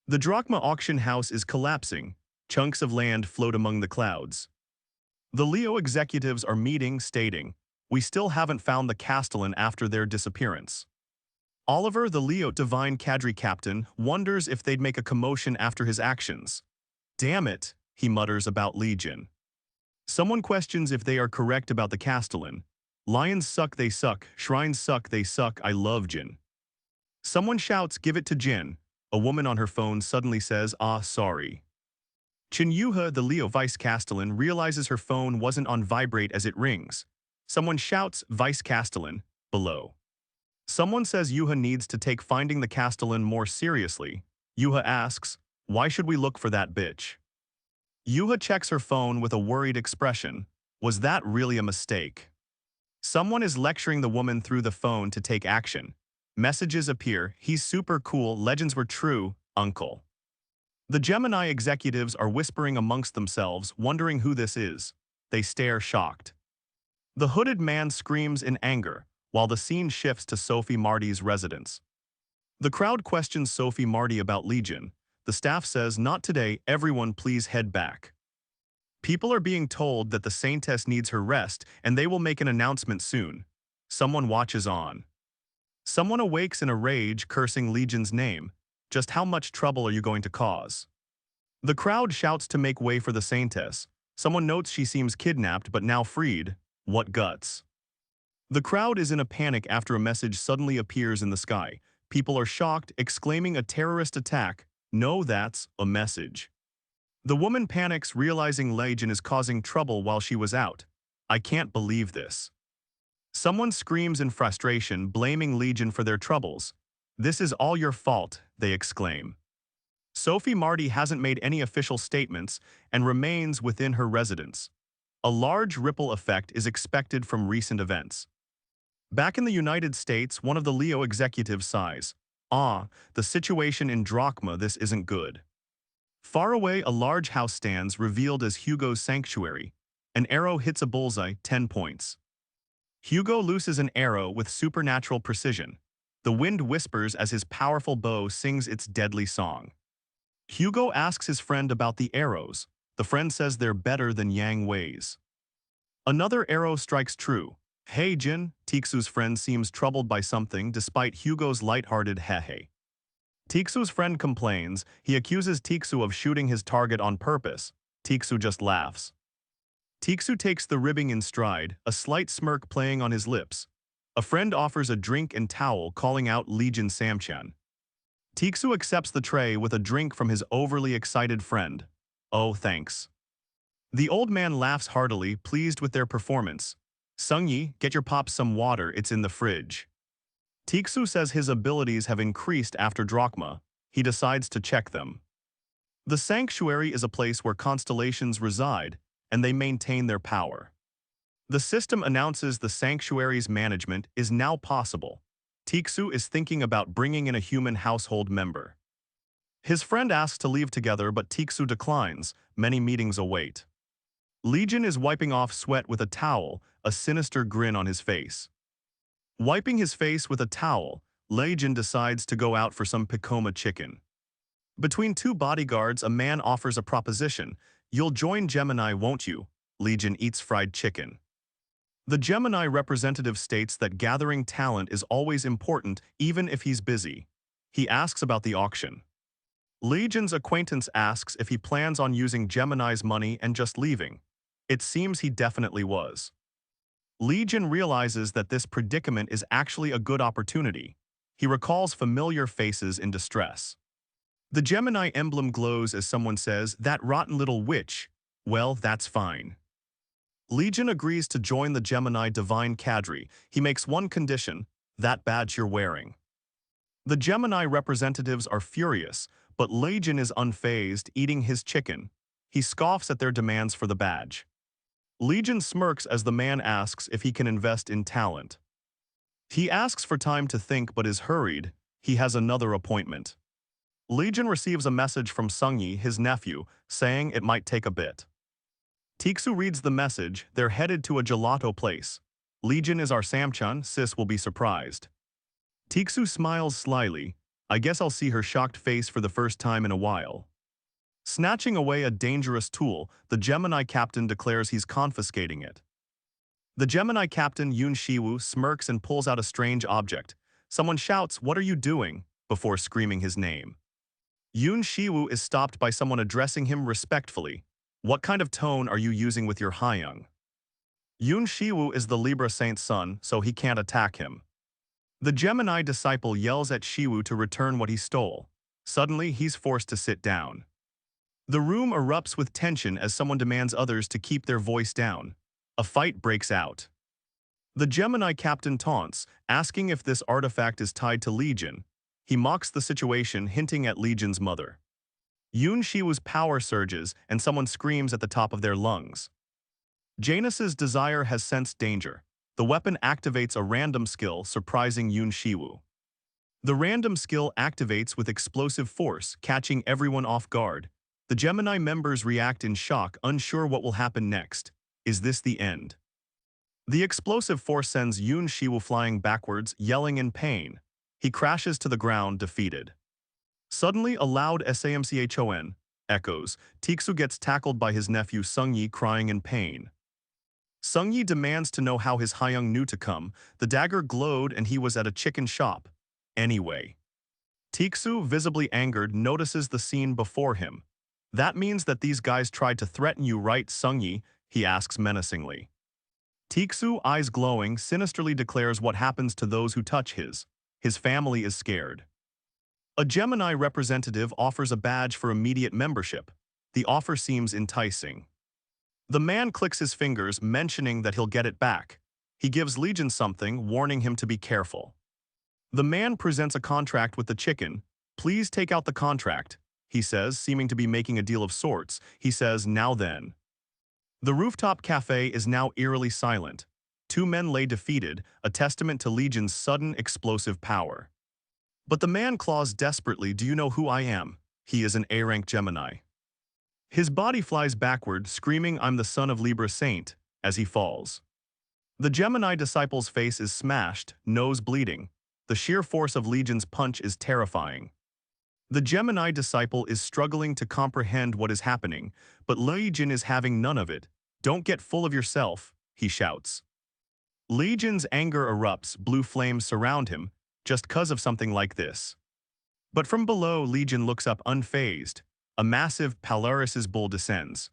The drachma auction house is collapsing. Chunks of land float among the clouds. The Leo executives are meeting, stating, we still haven't found the Castellan after their disappearance. Oliver, the Leo divine cadre captain, wonders if they'd make a commotion after his actions. Damn it, he mutters about Legion. Someone questions if they are correct about the Castellan. Lions suck, they suck. Shrines suck, they suck. I love Jin. Someone shouts, give it to Jin. A woman on her phone suddenly says, sorry. Chin Yuha, the Leo vice Castellan, realizes her phone wasn't on vibrate as it rings. Someone shouts, vice Castellan, below. Someone says Yuha needs to take finding the Castellan more seriously. Yuha asks, why should we look for that bitch? Yuha checks her phone with a worried expression. Was that really a mistake? Someone is lecturing the woman through the phone to take action. Messages appear, he's super cool, legends were true, uncle. The Gemini executives are whispering amongst themselves, wondering who this is. They stare shocked. The hooded man screams in anger, while the scene shifts to Sophie Marty's residence. The crowd questions Sophie Marty about Legion. The staff says, not today, everyone please head back. People are being told that the Saintess needs her rest and they will make an announcement soon. Someone watches on. Someone awakes in a rage, cursing Legion's name. Just how much trouble are you going to cause? The crowd shouts to make way for the Saintess. Someone notes she seems kidnapped but now freed. What guts? The crowd is in a panic after a message suddenly appears in the sky. People are shocked, exclaiming a terrorist attack. No, that's a message. The woman panics, realizing Legion is causing trouble while she was out. I can't believe this. Someone screams in frustration, blaming Legion for their troubles. This is all your fault, they exclaim. Sophie Marty hasn't made any official statements and remains within her residence. A large ripple effect is expected from recent events. Back in the United States, one of the Leo executives sighs. The situation in Drachma, this isn't good. Far away, a large house stands, revealed as Hugo's sanctuary. An arrow hits a bullseye, 10 points. Hugo looses an arrow with supernatural precision. The wind whispers as his powerful bow sings its deadly song. Hugo asks his friend about the arrows. The friend says they're better than Yang Wei's. Another arrow strikes true. Hey Jin, Tixu's friend seems troubled by something despite Hugo's lighthearted heh. Tixu's friend complains. He accuses Tixu of shooting his target on purpose. Tixu just laughs. Tixu takes the ribbing in stride, a slight smirk playing on his lips. A friend offers a drink and towel, calling out Legion Samchan. Tixu accepts the tray with a drink from his overly excited friend. Oh, thanks. The old man laughs heartily, pleased with their performance. Sungyi, get your pops some water, it's in the fridge. Tixu says his abilities have increased after Drachma. He decides to check them. The sanctuary is a place where constellations reside, and they maintain their power. The system announces the sanctuary's management is now possible. Tixu is thinking about bringing in a human household member. His friend asks to leave together, but Tixu declines. Many meetings await. Legion is wiping off sweat with a towel, a sinister grin on his face. Wiping his face with a towel, Legion decides to go out for some Picoma chicken. Between two bodyguards, a man offers a proposition. You'll join Gemini, won't you? Legion eats fried chicken. The Gemini representative states that gathering talent is always important, even if he's busy. He asks about the auction. Legion's acquaintance asks if he plans on using Gemini's money and just leaving. It seems he definitely was. Legion realizes that this predicament is actually a good opportunity. He recalls familiar faces in distress. The Gemini emblem glows as someone says, "That rotten little witch." Well, that's fine. Legion agrees to join the Gemini divine cadre. He makes one condition: that badge you're wearing. The Gemini representatives are furious, but Legion is unfazed, eating his chicken. He scoffs at their demands for the badge. Legion smirks as the man asks if he can invest in talent. He asks for time to think but is hurried. He has another appointment. Legion receives a message from Sungyi, his nephew, saying it might take a bit. Tixu reads the message. They're headed to a gelato place. Legion is our Samchan, sis will be surprised. Tixu smiles slyly. I guess I'll see her shocked face for the first time in a while. Snatching away a dangerous tool, the Gemini captain declares he's confiscating it. The Gemini captain, Yun Shiwu, smirks and pulls out a strange object. Someone shouts, "What are you doing?" before screaming his name. Yun Shiwu is stopped by someone addressing him respectfully. What kind of tone are you using with your Haiyang? Yun Shiwu is the Libra saint's son, so he can't attack him. The Gemini disciple yells at Shiwu to return what he stole. Suddenly, he's forced to sit down. The room erupts with tension as someone demands others to keep their voice down. A fight breaks out. The Gemini captain taunts, asking if this artifact is tied to Legion. He mocks the situation, hinting at Legion's mother. Yun Shiwu's power surges, and someone screams at the top of their lungs. Janus's desire has sensed danger. The weapon activates a random skill, surprising Yun Shiwu. The random skill activates with explosive force, catching everyone off guard. The Gemini members react in shock, unsure what will happen next. Is this the end? The explosive force sends Yun Shiwu flying backwards, yelling in pain. He crashes to the ground, defeated. Suddenly, a loud SAMCHON echoes. Tixu gets tackled by his nephew Sungyi, crying in pain. Sungyi demands to know how his Haiyang knew to come. The dagger glowed and he was at a chicken shop. Anyway. Tixu, visibly angered, notices the scene before him. That means that these guys tried to threaten you, right, Sungyi? He asks menacingly. Tixu, eyes glowing, sinisterly declares what happens to those who touch his. His family is scared. A Gemini representative offers a badge for immediate membership. The offer seems enticing. The man clicks his fingers, mentioning that he'll get it back. He gives Legion something, warning him to be careful. The man presents a contract with the chicken. "Please take out the contract," he says, seeming to be making a deal of sorts. He says, "Now then." The rooftop cafe is now eerily silent. Two men lay defeated, a testament to Legion's sudden explosive power. But the man claws desperately, "Do you know who I am?" He is an A-rank Gemini. His body flies backward, screaming, "I'm the son of Libra Saint," as he falls. The Gemini disciple's face is smashed, nose bleeding. The sheer force of Legion's punch is terrifying. The Gemini disciple is struggling to comprehend what is happening, but Legion is having none of it. "Don't get full of yourself," he shouts. Legion's anger erupts, blue flames surround him, just 'cause of something like this. But from below, Legion looks up unfazed. A massive Polaris's bull descends.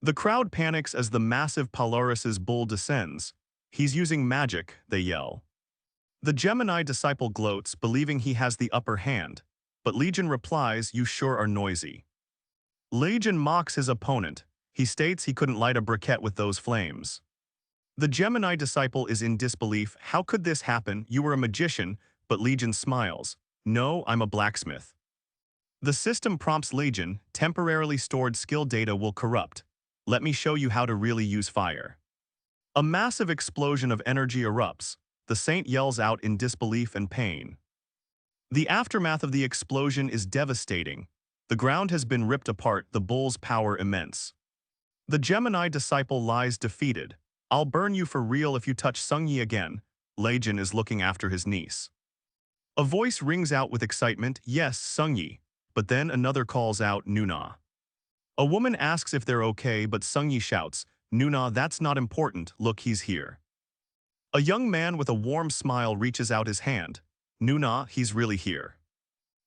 The crowd panics as the massive Polaris's bull descends. "He's using magic," they yell. The Gemini disciple gloats, believing he has the upper hand, but Legion replies, "You sure are noisy." Legion mocks his opponent. He states he couldn't light a briquette with those flames. The Gemini disciple is in disbelief. "How could this happen? You were a magician," but Legion smiles. "No, I'm a blacksmith." The system prompts Legion, "Temporarily stored skill data will corrupt. Let me show you how to really use fire." A massive explosion of energy erupts. The saint yells out in disbelief and pain. The aftermath of the explosion is devastating. The ground has been ripped apart, the bull's power immense. The Gemini disciple lies defeated. "I'll burn you for real if you touch Sungyi again." Legion is looking after his niece. A voice rings out with excitement, "Yes, Sungyi." But then another calls out, "Nuna." A woman asks if they're okay, but Sungyi shouts, "Nuna, that's not important, look, he's here." A young man with a warm smile reaches out his hand. "Nuna, he's really here."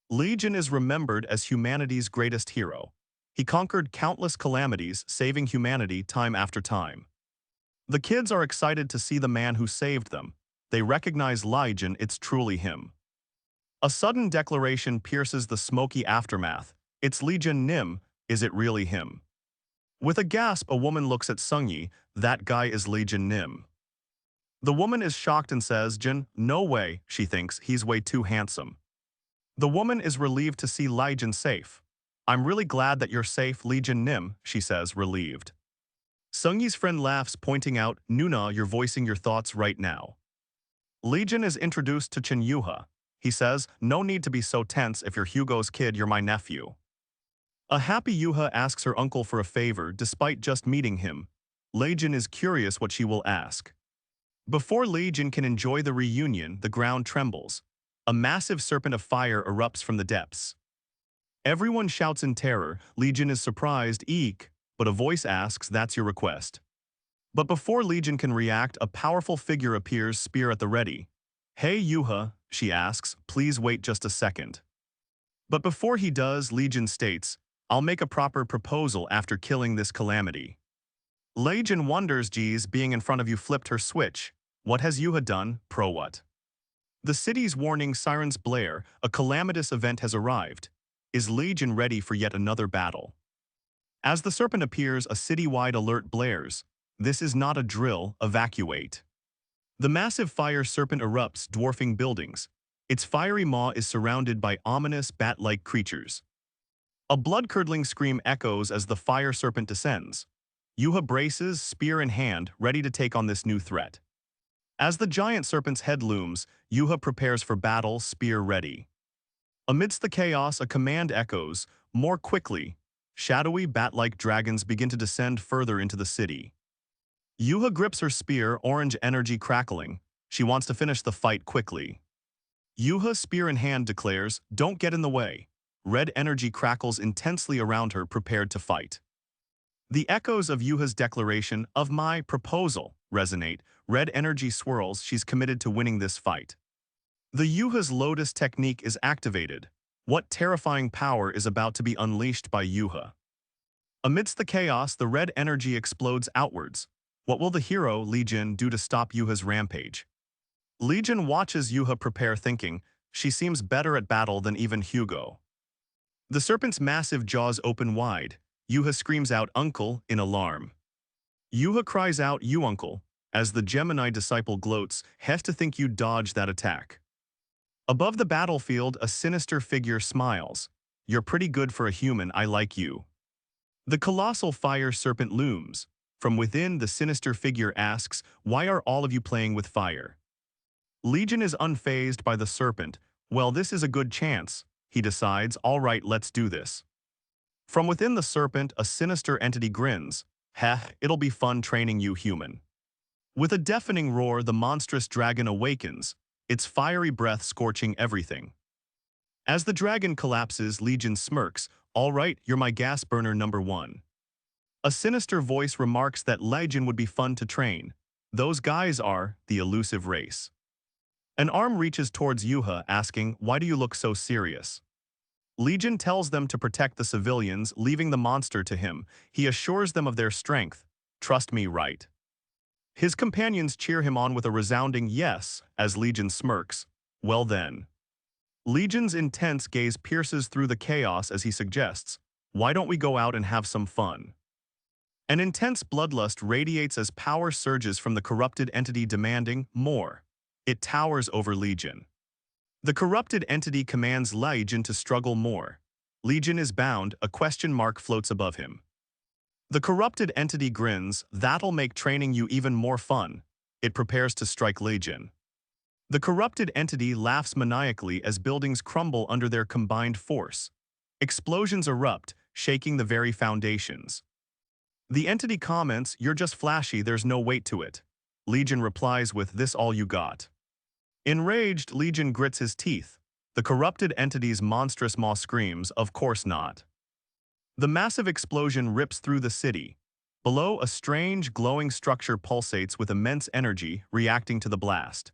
Legion is remembered as humanity's greatest hero. He conquered countless calamities, saving humanity time after time. The kids are excited to see the man who saved them. They recognize Legion, it's truly him. A sudden declaration pierces the smoky aftermath. "It's Legion Nim, is it really him?" With a gasp, a woman looks at Sungyi. "That guy is Legion Nim." The woman is shocked and says, "Jin, no way," she thinks, "he's way too handsome." The woman is relieved to see Legion safe. "I'm really glad that you're safe, Legion Nim," she says, relieved. Sungyi's friend laughs, pointing out, "Nuna, you're voicing your thoughts right now." Legion is introduced to Chen Yuha. He says, "No need to be so tense, if you're Hugo's kid, you're my nephew." A happy Yuha asks her uncle for a favor despite just meeting him. Legion is curious what she will ask. Before Legion can enjoy the reunion, the ground trembles. A massive serpent of fire erupts from the depths. Everyone shouts in terror. Legion is surprised, "Eek," but a voice asks, "That's your request." But before Legion can react, a powerful figure appears, spear at the ready. "Hey Yuha," she asks, "please wait just a second." But before he does, Legion states, "I'll make a proper proposal after killing this calamity." Legion wonders, "Geez, being in front of you flipped her switch. What has Yuha done? Pro what?" The city's warning sirens blare. A calamitous event has arrived. Is Legion ready for yet another battle? As the serpent appears, a citywide alert blares. This is not a drill, evacuate. The massive fire serpent erupts, dwarfing buildings. Its fiery maw is surrounded by ominous, bat-like creatures. A blood-curdling scream echoes as the fire serpent descends. Yuha braces, spear in hand, ready to take on this new threat. As the giant serpent's head looms, Yuha prepares for battle, spear ready. Amidst the chaos, a command echoes, "More quickly." Shadowy, bat-like dragons begin to descend further into the city. Yuha grips her spear, orange energy crackling. She wants to finish the fight quickly. Yuha, spear in hand, declares, "Don't get in the way." Red energy crackles intensely around her, prepared to fight. The echoes of Yuha's declaration, "Of my proposal," resonate. Red energy swirls, she's committed to winning this fight. The Yuha's Lotus technique is activated. What terrifying power is about to be unleashed by Yuha? Amidst the chaos, the red energy explodes outwards. What will the hero, Legion, do to stop Yuha's rampage? Legion watches Yuha prepare, thinking, she seems better at battle than even Hugo. The serpent's massive jaws open wide. Yuha screams out, "Uncle," in alarm. Yuha cries out, "You uncle," as the Gemini disciple gloats, "Have to think you dodged that attack." Above the battlefield, a sinister figure smiles. "You're pretty good for a human, I like you." The colossal fire serpent looms. From within, the sinister figure asks, "Why are all of you playing with fire?" Legion is unfazed by the serpent. "Well, this is a good chance." He decides, "All right, let's do this." From within the serpent, a sinister entity grins. Heh, it'll be fun training you, human. With a deafening roar, the monstrous dragon awakens, its fiery breath scorching everything. As the dragon collapses, Legion smirks. All right, you're my gas burner number one. A sinister voice remarks that Legion would be fun to train. Those guys are the elusive race. An arm reaches towards Yuha, asking, why do you look so serious? Legion tells them to protect the civilians, leaving the monster to him. He assures them of their strength. Trust me, right? His companions cheer him on with a resounding yes, as Legion smirks. Well then. Legion's intense gaze pierces through the chaos as he suggests, why don't we go out and have some fun? An intense bloodlust radiates as power surges from the corrupted entity demanding more. It towers over Legion. The corrupted entity commands Legion to struggle more. Legion is bound, a question mark floats above him. The corrupted entity grins, that'll make training you even more fun. It prepares to strike Legion. The corrupted entity laughs maniacally as buildings crumble under their combined force. Explosions erupt, shaking the very foundations. The entity comments, you're just flashy, there's no weight to it. Legion replies with, this all you got. Enraged, Legion grits his teeth. The corrupted entity's monstrous maw screams, of course not. The massive explosion rips through the city. Below, a strange, glowing structure pulsates with immense energy, reacting to the blast.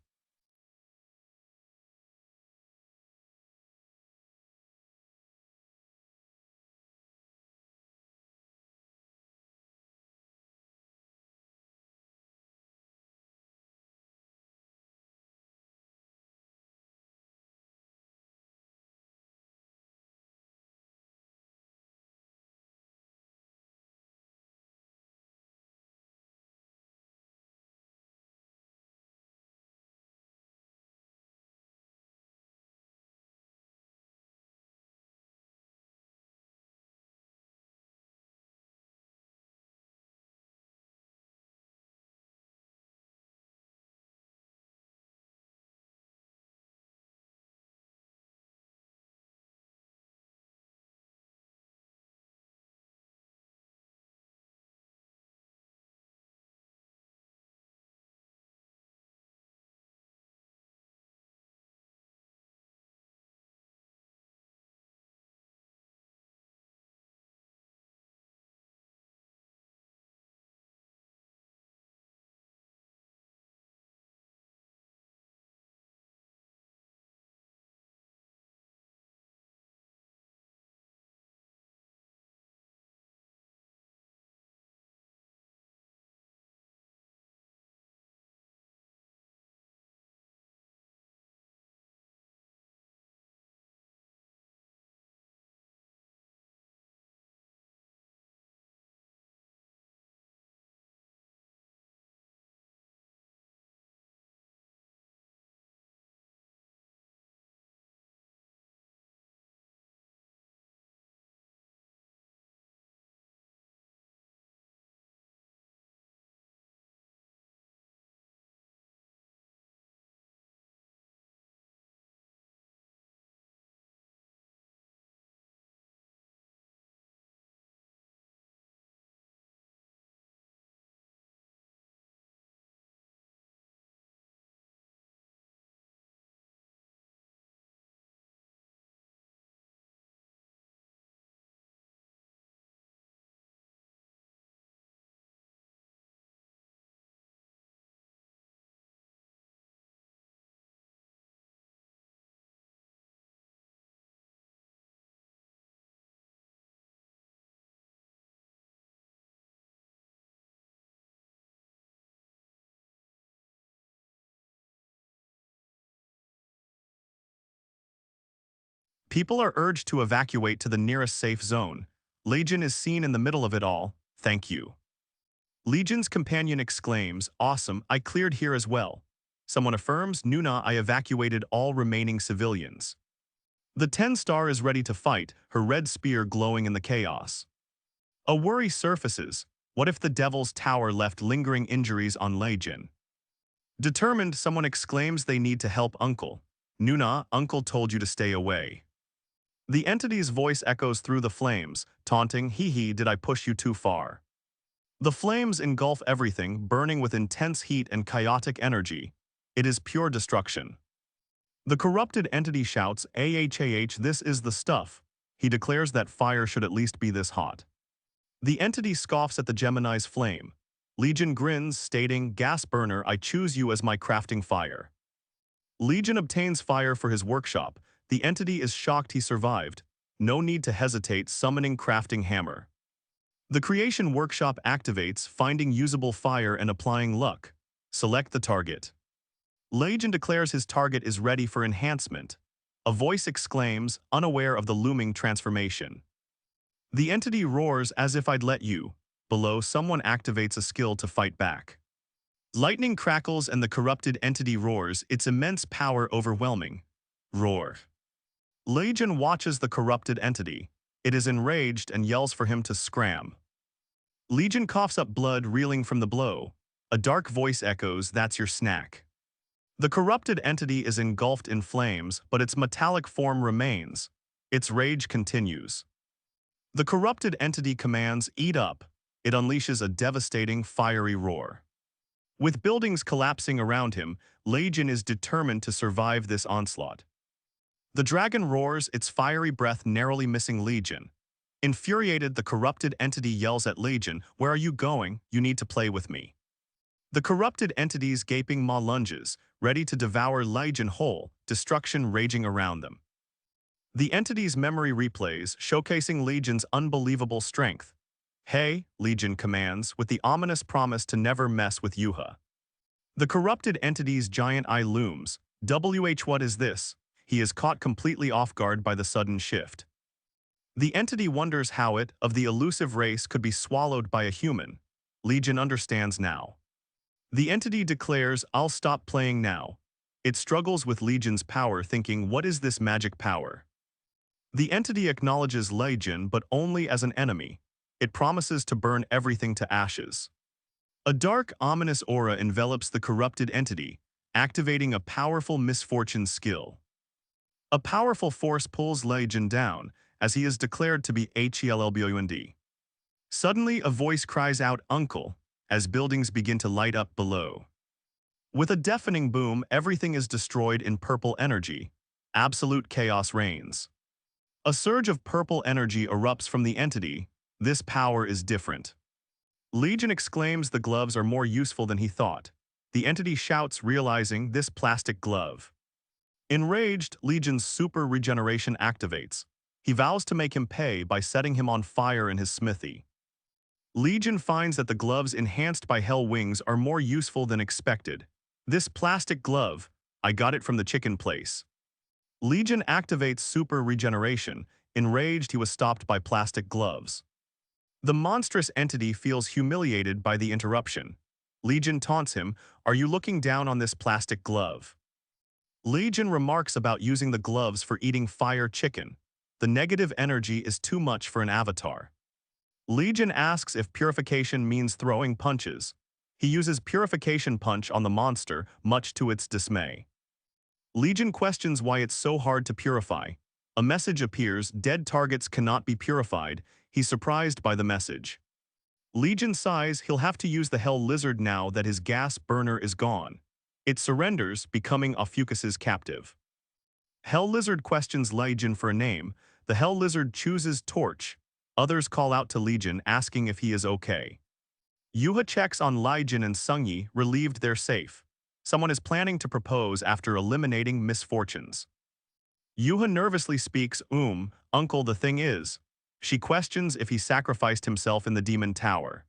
People are urged to evacuate to the nearest safe zone. Legion is seen in the middle of it all. Thank you. Legion's companion exclaims, awesome, I cleared here as well. Someone affirms, Nuna, I evacuated all remaining civilians. The 10-star is ready to fight, her red spear glowing in the chaos. A worry surfaces. What if the Devil's Tower left lingering injuries on Legion? Determined, someone exclaims they need to help Uncle. Nuna, Uncle told you to stay away. The entity's voice echoes through the flames, taunting, "Hee hee, did I push you too far?" The flames engulf everything, burning with intense heat and chaotic energy. It is pure destruction. The corrupted entity shouts, "Ahah, this is the stuff." He declares that fire should at least be this hot. The entity scoffs at the Gemini's flame. Legion grins, stating, "Gas burner, I choose you as my crafting fire." Legion obtains fire for his workshop. The entity is shocked he survived. No need to hesitate, summoning crafting hammer. The creation workshop activates, finding usable fire and applying luck. Select the target. Legion declares his target is ready for enhancement. A voice exclaims, unaware of the looming transformation. The entity roars, "As if I'd let you." Below, someone activates a skill to fight back. Lightning crackles and the corrupted entity roars, its immense power overwhelming. Roar. Legion watches the corrupted entity. It is enraged and yells for him to scram. Legion coughs up blood reeling from the blow. A dark voice echoes, "That's your snack." The corrupted entity is engulfed in flames, but its metallic form remains. Its rage continues. The corrupted entity commands, "Eat up." It unleashes a devastating, fiery roar. With buildings collapsing around him, Legion is determined to survive this onslaught. The dragon roars, its fiery breath narrowly missing Legion. Infuriated, the corrupted entity yells at Legion, "Where are you going? You need to play with me." The corrupted entity's gaping maw lunges, ready to devour Legion whole, destruction raging around them. The entity's memory replays, showcasing Legion's unbelievable strength. "Hey," Legion commands, with the ominous promise to never mess with Yuha. The corrupted entity's giant eye looms. What is this? He is caught completely off guard by the sudden shift. The entity wonders how it, of the elusive race, could be swallowed by a human. Legion understands now. The entity declares, "I'll stop playing now." It struggles with Legion's power, thinking, "What is this magic power?" The entity acknowledges Legion, but only as an enemy. It promises to burn everything to ashes. A dark, ominous aura envelops the corrupted entity, activating a powerful misfortune skill. A powerful force pulls Legion down, as he is declared to be HELLBOUND. Suddenly, a voice cries out, "Uncle," as buildings begin to light up below. With a deafening boom, everything is destroyed in purple energy. Absolute chaos reigns. A surge of purple energy erupts from the entity. This power is different. Legion exclaims the gloves are more useful than he thought. The entity shouts, realizing this plastic glove. Enraged, Legion's super regeneration activates. He vows to make him pay by setting him on fire in his smithy. Legion finds that the gloves enhanced by Hell Wings are more useful than expected. "This plastic glove, I got it from the chicken place." Legion activates super regeneration. Enraged, he was stopped by plastic gloves. The monstrous entity feels humiliated by the interruption. Legion taunts him, "Are you looking down on this plastic glove?" Legion remarks about using the gloves for eating fire chicken. The negative energy is too much for an avatar. Legion asks if purification means throwing punches. He uses purification punch on the monster, much to its dismay. Legion questions why it's so hard to purify. A message appears, "Dead targets cannot be purified." He's surprised by the message. Legion sighs, he'll have to use the Hell Lizard now that his gas burner is gone. It surrenders, becoming Ophiuchus's captive. Hell Lizard questions Legion for a name. The Hell Lizard chooses Torch. Others call out to Legion, asking if he is okay. Yuha checks on Legion and Sungyi, relieved they're safe. Someone is planning to propose after eliminating misfortunes. Yuha nervously speaks, "Uncle, the thing is." She questions if he sacrificed himself in the Demon Tower.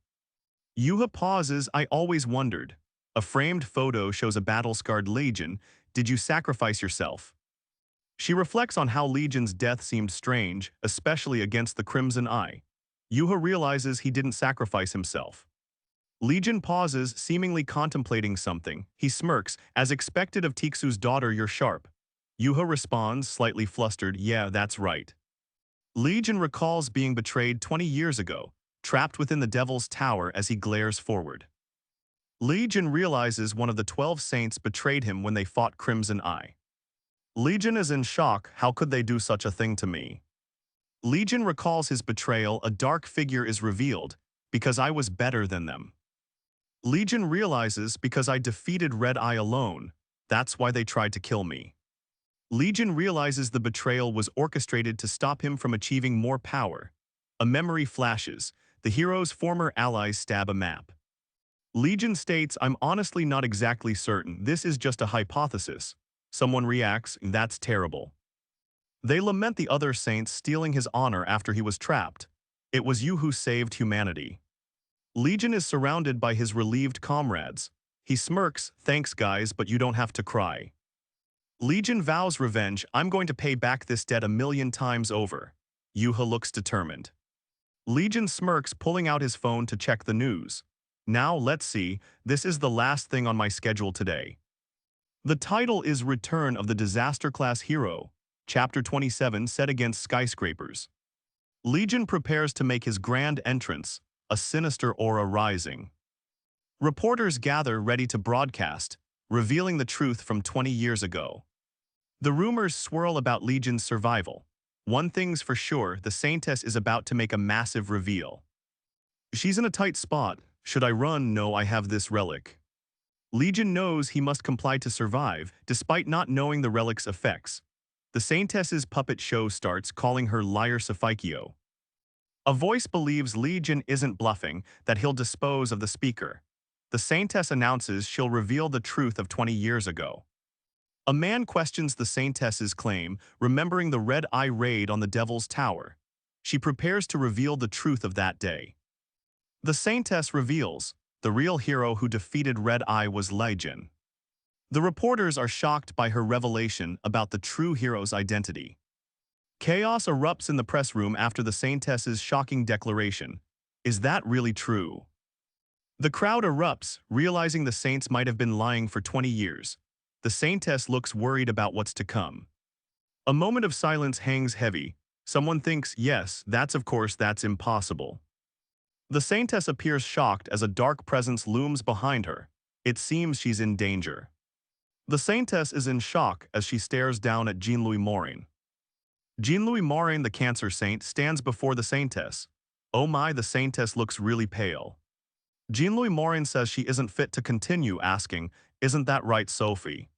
Yuha pauses, "I always wondered." A framed photo shows a battle-scarred Legion. "Did you sacrifice yourself?" She reflects on how Legion's death seemed strange, especially against the Crimson Eye. Yuha realizes he didn't sacrifice himself. Legion pauses, seemingly contemplating something. He smirks, "As expected of Tiksu's daughter, you're sharp." Yuha responds, slightly flustered, "Yeah, that's right." Legion recalls being betrayed 20 years ago, trapped within the Devil's Tower as he glares forward. Legion realizes one of the 12 saints betrayed him when they fought Crimson Eye. Legion is in shock, "How could they do such a thing to me?" Legion recalls his betrayal. A dark figure is revealed, because I was better than them. Legion realizes because I defeated Red Eye alone, that's why they tried to kill me. Legion realizes the betrayal was orchestrated to stop him from achieving more power. A memory flashes. The hero's former allies stab a map. Legion states, I'm honestly not exactly certain, this is just a hypothesis. Someone reacts, that's terrible. They lament the other saints stealing his honor after he was trapped. It was you who saved humanity. Legion is surrounded by his relieved comrades. He smirks, thanks guys, but you don't have to cry. Legion vows revenge, I'm going to pay back this debt 1,000,000 times over. Yuha looks determined. Legion smirks, pulling out his phone to check the news. Now let's see, this is the last thing on my schedule today. The title is Return of the Disaster Class Hero, Chapter 27, set against skyscrapers. Legion prepares to make his grand entrance, a sinister aura rising. Reporters gather ready to broadcast, revealing the truth from 20 years ago. The rumors swirl about Legion's survival. One thing's for sure, the Saintess is about to make a massive reveal. She's in a tight spot. Should I run? No, I have this relic. Legion knows he must comply to survive, despite not knowing the relic's effects. The Saintess's puppet show starts, calling her Liar Sapphikyo. A voice believes Legion isn't bluffing, that he'll dispose of the speaker. The Saintess announces she'll reveal the truth of 20 years ago. A man questions the Saintess's claim, remembering the Red Eye raid on the Devil's Tower. She prepares to reveal the truth of that day. The Saintess reveals, the real hero who defeated Red Eye was Legion. The reporters are shocked by her revelation about the true hero's identity. Chaos erupts in the press room after the Saintess's shocking declaration. Is that really true? The crowd erupts, realizing the saints might have been lying for 20 years. The Saintess looks worried about what's to come. A moment of silence hangs heavy. Someone thinks, yes, that's impossible. The Saintess appears shocked as a dark presence looms behind her. It seems she's in danger. The Saintess is in shock as she stares down at Jean-Louis Morin. Jean-Louis Morin, the Cancer Saint, stands before the Saintess. Oh my, the Saintess looks really pale. Jean-Louis Morin says she isn't fit to continue, asking, isn't that right, Sophie?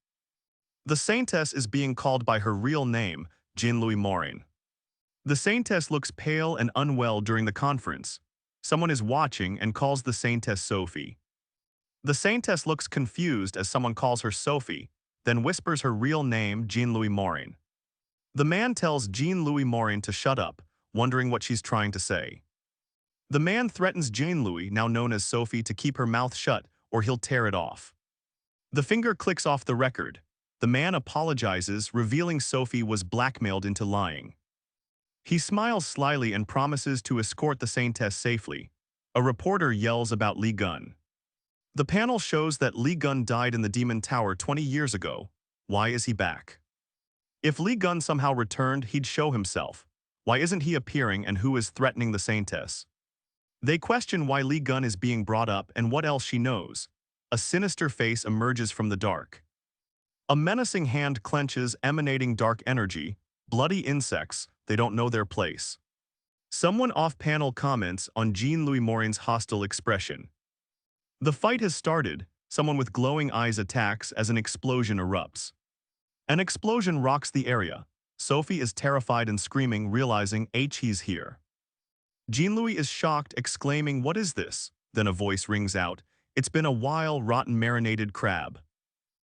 The Saintess is being called by her real name, Jean-Louis Morin. The Saintess looks pale and unwell during the conference. Someone is watching and calls the Saintess Sophie. The Saintess looks confused as someone calls her Sophie, then whispers her real name, Jean-Louis Morin. The man tells Jean-Louis Morin to shut up, wondering what she's trying to say. The man threatens Jean-Louis, now known as Sophie, to keep her mouth shut or he'll tear it off. The finger clicks off the record. The man apologizes, revealing Sophie was blackmailed into lying. He smiles slyly and promises to escort the Saintess safely. A reporter yells about Li Gun. The panel shows that Li Gun died in the Demon Tower 20 years ago. Why is he back? If Li Gun somehow returned, he'd show himself. Why isn't he appearing, and who is threatening the Saintess? They question why Li Gun is being brought up and what else she knows. A sinister face emerges from the dark. A menacing hand clenches, emanating dark energy. Bloody insects, they don't know their place. Someone off-panel comments on Jean-Louis Morin's hostile expression. The fight has started. Someone with glowing eyes attacks as an explosion erupts. An explosion rocks the area. Sophie is terrified and screaming, realizing he's here. Jean-Louis is shocked, exclaiming, what is this? Then a voice rings out. It's been a while, rotten marinated crab.